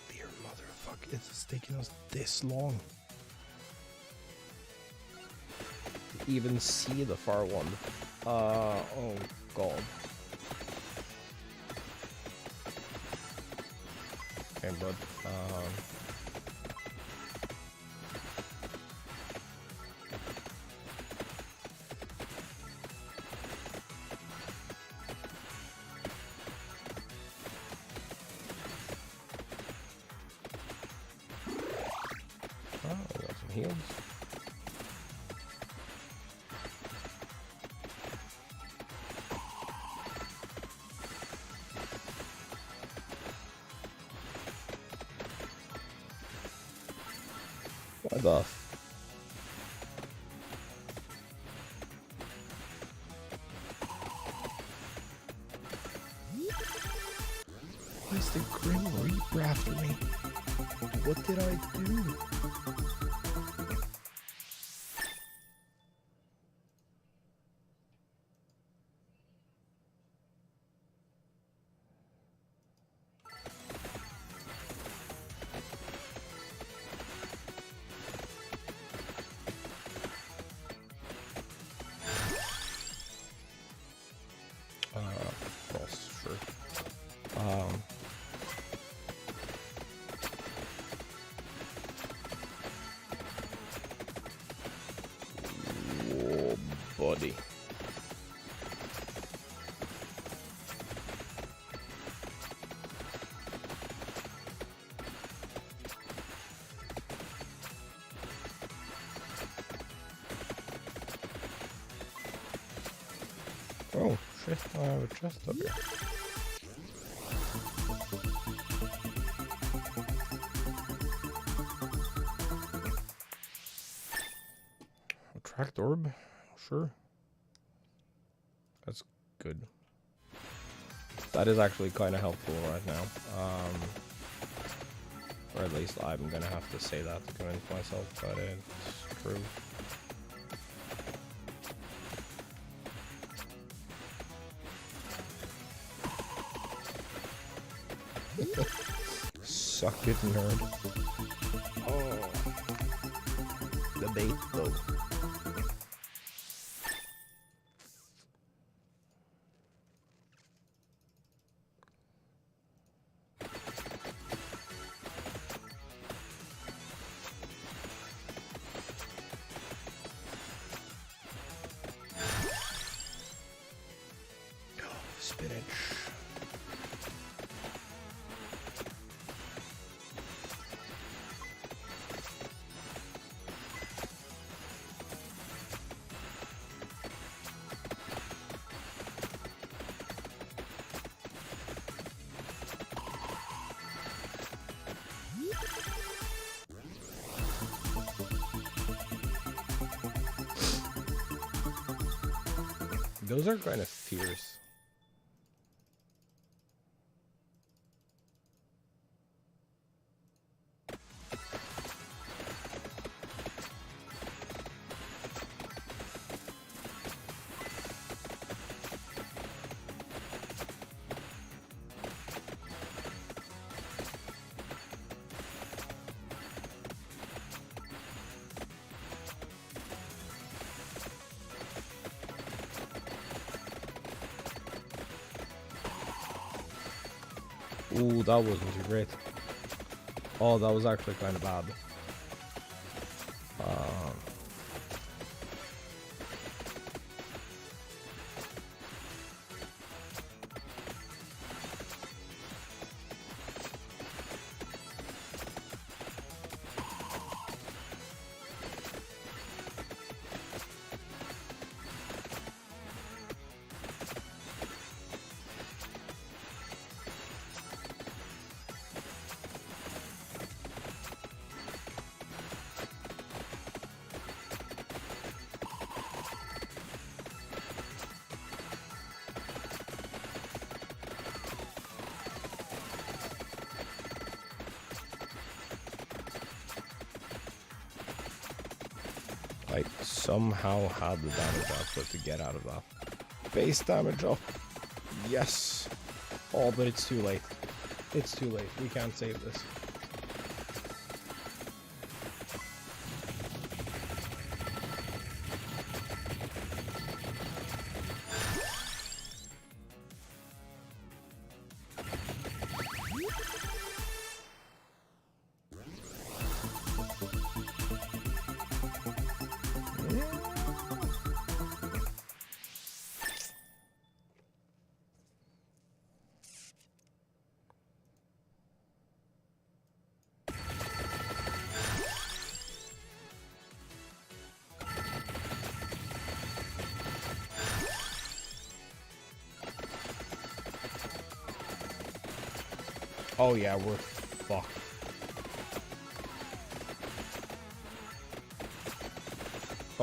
Dear motherfucker, it's taking us this long to even see the far one. Oh god. Okay, bud. We got some heals. What the? Why is the Grim Reaper after me? What did I do? Yes, sure. Whoa, buddy. Oh, shit, I have a chest up here. Attract orb? Sure. That's good. That is actually kind of helpful right now. Or at least I'm gonna have to say that to convince myself that it's true. Suck it, nerd. Oh, the bait though. Spinach. Those are kind of fierce. Ooh, that wasn't great. Oh, that was actually kind of bad. I somehow had the damage output to get out of that. Base damage up. Yes. Oh, but it's too late. It's too late. We can't save this. Oh yeah, we're fucked.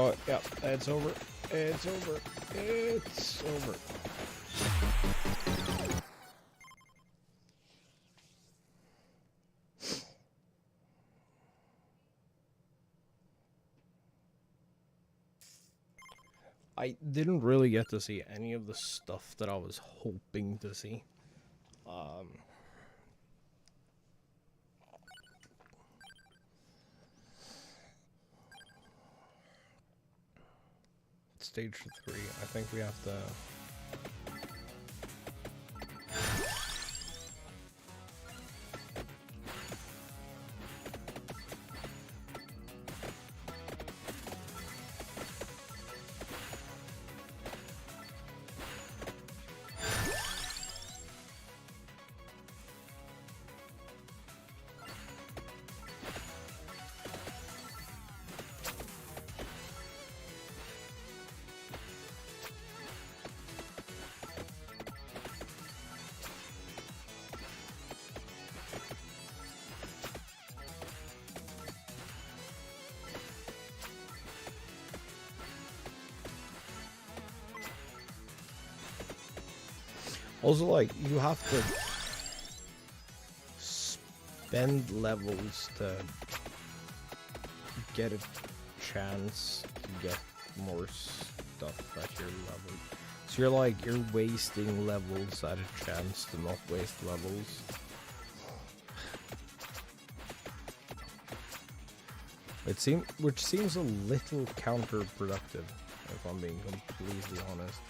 Oh, yeah, it's over. It's over. It's over. I didn't really get to see any of the stuff that I was hoping to see. Stage 3, I think we have to... Also, like, you have to spend levels to get a chance to get more stuff at your level. So you're like, you're wasting levels at a chance to not waste levels. Which seems a little counterproductive, if I'm being completely honest.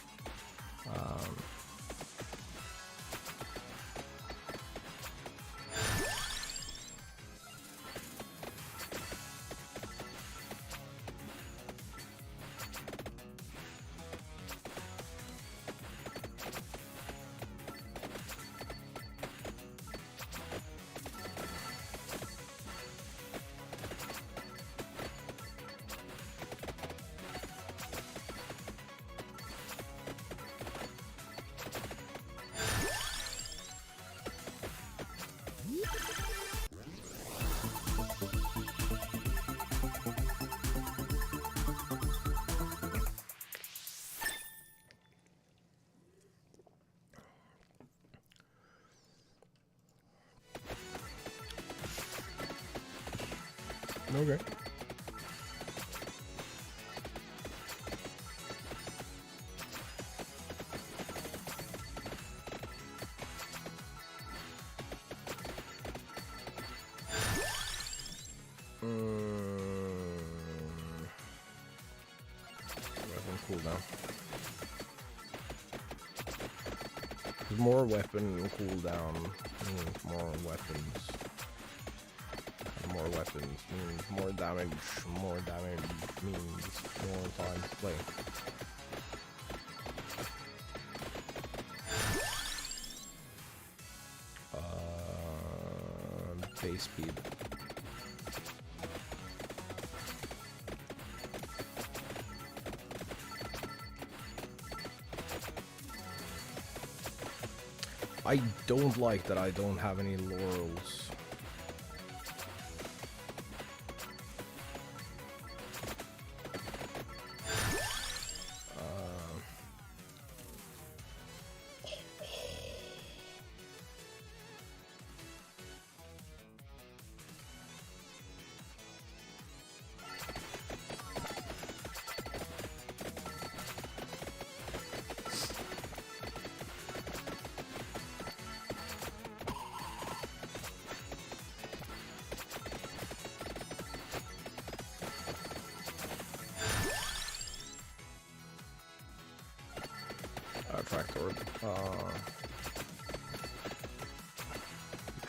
Okay. Weapon cooldown. More weapon cooldown means more weapons. More weapons means more damage. More damage means more time to play. Base speed. I don't like that I don't have any laurels.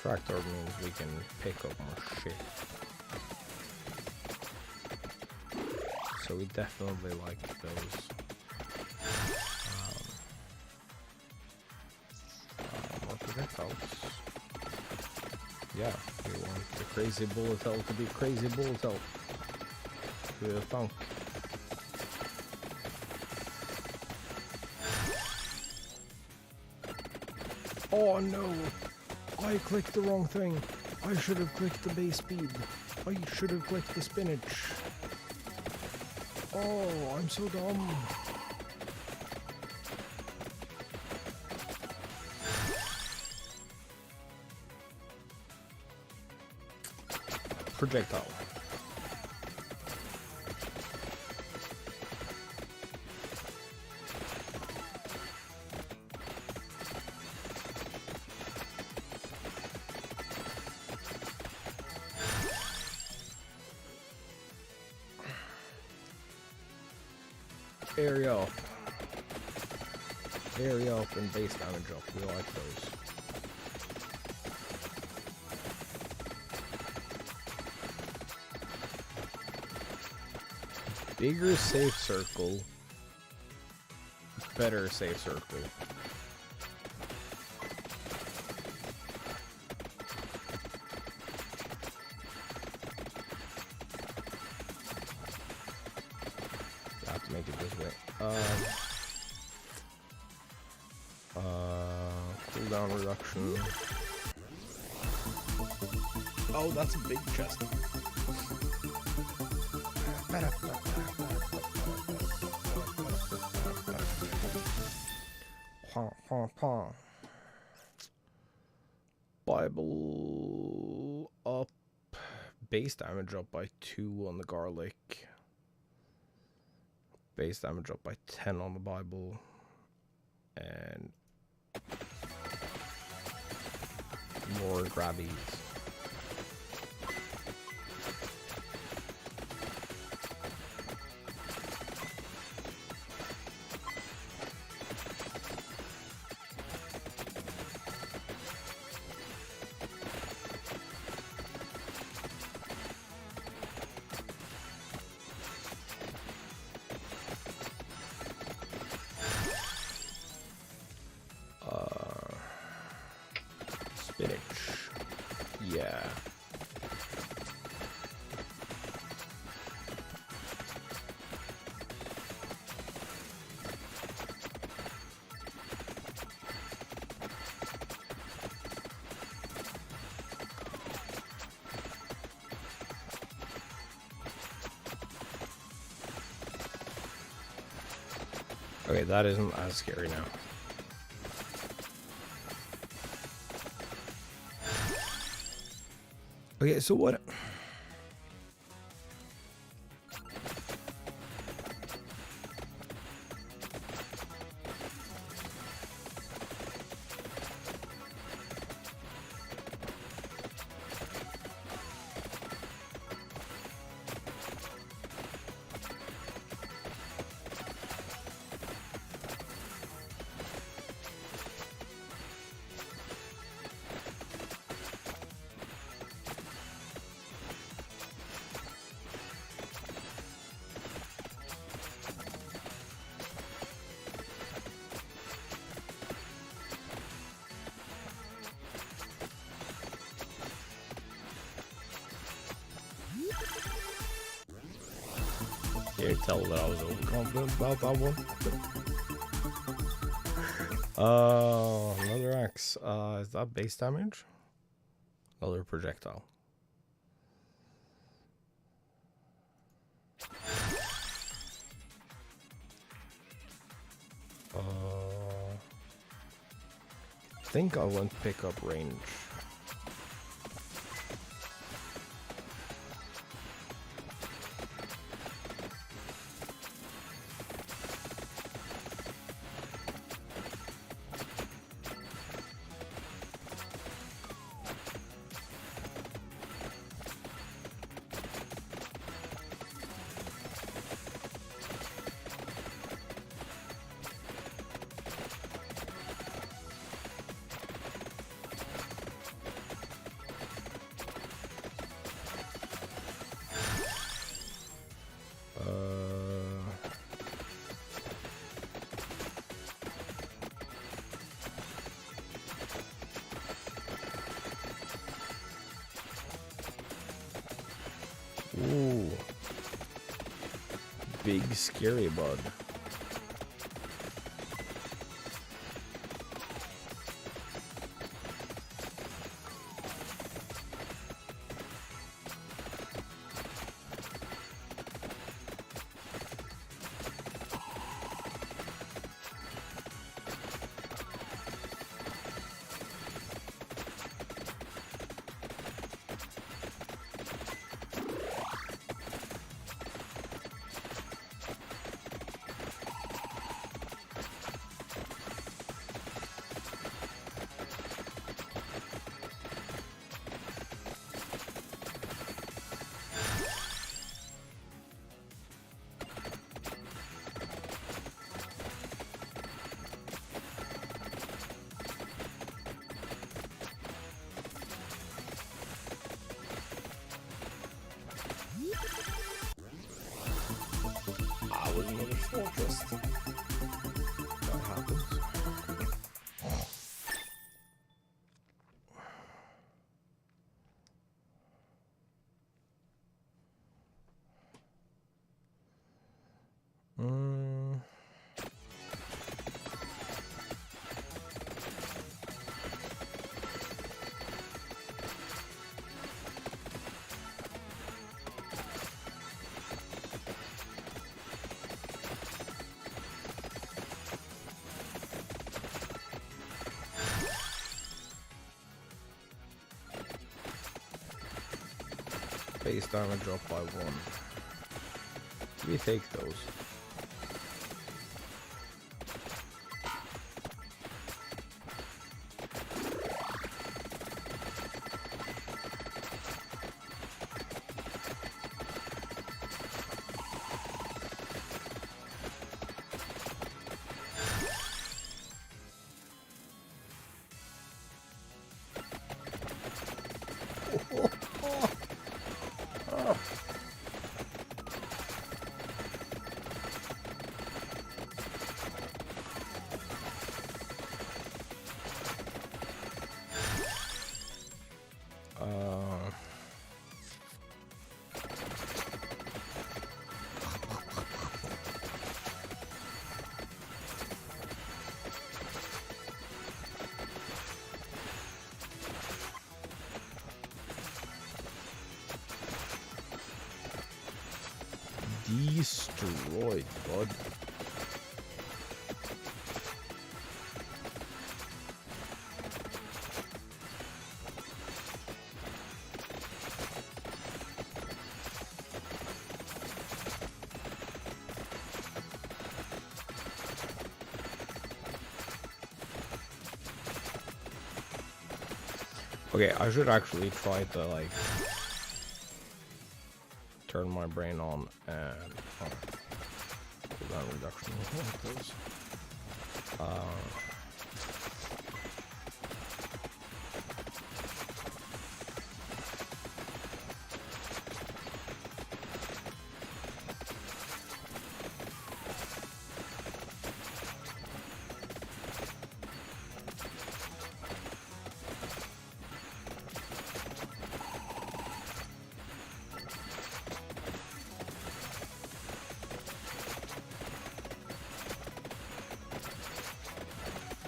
Tractor means we can pick up more shit. So we definitely like those. More projectiles. Yeah, we want the crazy bullet hell to be crazy bullet hell. To the thunk. Oh no! I clicked the wrong thing. I should have clicked the base speed. I should have clicked the spinach. Oh, I'm so dumb. Projectile. Area up. Area up and base damage up. We like those. Bigger safe circle. Better safe circle. I have to make it this way. Cooldown reduction. Oh, that's a big chest. Bible up. Base damage up by 2 on the garlic. Base damage up by 10 on the Bible. And more grabbies. Spinach. Yeah. Okay, that isn't as scary now. Okay, so what? Can you tell that I was overconfident about that one? Another axe. Is that base damage? Another projectile. I think I want to pick up range. Ooh. Big scary bug. Base damage up by 1. We take those. Destroyed, bud. Okay, I should actually try to like turn my brain on and cooldown reduction.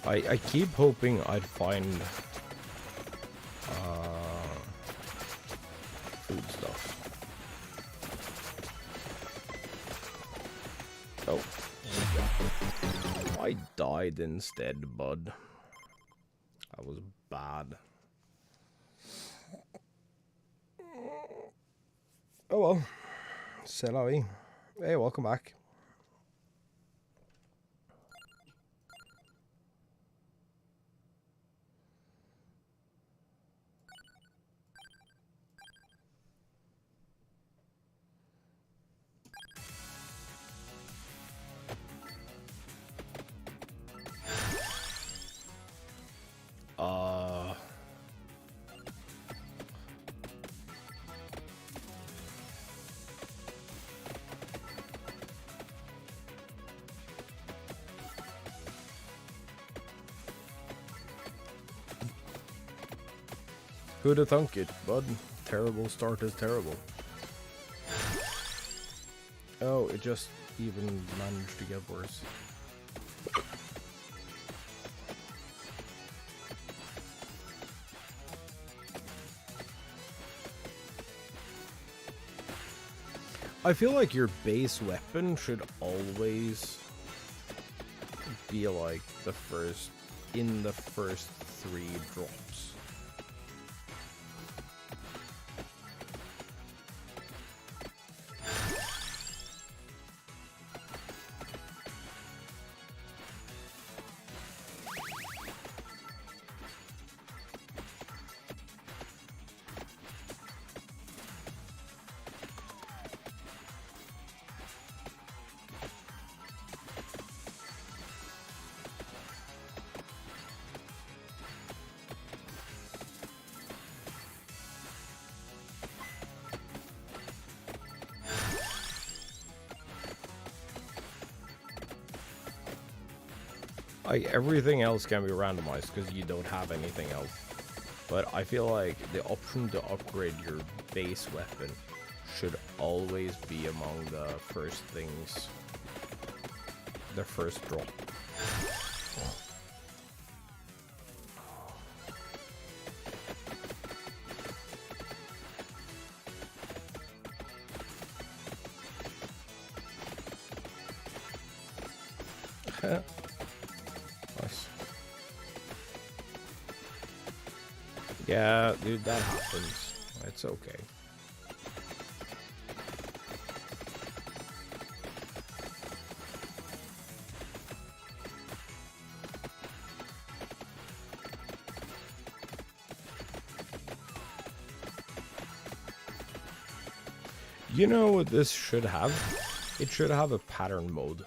I keep hoping I'd find food stuff. Oh. I died instead, bud. That was bad. Oh well. C'est la vie. Hey, welcome back. Who'd have thunk it, bud? Terrible start is terrible. Oh, it just even managed to get worse. I feel like your base weapon should always be like the first, in the first 3 drops. Like, everything else can be randomized because you don't have anything else. But I feel like the option to upgrade your base weapon should always be among the first things. The first drop. Nice. Yeah, dude, that happens. It's okay. You know what this should have? It should have a pattern mode.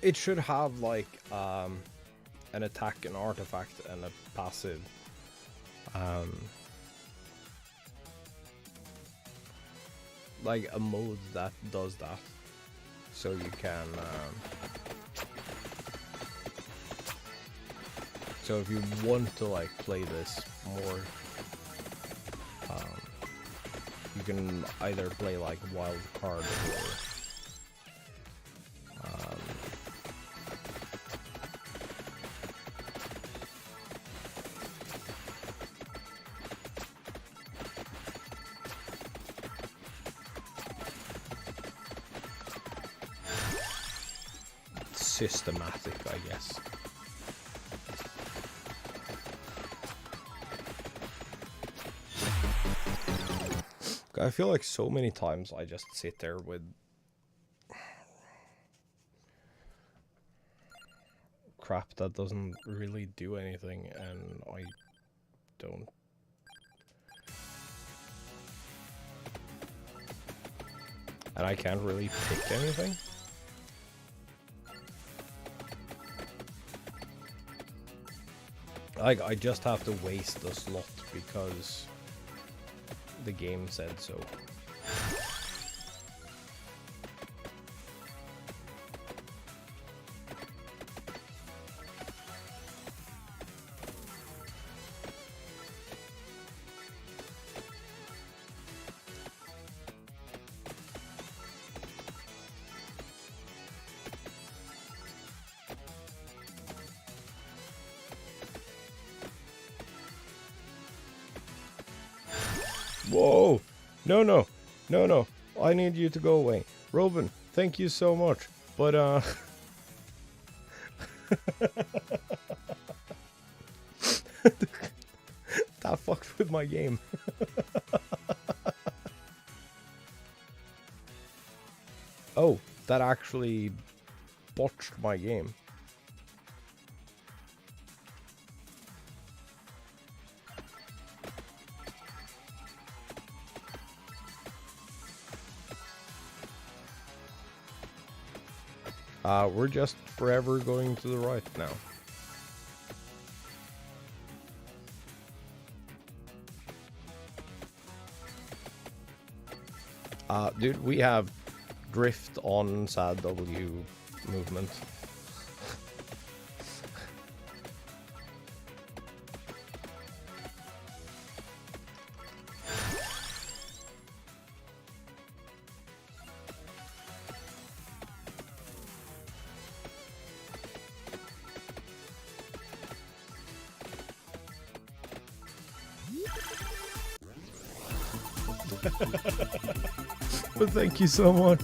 It should have like an attack, an artifact, and a passive. Like a mode that does that, so you can. So if you want to like play this more, you can either play like wild card or. Systematic, I guess. I feel like so many times I just sit there with crap that doesn't really do anything, and I don't. And I can't really pick anything. Like, I just have to waste a slot because the game said so. Whoa! No, no, no, no. I need you to go away. Robin, thank you so much. But, that fucked with my game. Oh, that actually botched my game. We're just forever going to the right now. Dude, we have drift on sad W movement. But thank you so much.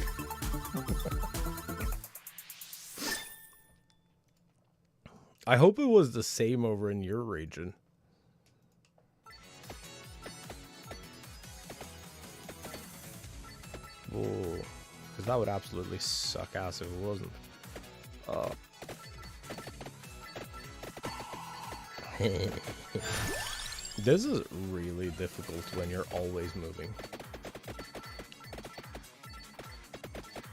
I hope it was the same over in your region. Whoa. Because that would absolutely suck ass if it wasn't. This is really difficult when you're always moving.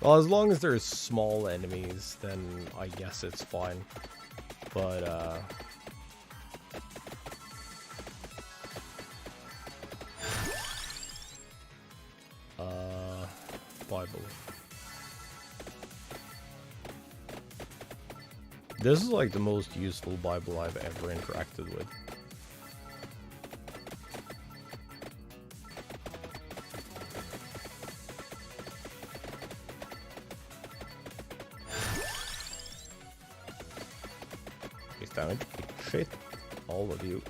Well, as long as there's small enemies, then I guess it's fine. But, Bible. This is like the most useful Bible I've ever interacted with. Base damage. Shit. All of you.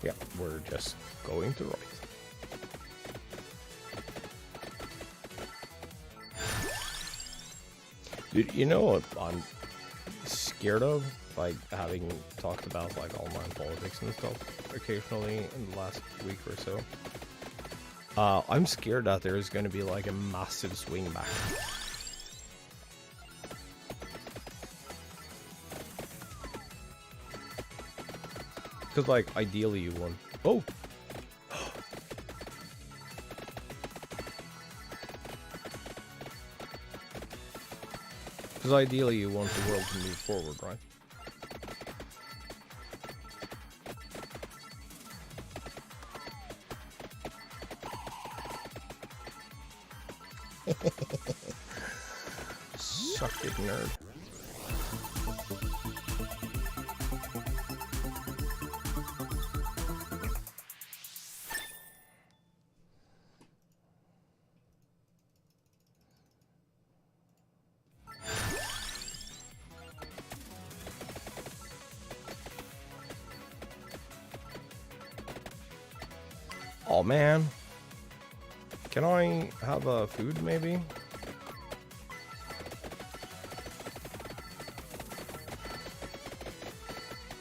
Yeah, we're just going to right. Dude, you know what I'm scared of? Like, having talked about, like, online politics and stuff occasionally in the last week or so. I'm scared that there's going to be, like, a massive swing back. Because, like, ideally you want... Oh! Because ideally you want the world to move forward, right? Suck it, nerd. Oh man, can I have a food maybe?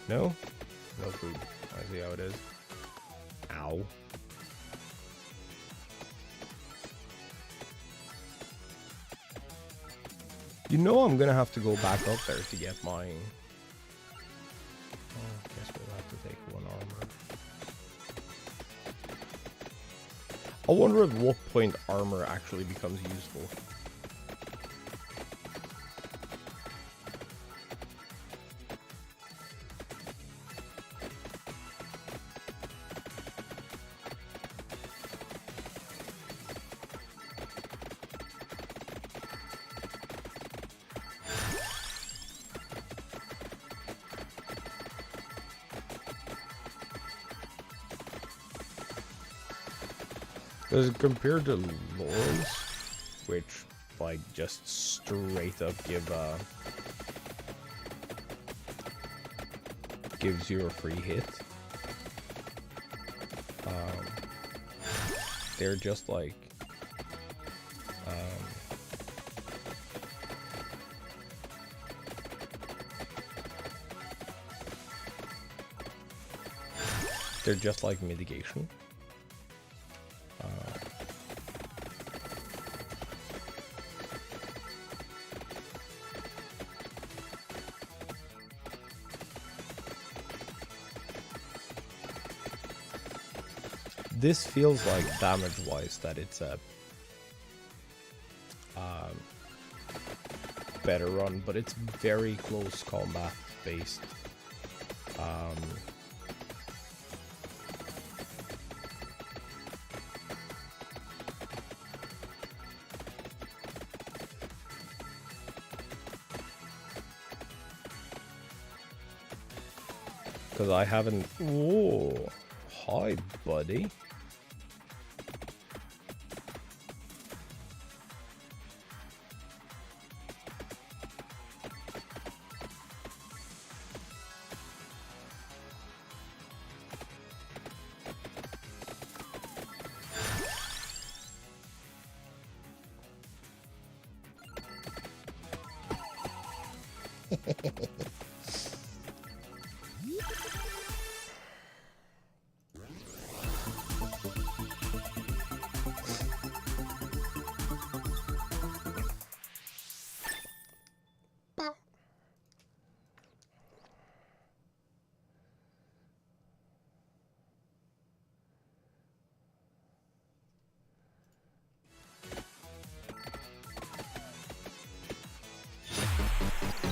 No? No food. I see how it is. Ow. You know I'm gonna have to go back up there to get my... Oh, I guess we'll have to take one armor. I wonder at what point armor actually becomes useful. Because compared to Laurels, which, like, just straight up gives you a free hit, they're just like, they're just like mitigation. This feels like damage-wise that it's a better run, but it's very close combat based. Because I haven't... Whoa. Hi, buddy.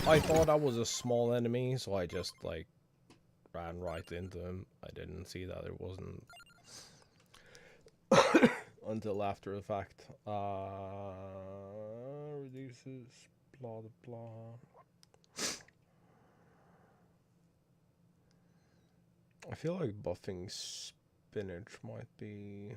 I thought that was a small enemy, so I just, like, ran right into him. I didn't see that it wasn't until after the fact. Reduces, blah, blah. I feel like buffing spinach might be...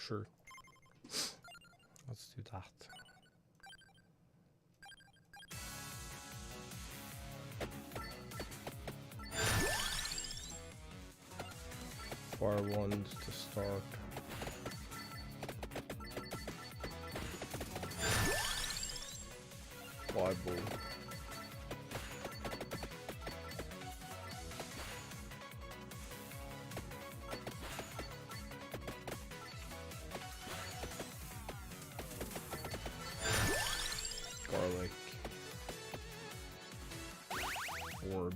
Sure. Let's do that. Fire wand to start. Bible. Garlic. Orb.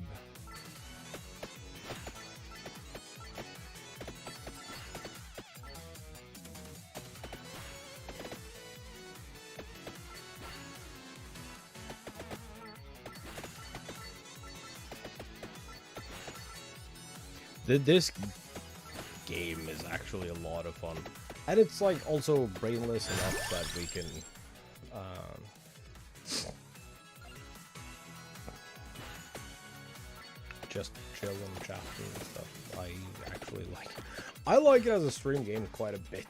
This game is actually a lot of fun, and it's like also brainless enough that we can just chill and chat and stuff. I actually like it. I like it as a stream game quite a bit.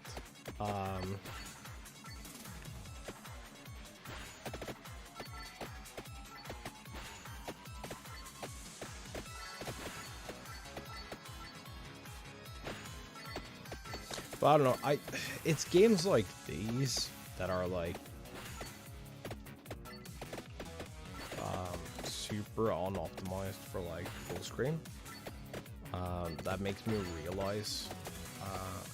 But I don't know, it's games like these that are like super unoptimized for like full screen. That makes me realize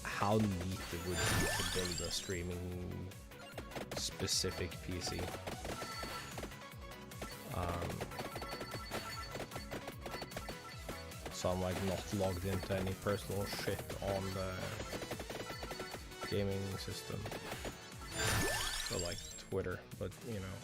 how neat it would be to build a streaming specific PC. So I'm like not logged into any personal shit on the gaming system, or like Twitter, but you know.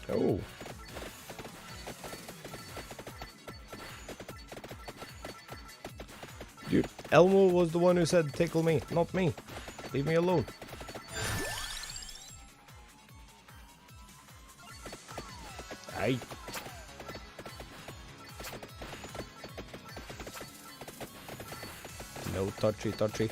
Oh. Dude, Elmo was the one who said tickle me, not me. Leave me alone. Aye. No touchy touchy.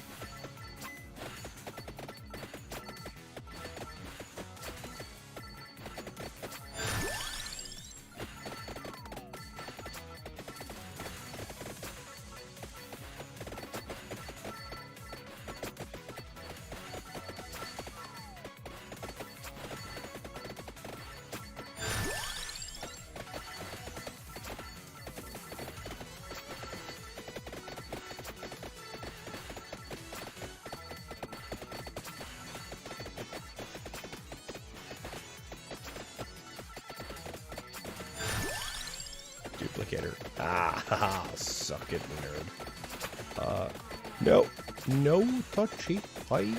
Duplicator. Ah, haha, suck it, nerd. No. No touchy. Bye.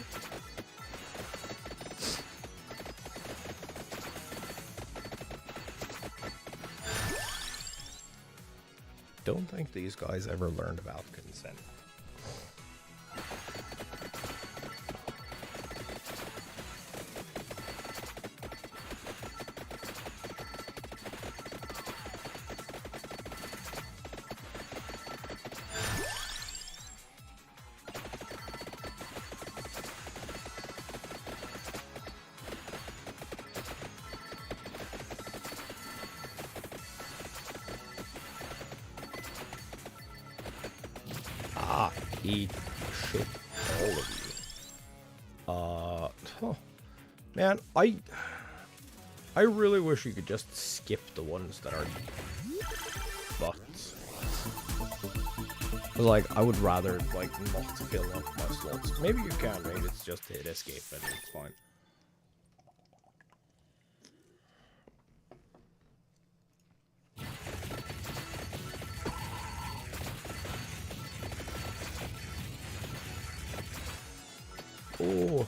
Don't think these guys ever learned about consent. Ah, eat shit, all of you. Oh, man, I really wish you could just skip the ones that are butts. Like, I would rather, like, not fill up my slots. Maybe you can, right? It's just hit escape and it's fine. Oh.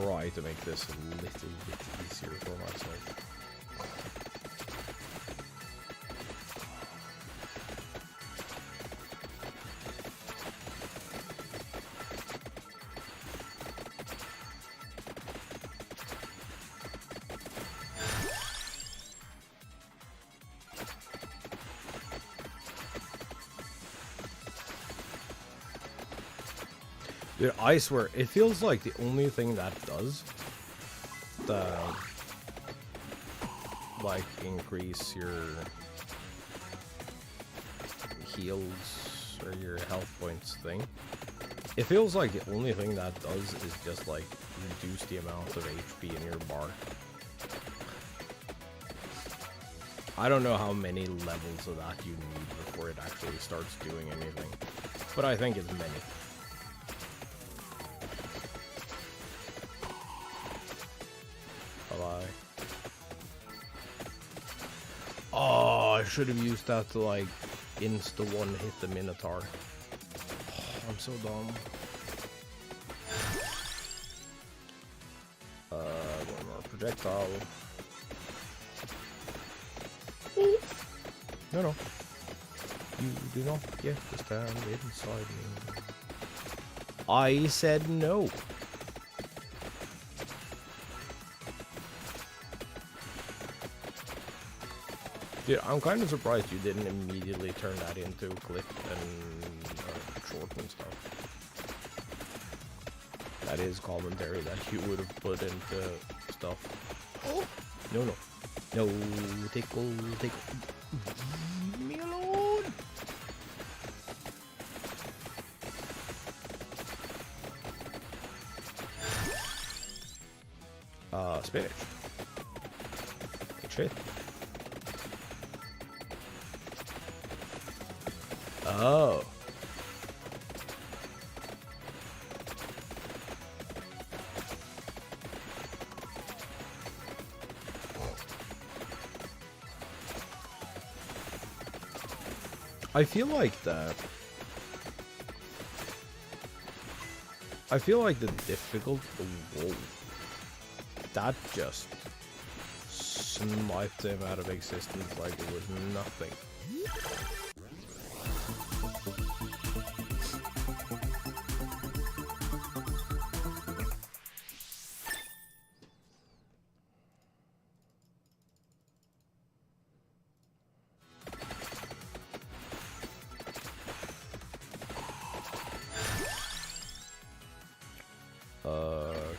try to make this a little bit easier for myself. Dude, I swear, it feels like the only thing that does the, like, increase your heals or your health points thing. It feels like the only thing that does is just, like, reduce the amount of HP in your bar. I don't know how many levels of that you need before it actually starts doing anything, but I think it's many. Oh, I should have used that to like insta one hit the Minotaur. Oh, I'm so dumb. One more projectile. No. You do not get to stand inside me. I said no. Dude, I'm kind of surprised you didn't immediately turn that into a clip and short and stuff. That is commentary that you would have put into stuff. Oh! No. No, tickle. Leave me alone! Spinach. Shit. Oh. I feel like that. I feel like the difficult. Whoa. That just sniped him out of existence like it was nothing.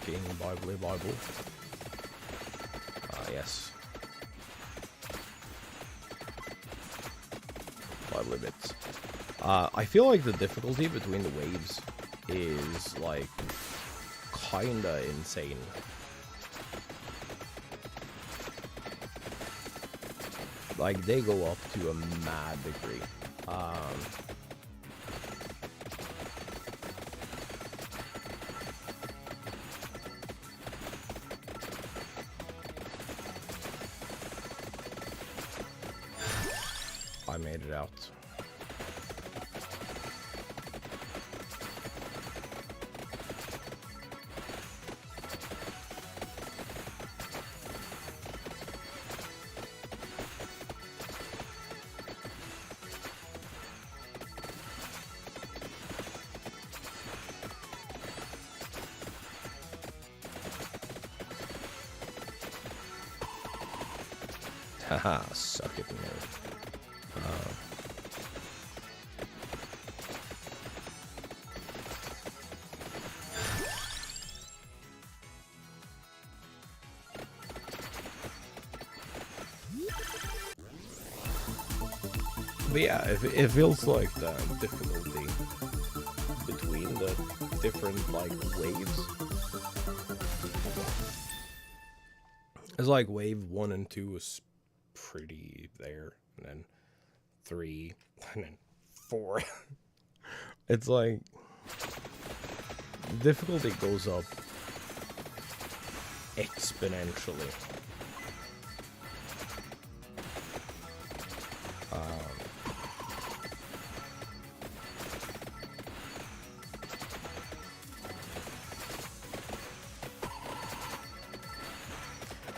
King Bible. Yes. Bible bits. I feel like the difficulty between the waves is like kinda insane. Like they go up to a mad degree. I made it out. Haha, suck it, nerd. But yeah, it feels like the difficulty between the different like waves. It's like wave 1 and 2 is pretty there, and then 3, and then 4. It's like the difficulty goes up exponentially.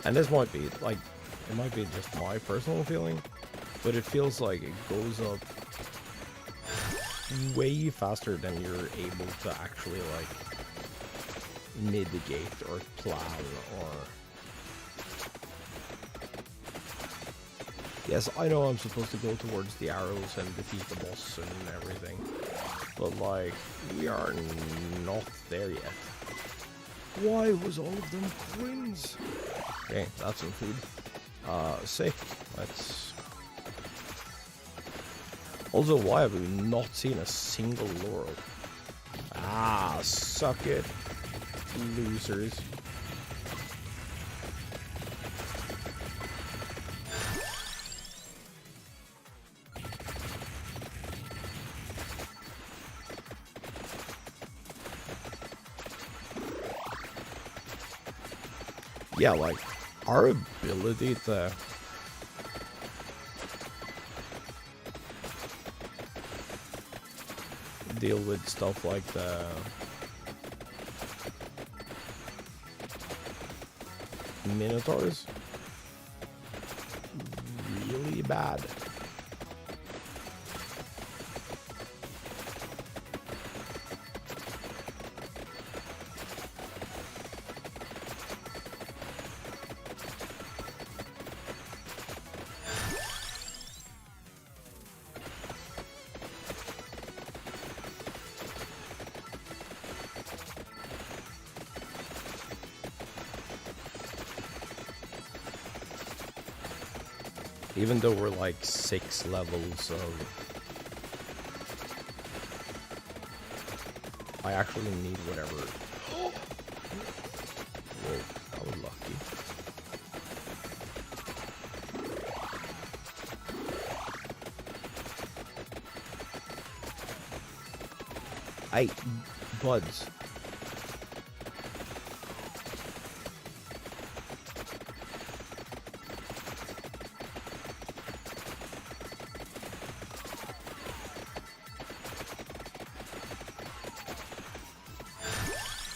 And this might be like, it might be just my personal feeling, but it feels like it goes up way faster than you're able to actually like mitigate or plan or... Yes, I know I'm supposed to go towards the arrows and defeat the boss and everything, but like, we are not there yet. Why was all of them coins? Okay, that's some food. Sick. Let's... Also, why have we not seen a single laurel? Ah, suck it, losers. Yeah, like, our ability to deal with stuff like the Minotaurs, really bad. Even though we're like 6 levels of... I actually need whatever... Whoa, that was lucky. Hey, buds.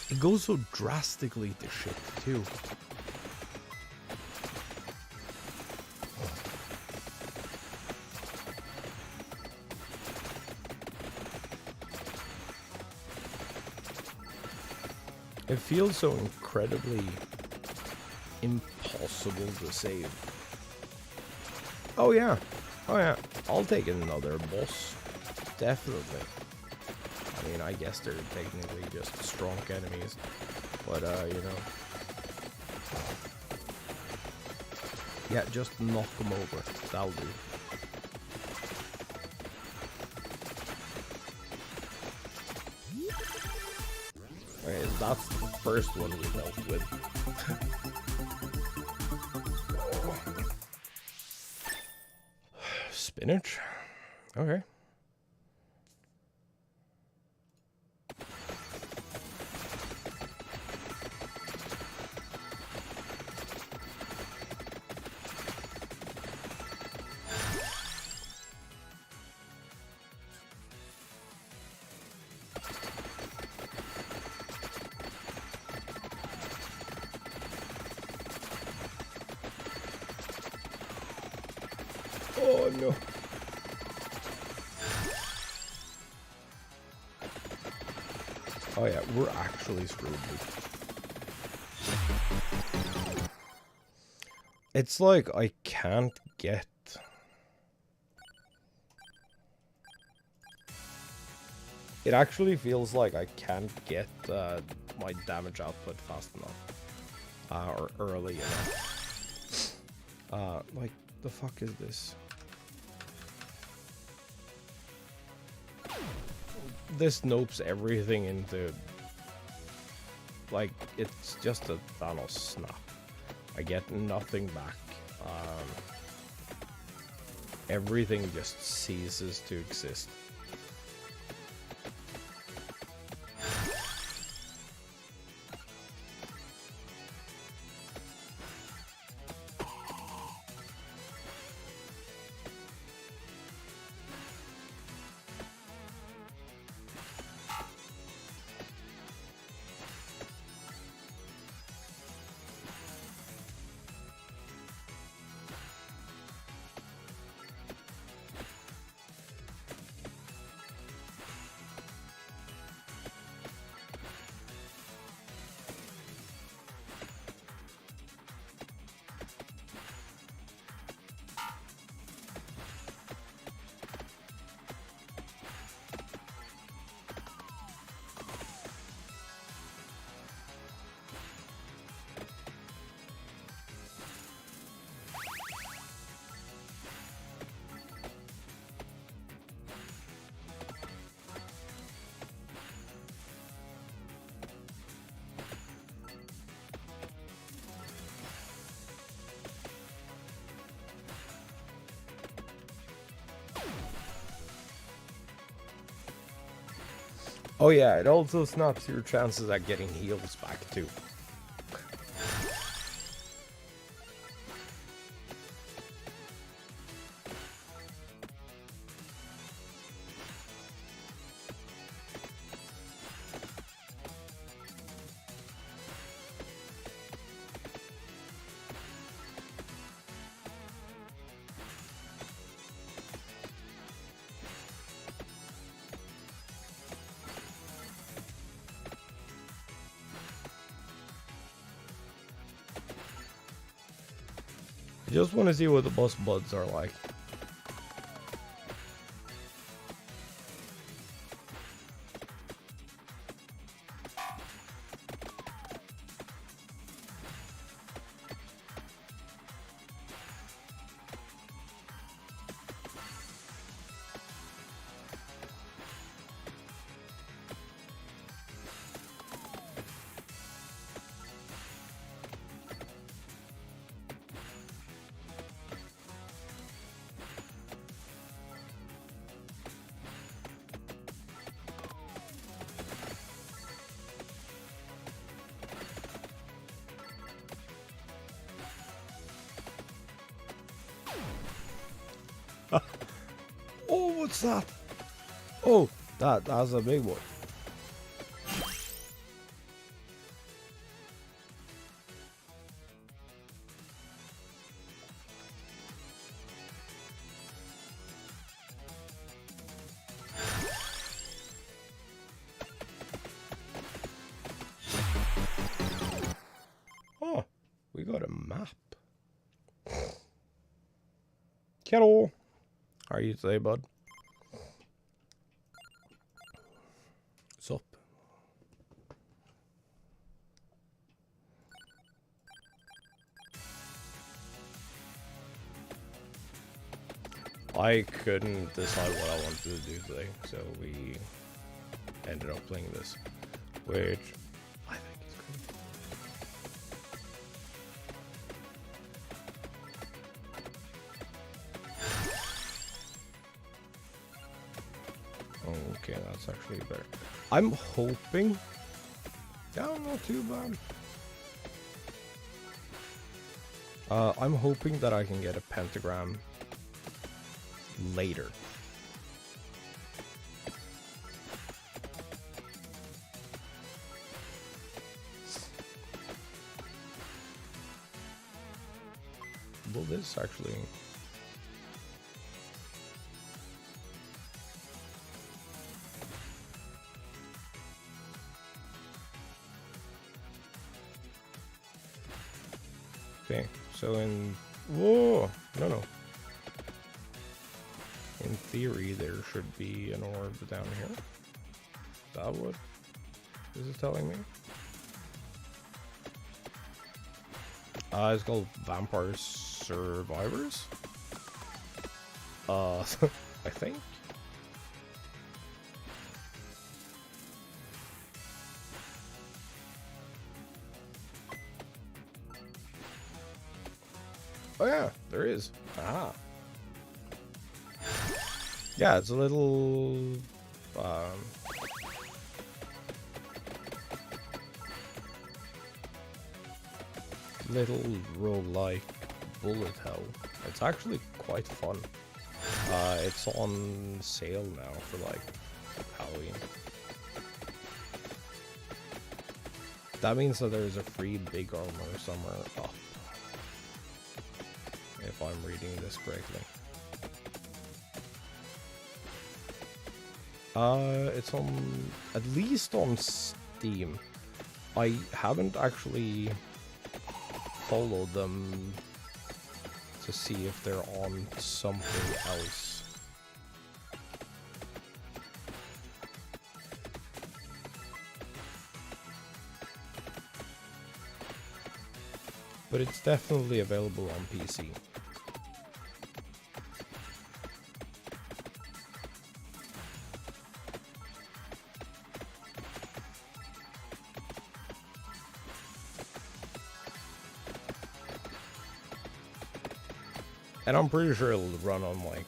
It goes so drastically to shit, too. It feels so incredibly impossible to save. Oh yeah. Oh yeah. I'll take another boss. Definitely. I mean, I guess they're technically just strong enemies, but you know. Yeah, just knock them over. That'll do. Okay, that's the first one we dealt with. Spinach? Okay. Oh no. Oh yeah, we're actually screwed. It's like I can't get... It actually feels like I can't get my damage output fast enough. Or early enough. Like, the fuck is this? This nopes everything into... Like, it's just a Thanos snap. I get nothing back. Everything just ceases to exist. Oh yeah, it also snaps your chances at getting heals back too. I just want to see what the boss buds are like. Oh, what's that? Oh, that's a big one. Oh, we got a map. Hello. How are you today, bud? What's up? I couldn't decide what I wanted to do today, so we ended up playing this, which I think is great. Okay, that's actually better. I'm hoping... Yeah, not too bad. I'm hoping that I can get a pentagram later. Will this actually... Okay, so in... Whoa! No. In theory, there should be an orb down here. Is that what this is telling me? It's called Vampire Survivors? I think? Oh yeah, there is. Ah. Yeah, it's a little... little roguelike bullet hell. It's actually quite fun. It's on sale now for like Halloween. That means that there's a free big armor somewhere up. If I'm reading this correctly. It's on, at least on Steam. I haven't actually followed them to see if they're on something else. But it's definitely available on PC. And I'm pretty sure it'll run on like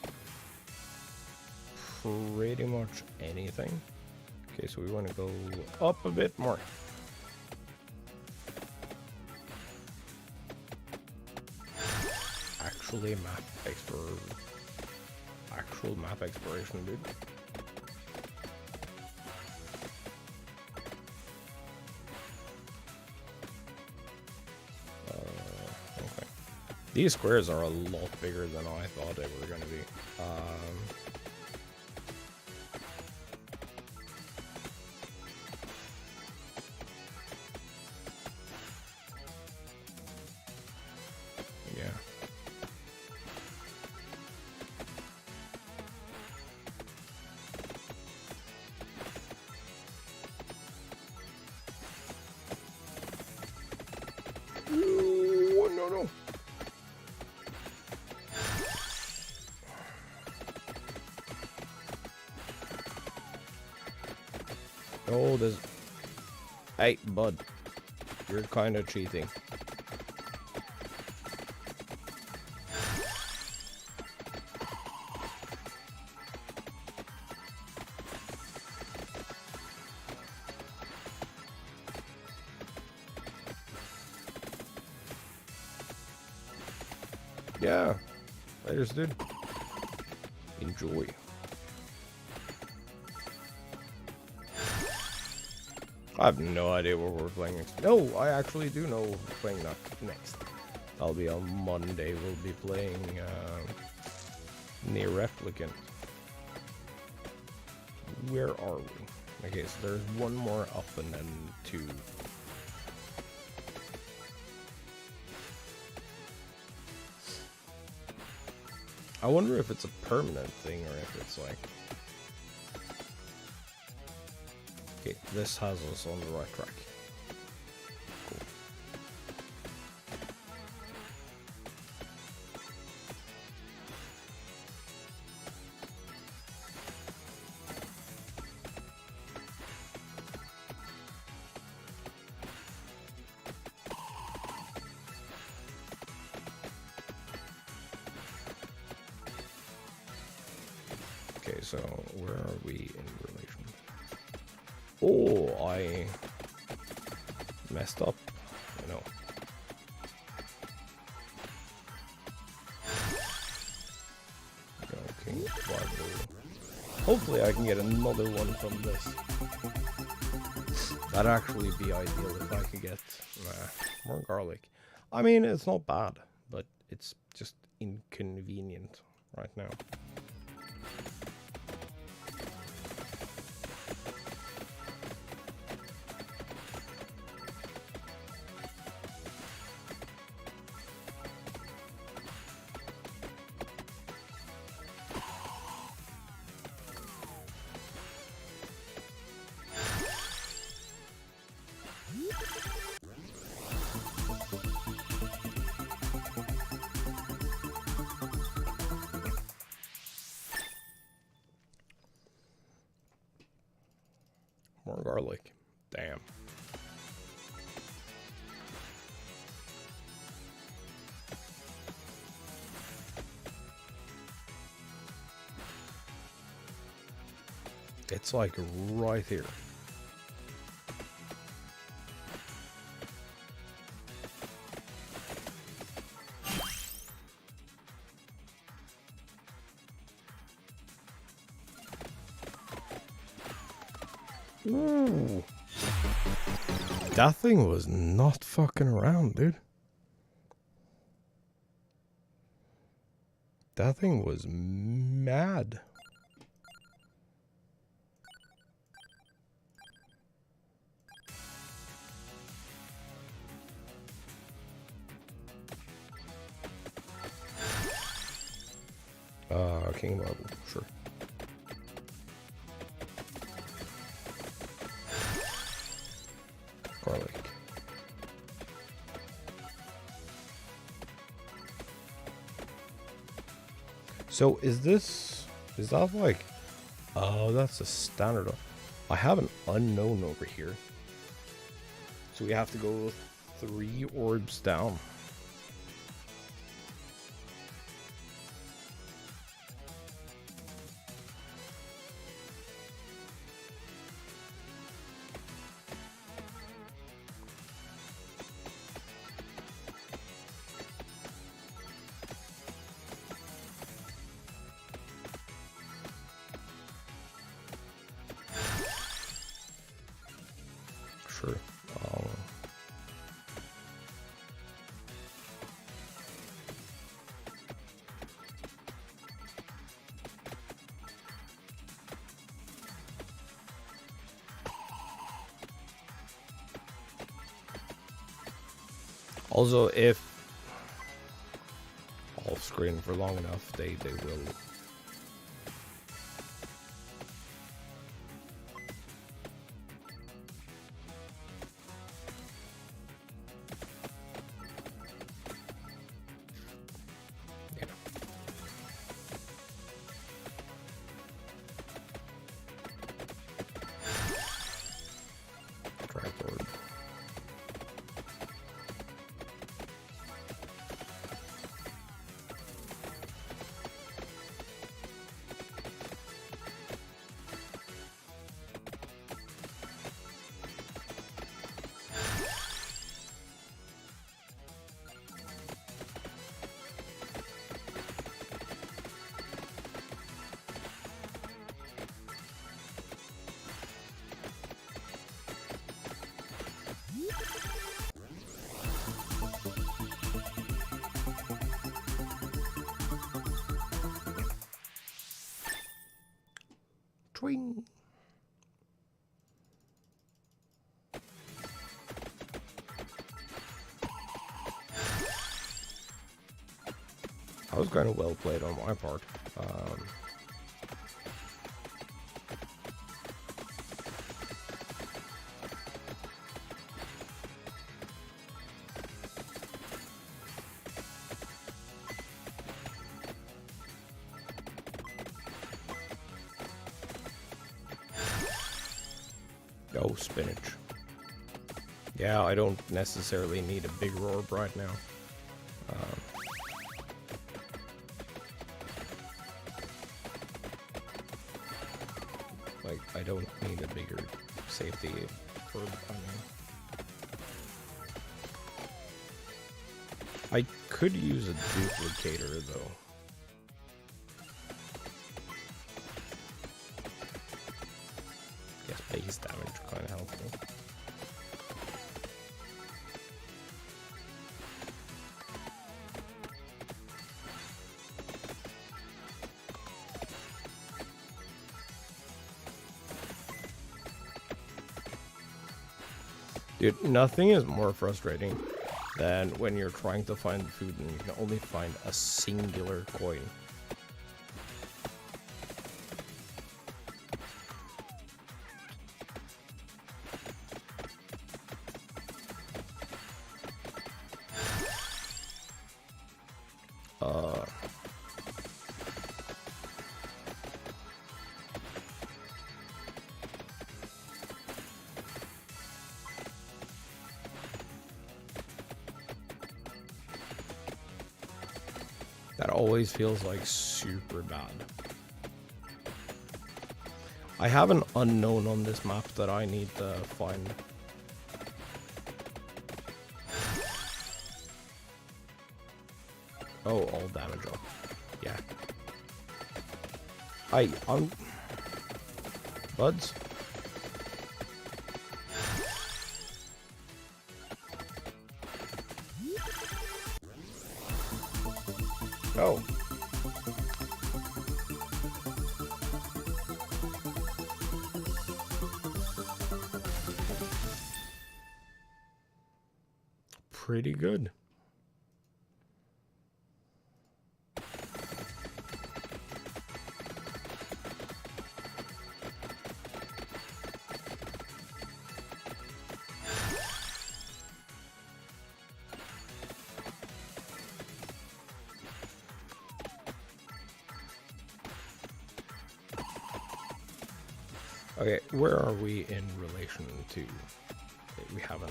pretty much anything, Okay, so we want to go up a bit more. Actual map exploration, dude. Okay. These squares are a lot bigger than I thought they were going to be. Yeah. Ooh, no. Oh, there's... Hey, bud. You're kind of cheating. Yeah. Later, dude. Enjoy. I have no idea what we're playing next. No, I actually do know what we're playing next. That'll be on Monday. We'll be playing Near Replicant. Where are we? Okay, so there's one more up and then two. I wonder if it's a permanent thing or if it's like... Okay, this has us on the right track. Cool. Okay, so where are we in relation? Oh, I messed up. I know. Okay, hopefully I can get another one from this. That'd actually be ideal if I could get more garlic. I mean, it's not bad, but it's just inconvenient right now. More garlic. Damn. It's like right here. Ooh. That thing was not fucking around, dude. That thing was mad. King Marble, sure. Garlic. So is that like, oh, that's a standard. I have an unknown over here. So we have to go 3 orbs down. Also, if off screen for long enough, they will. Yeah. Drag forward. Twing. That was kind of well played on my part. Oh, spinach. Yeah, I don't necessarily need a big orb right now. Like, I don't need a bigger safety orb. I could use a duplicator though. Guess base damage kind of helpful. Dude, nothing is more frustrating than when you're trying to find food and you can only find a singular coin. That always feels like super bad. I have an unknown on this map that I need to find. Oh, all damage up. Yeah. I'm... Buds? Oh. Pretty good. Okay, where are we in relation to... We haven't...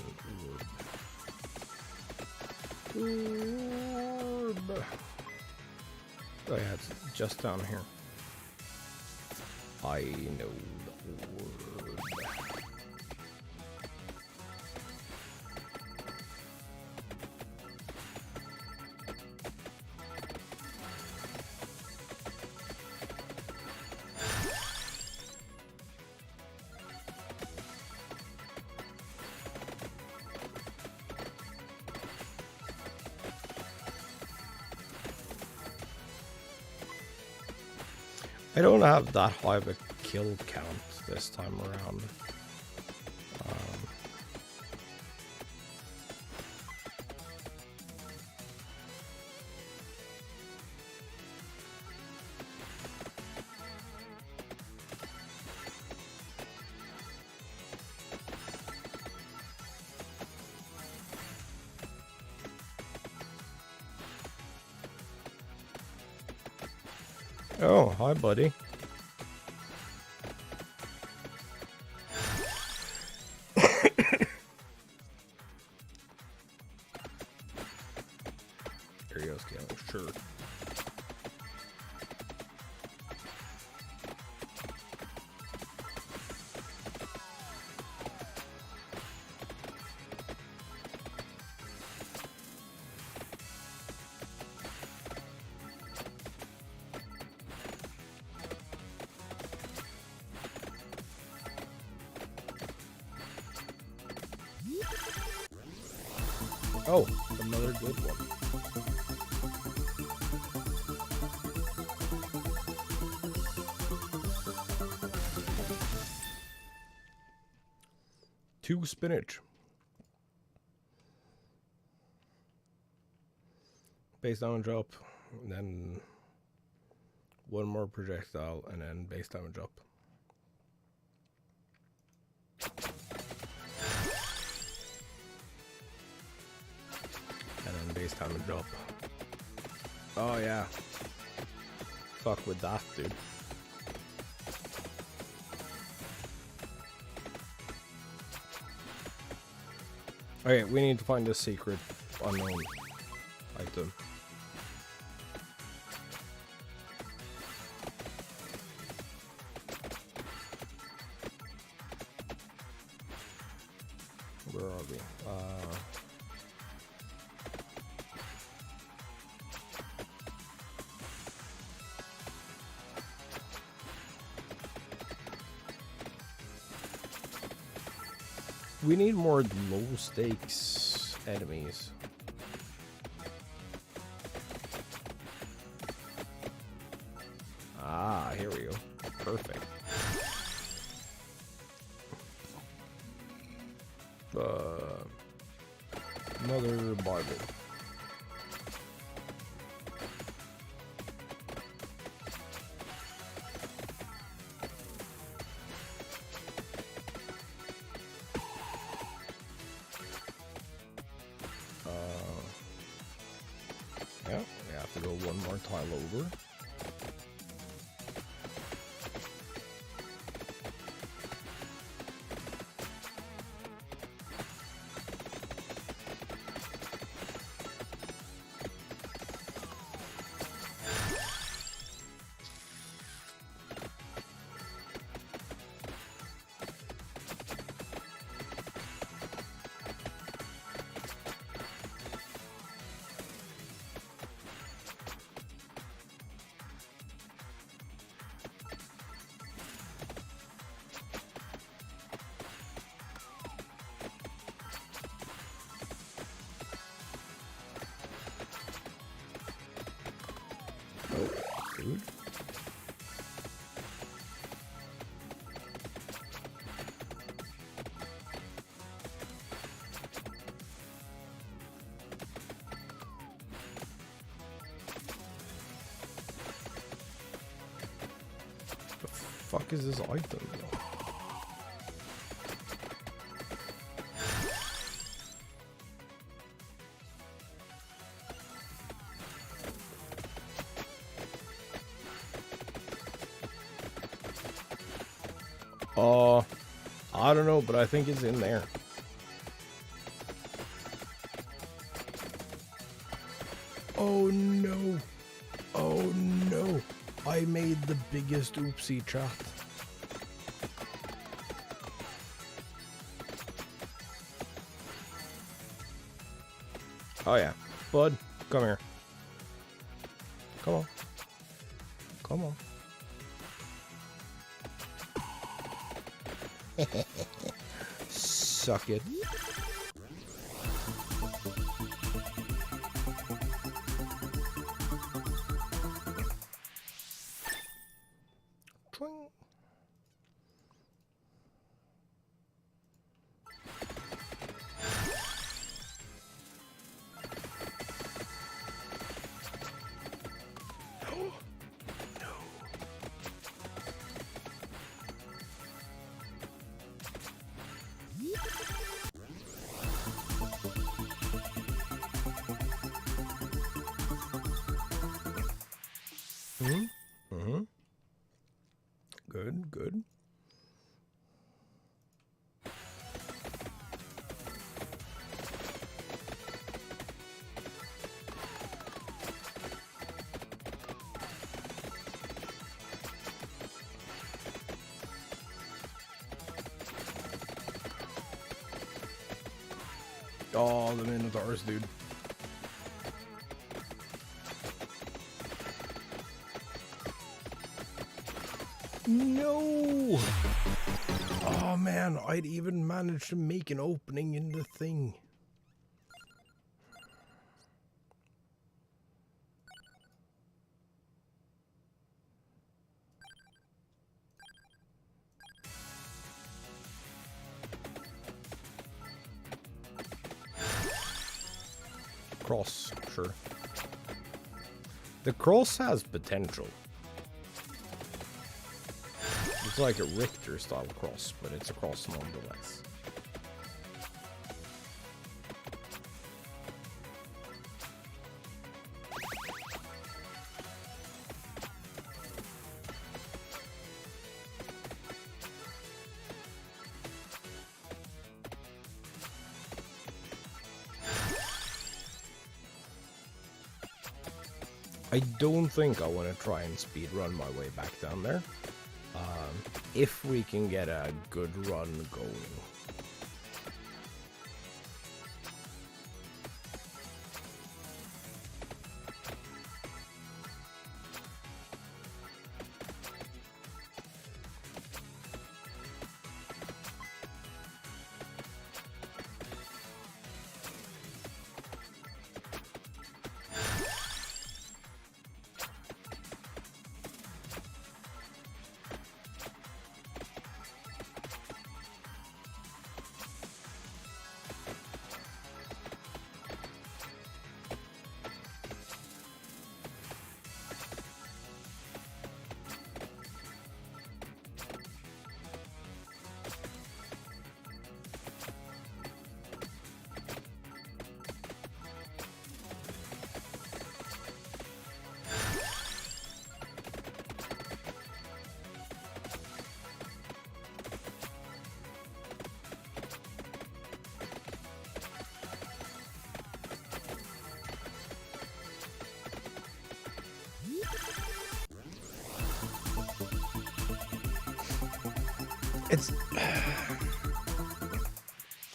Orb. Oh yeah, it's just down here. I know the orb. I don't have that high of a kill count this time around. Oh, hi, buddy. There you go, Scale. Sure. Oh, another good one. Two spinach. Base down and drop, and then one more projectile, and then base down and drop. And then base time and drop. Oh yeah. Fuck with that, dude. Okay, we need to find the secret unknown item. Where are we? We need more low stakes enemies. Ah, here we go. Perfect. Another marble. Yeah, we have to go one more tile over. Food. The fuck is this item though? I don't know, but I think it's in there. Oh no. Oh no. I made the biggest oopsie, chat. Oh yeah. Bud, come here. Come on. Come on. Suck it. Twing. Mm-hmm. good. Oh, the Minotaurs, dude. No! Oh man, I'd even managed to make an opening in the thing. Cross, sure. The cross has potential. It's like a Richter style cross, but it's a cross nonetheless. I don't think I want to try and speedrun my way back down there. If we can get a good run going.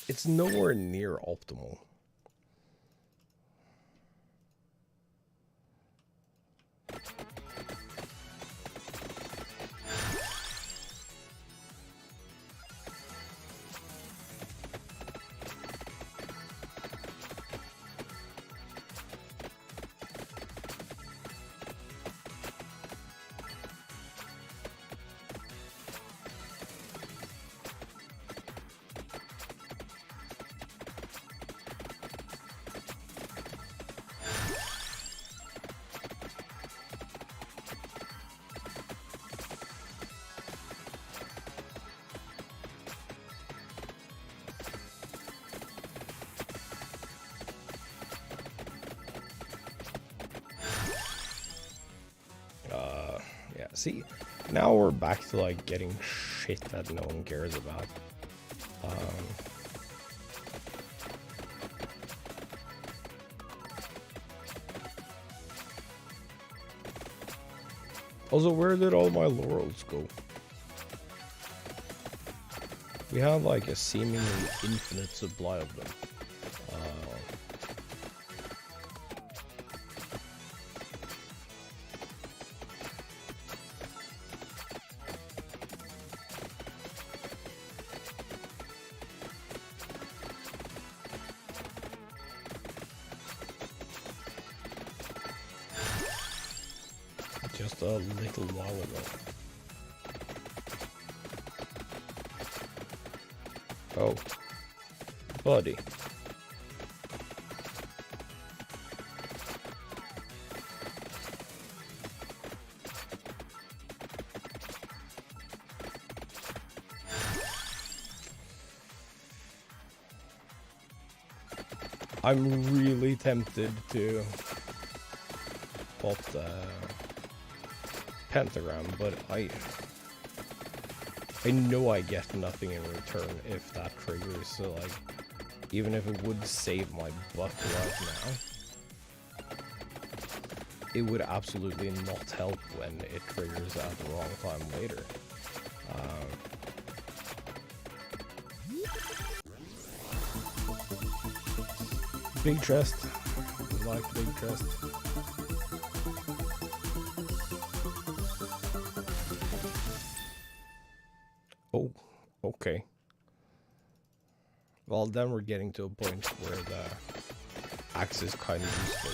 It's nowhere near optimal. Yeah, see, now we're back to like getting shit that no one cares about. Also, where did all my laurels go? We had like a seemingly infinite supply of them. Just a little while ago. Oh, buddy. I'm really tempted to pop the pentagram, but I know I get nothing in return if that triggers, so like, even if it would save my butt right now, it would absolutely not help when it triggers at the wrong time later. Big chest. I like big chest. Oh, okay. Well, then we're getting to a point where the axe is kind of useful.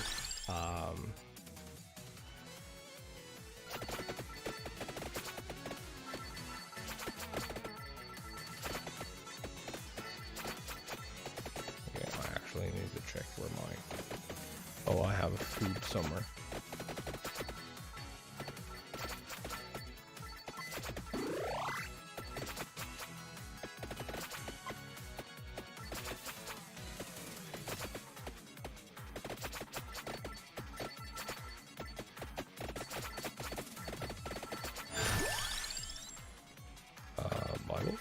Yeah, I actually need to check where my... Oh, I have food somewhere. Bible.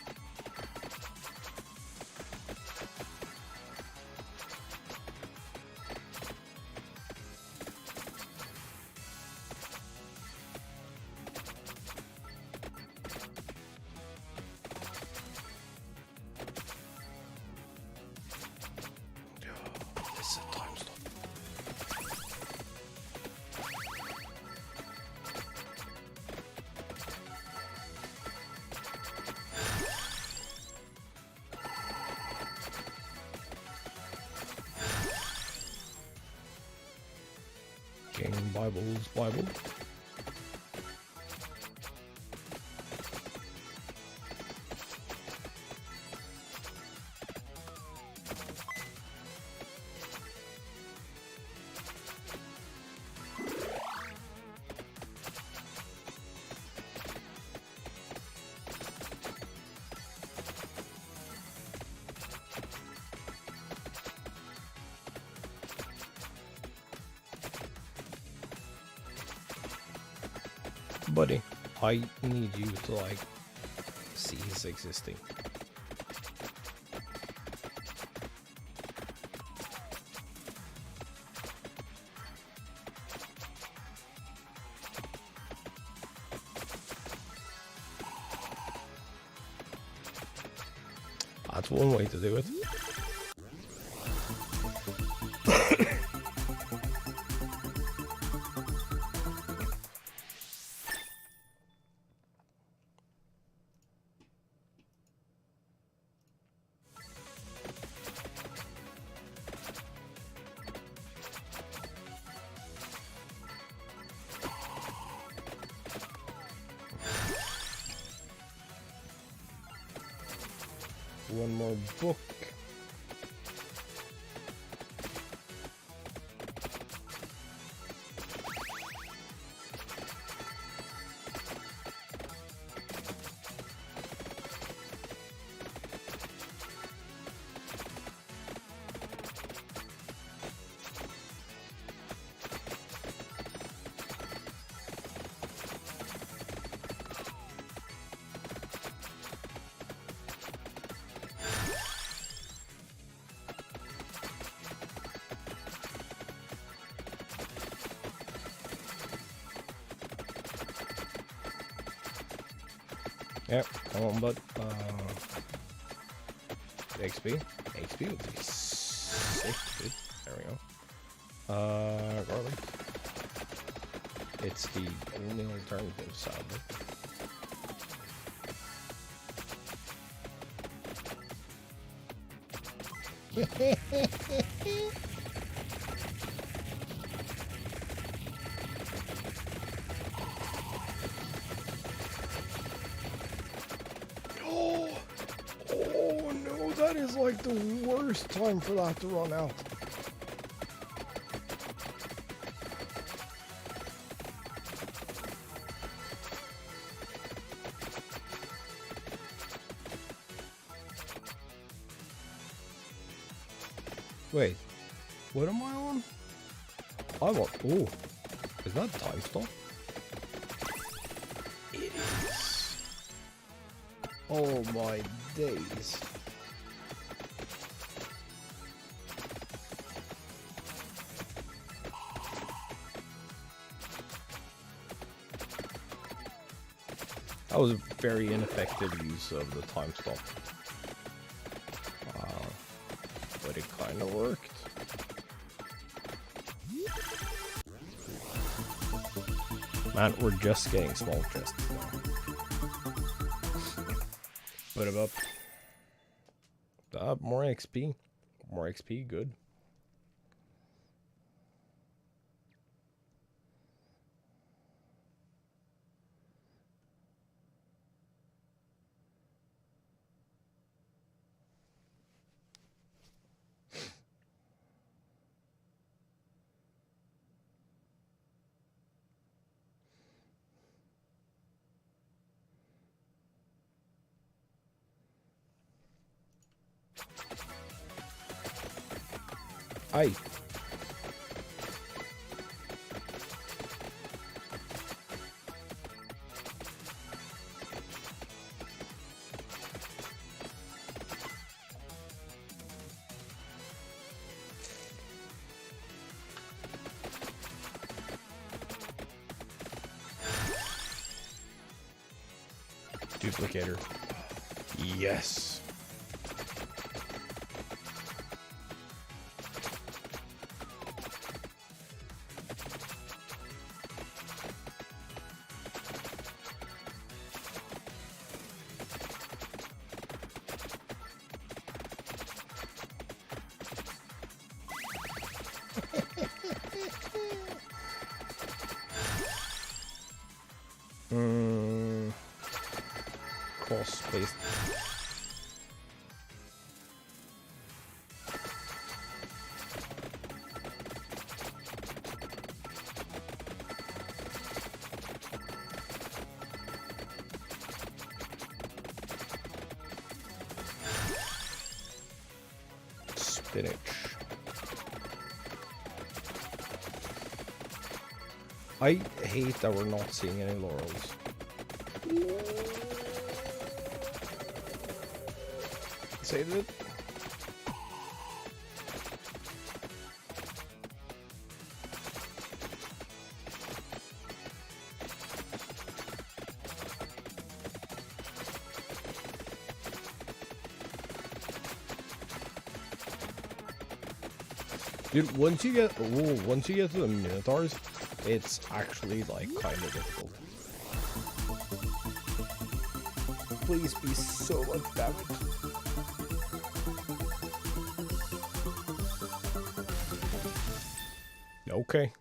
This is a time stop. King Bible's Bible. Buddy, I need you to like see his existing. That's one way to do it. One more book. Yep, come on, bud. XP. XP would be sick, dude. There we go. Garlic. It's the only alternative, sadly. Oh no, that is like the worst time for that to run out. Wait, what am I on? I'm on. Oh, is that time stop? It is. Oh my days. That was a very ineffective use of the time stop. But it kind of worked. Man, we're just getting small chests now. Put him up. More XP. More XP, good. Aye. Duplicator. Yes. Cross space. Spinach. I hate that we're not seeing any laurels. Saved it. Dude, once you get to the Minotaurs, it's actually like kind of difficult. Please be so much damage. Okay.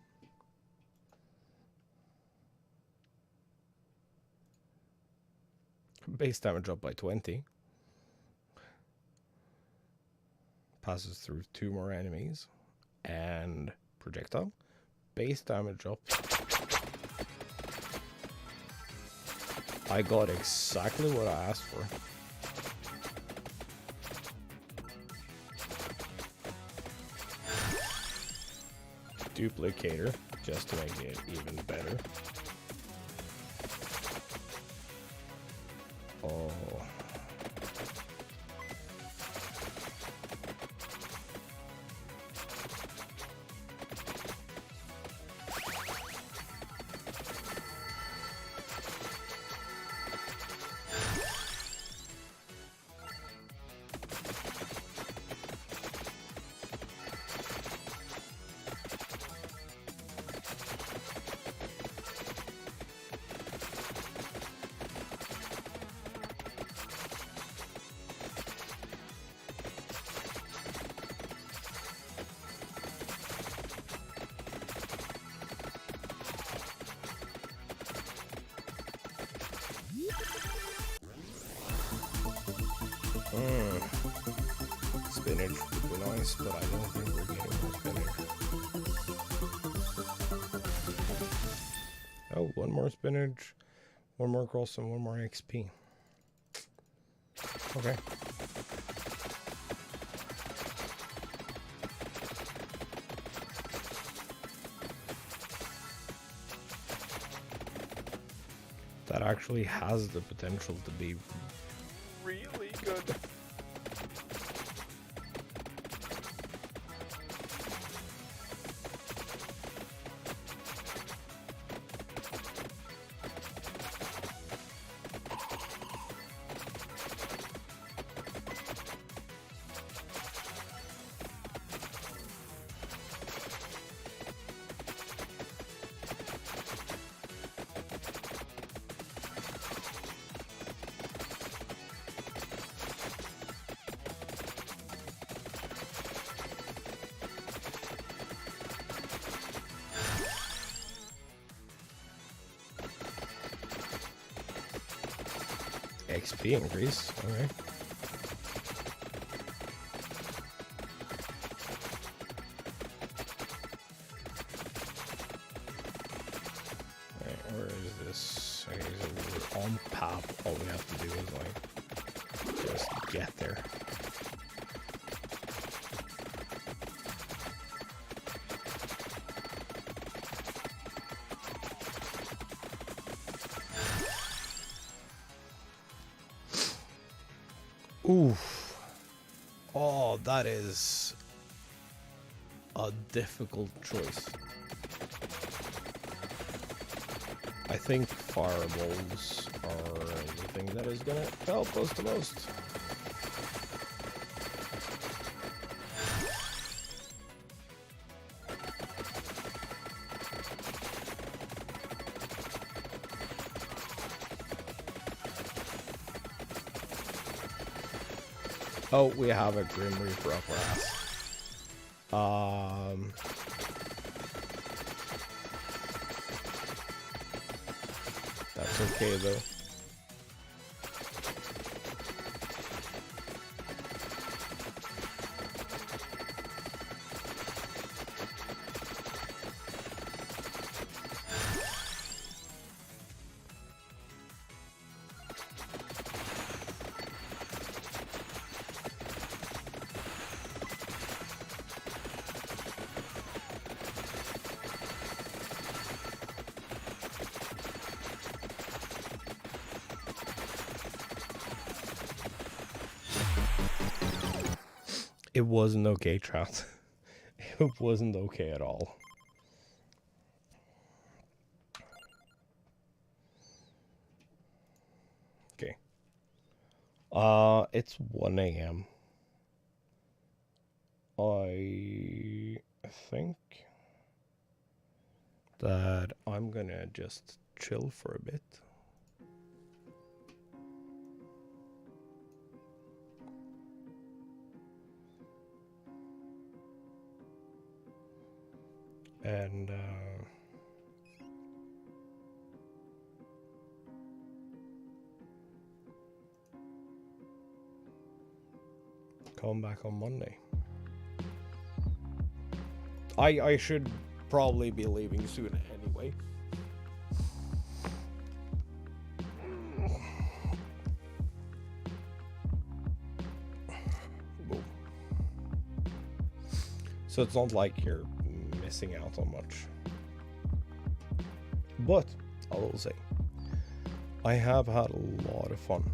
Base damage up by 20. Passes through 2 more enemies. And projectile. Base damage up. I got exactly what I asked for. Duplicator, just to make it even better. Oh. Spinach would be nice, but I don't think we're getting more spinach. Oh, 1 more spinach, 1 more cross, and 1 more XP. Okay. That actually has the potential to be really good. XP increase, alright. Alright, where is this? Okay, so we're on path. All we have to do is like just get there. Oof. Oh, that is a difficult choice. I think fireballs are the thing that is gonna help us the most. Oh, we have a Grim Reaper up our ass. That's okay though. It wasn't okay, chat. It wasn't okay at all. Okay. It's 1 a.m. I think that I'm gonna just chill for a bit. And come back on Monday. I should probably be leaving soon anyway. Boom. So it's not like you're missing out on much. But I will say, I have had a lot of fun.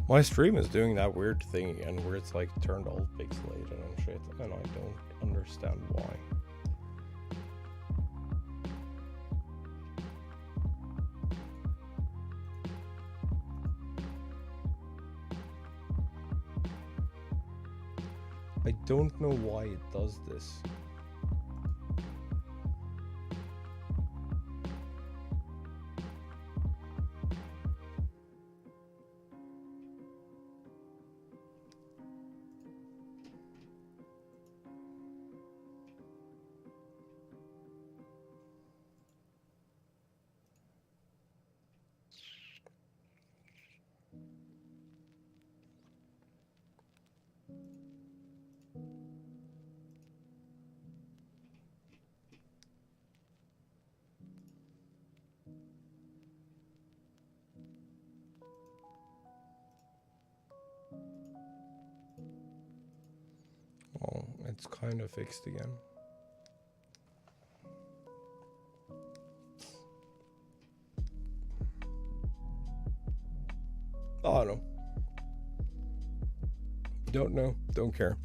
My stream is doing that weird thing again where it's like turned all pixelated and shit, and I don't understand why. I don't know why it does this. It's kind of fixed again. Oh, I don't know. Don't know. Don't care.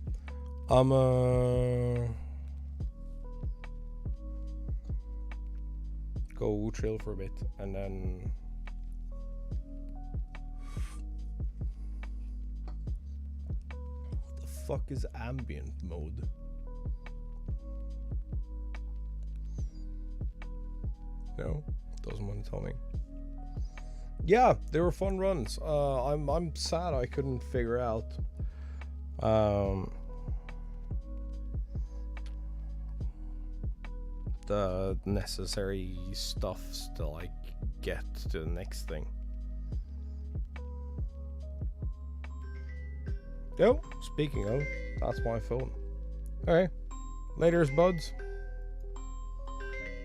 Go chill for a bit and then what the fuck is ambient mode? No, doesn't want to tell me. Yeah, they were fun runs. I'm sad I couldn't figure out the necessary stuff to like get to the next thing. Oh, speaking of, that's my phone. Okay, later's buds.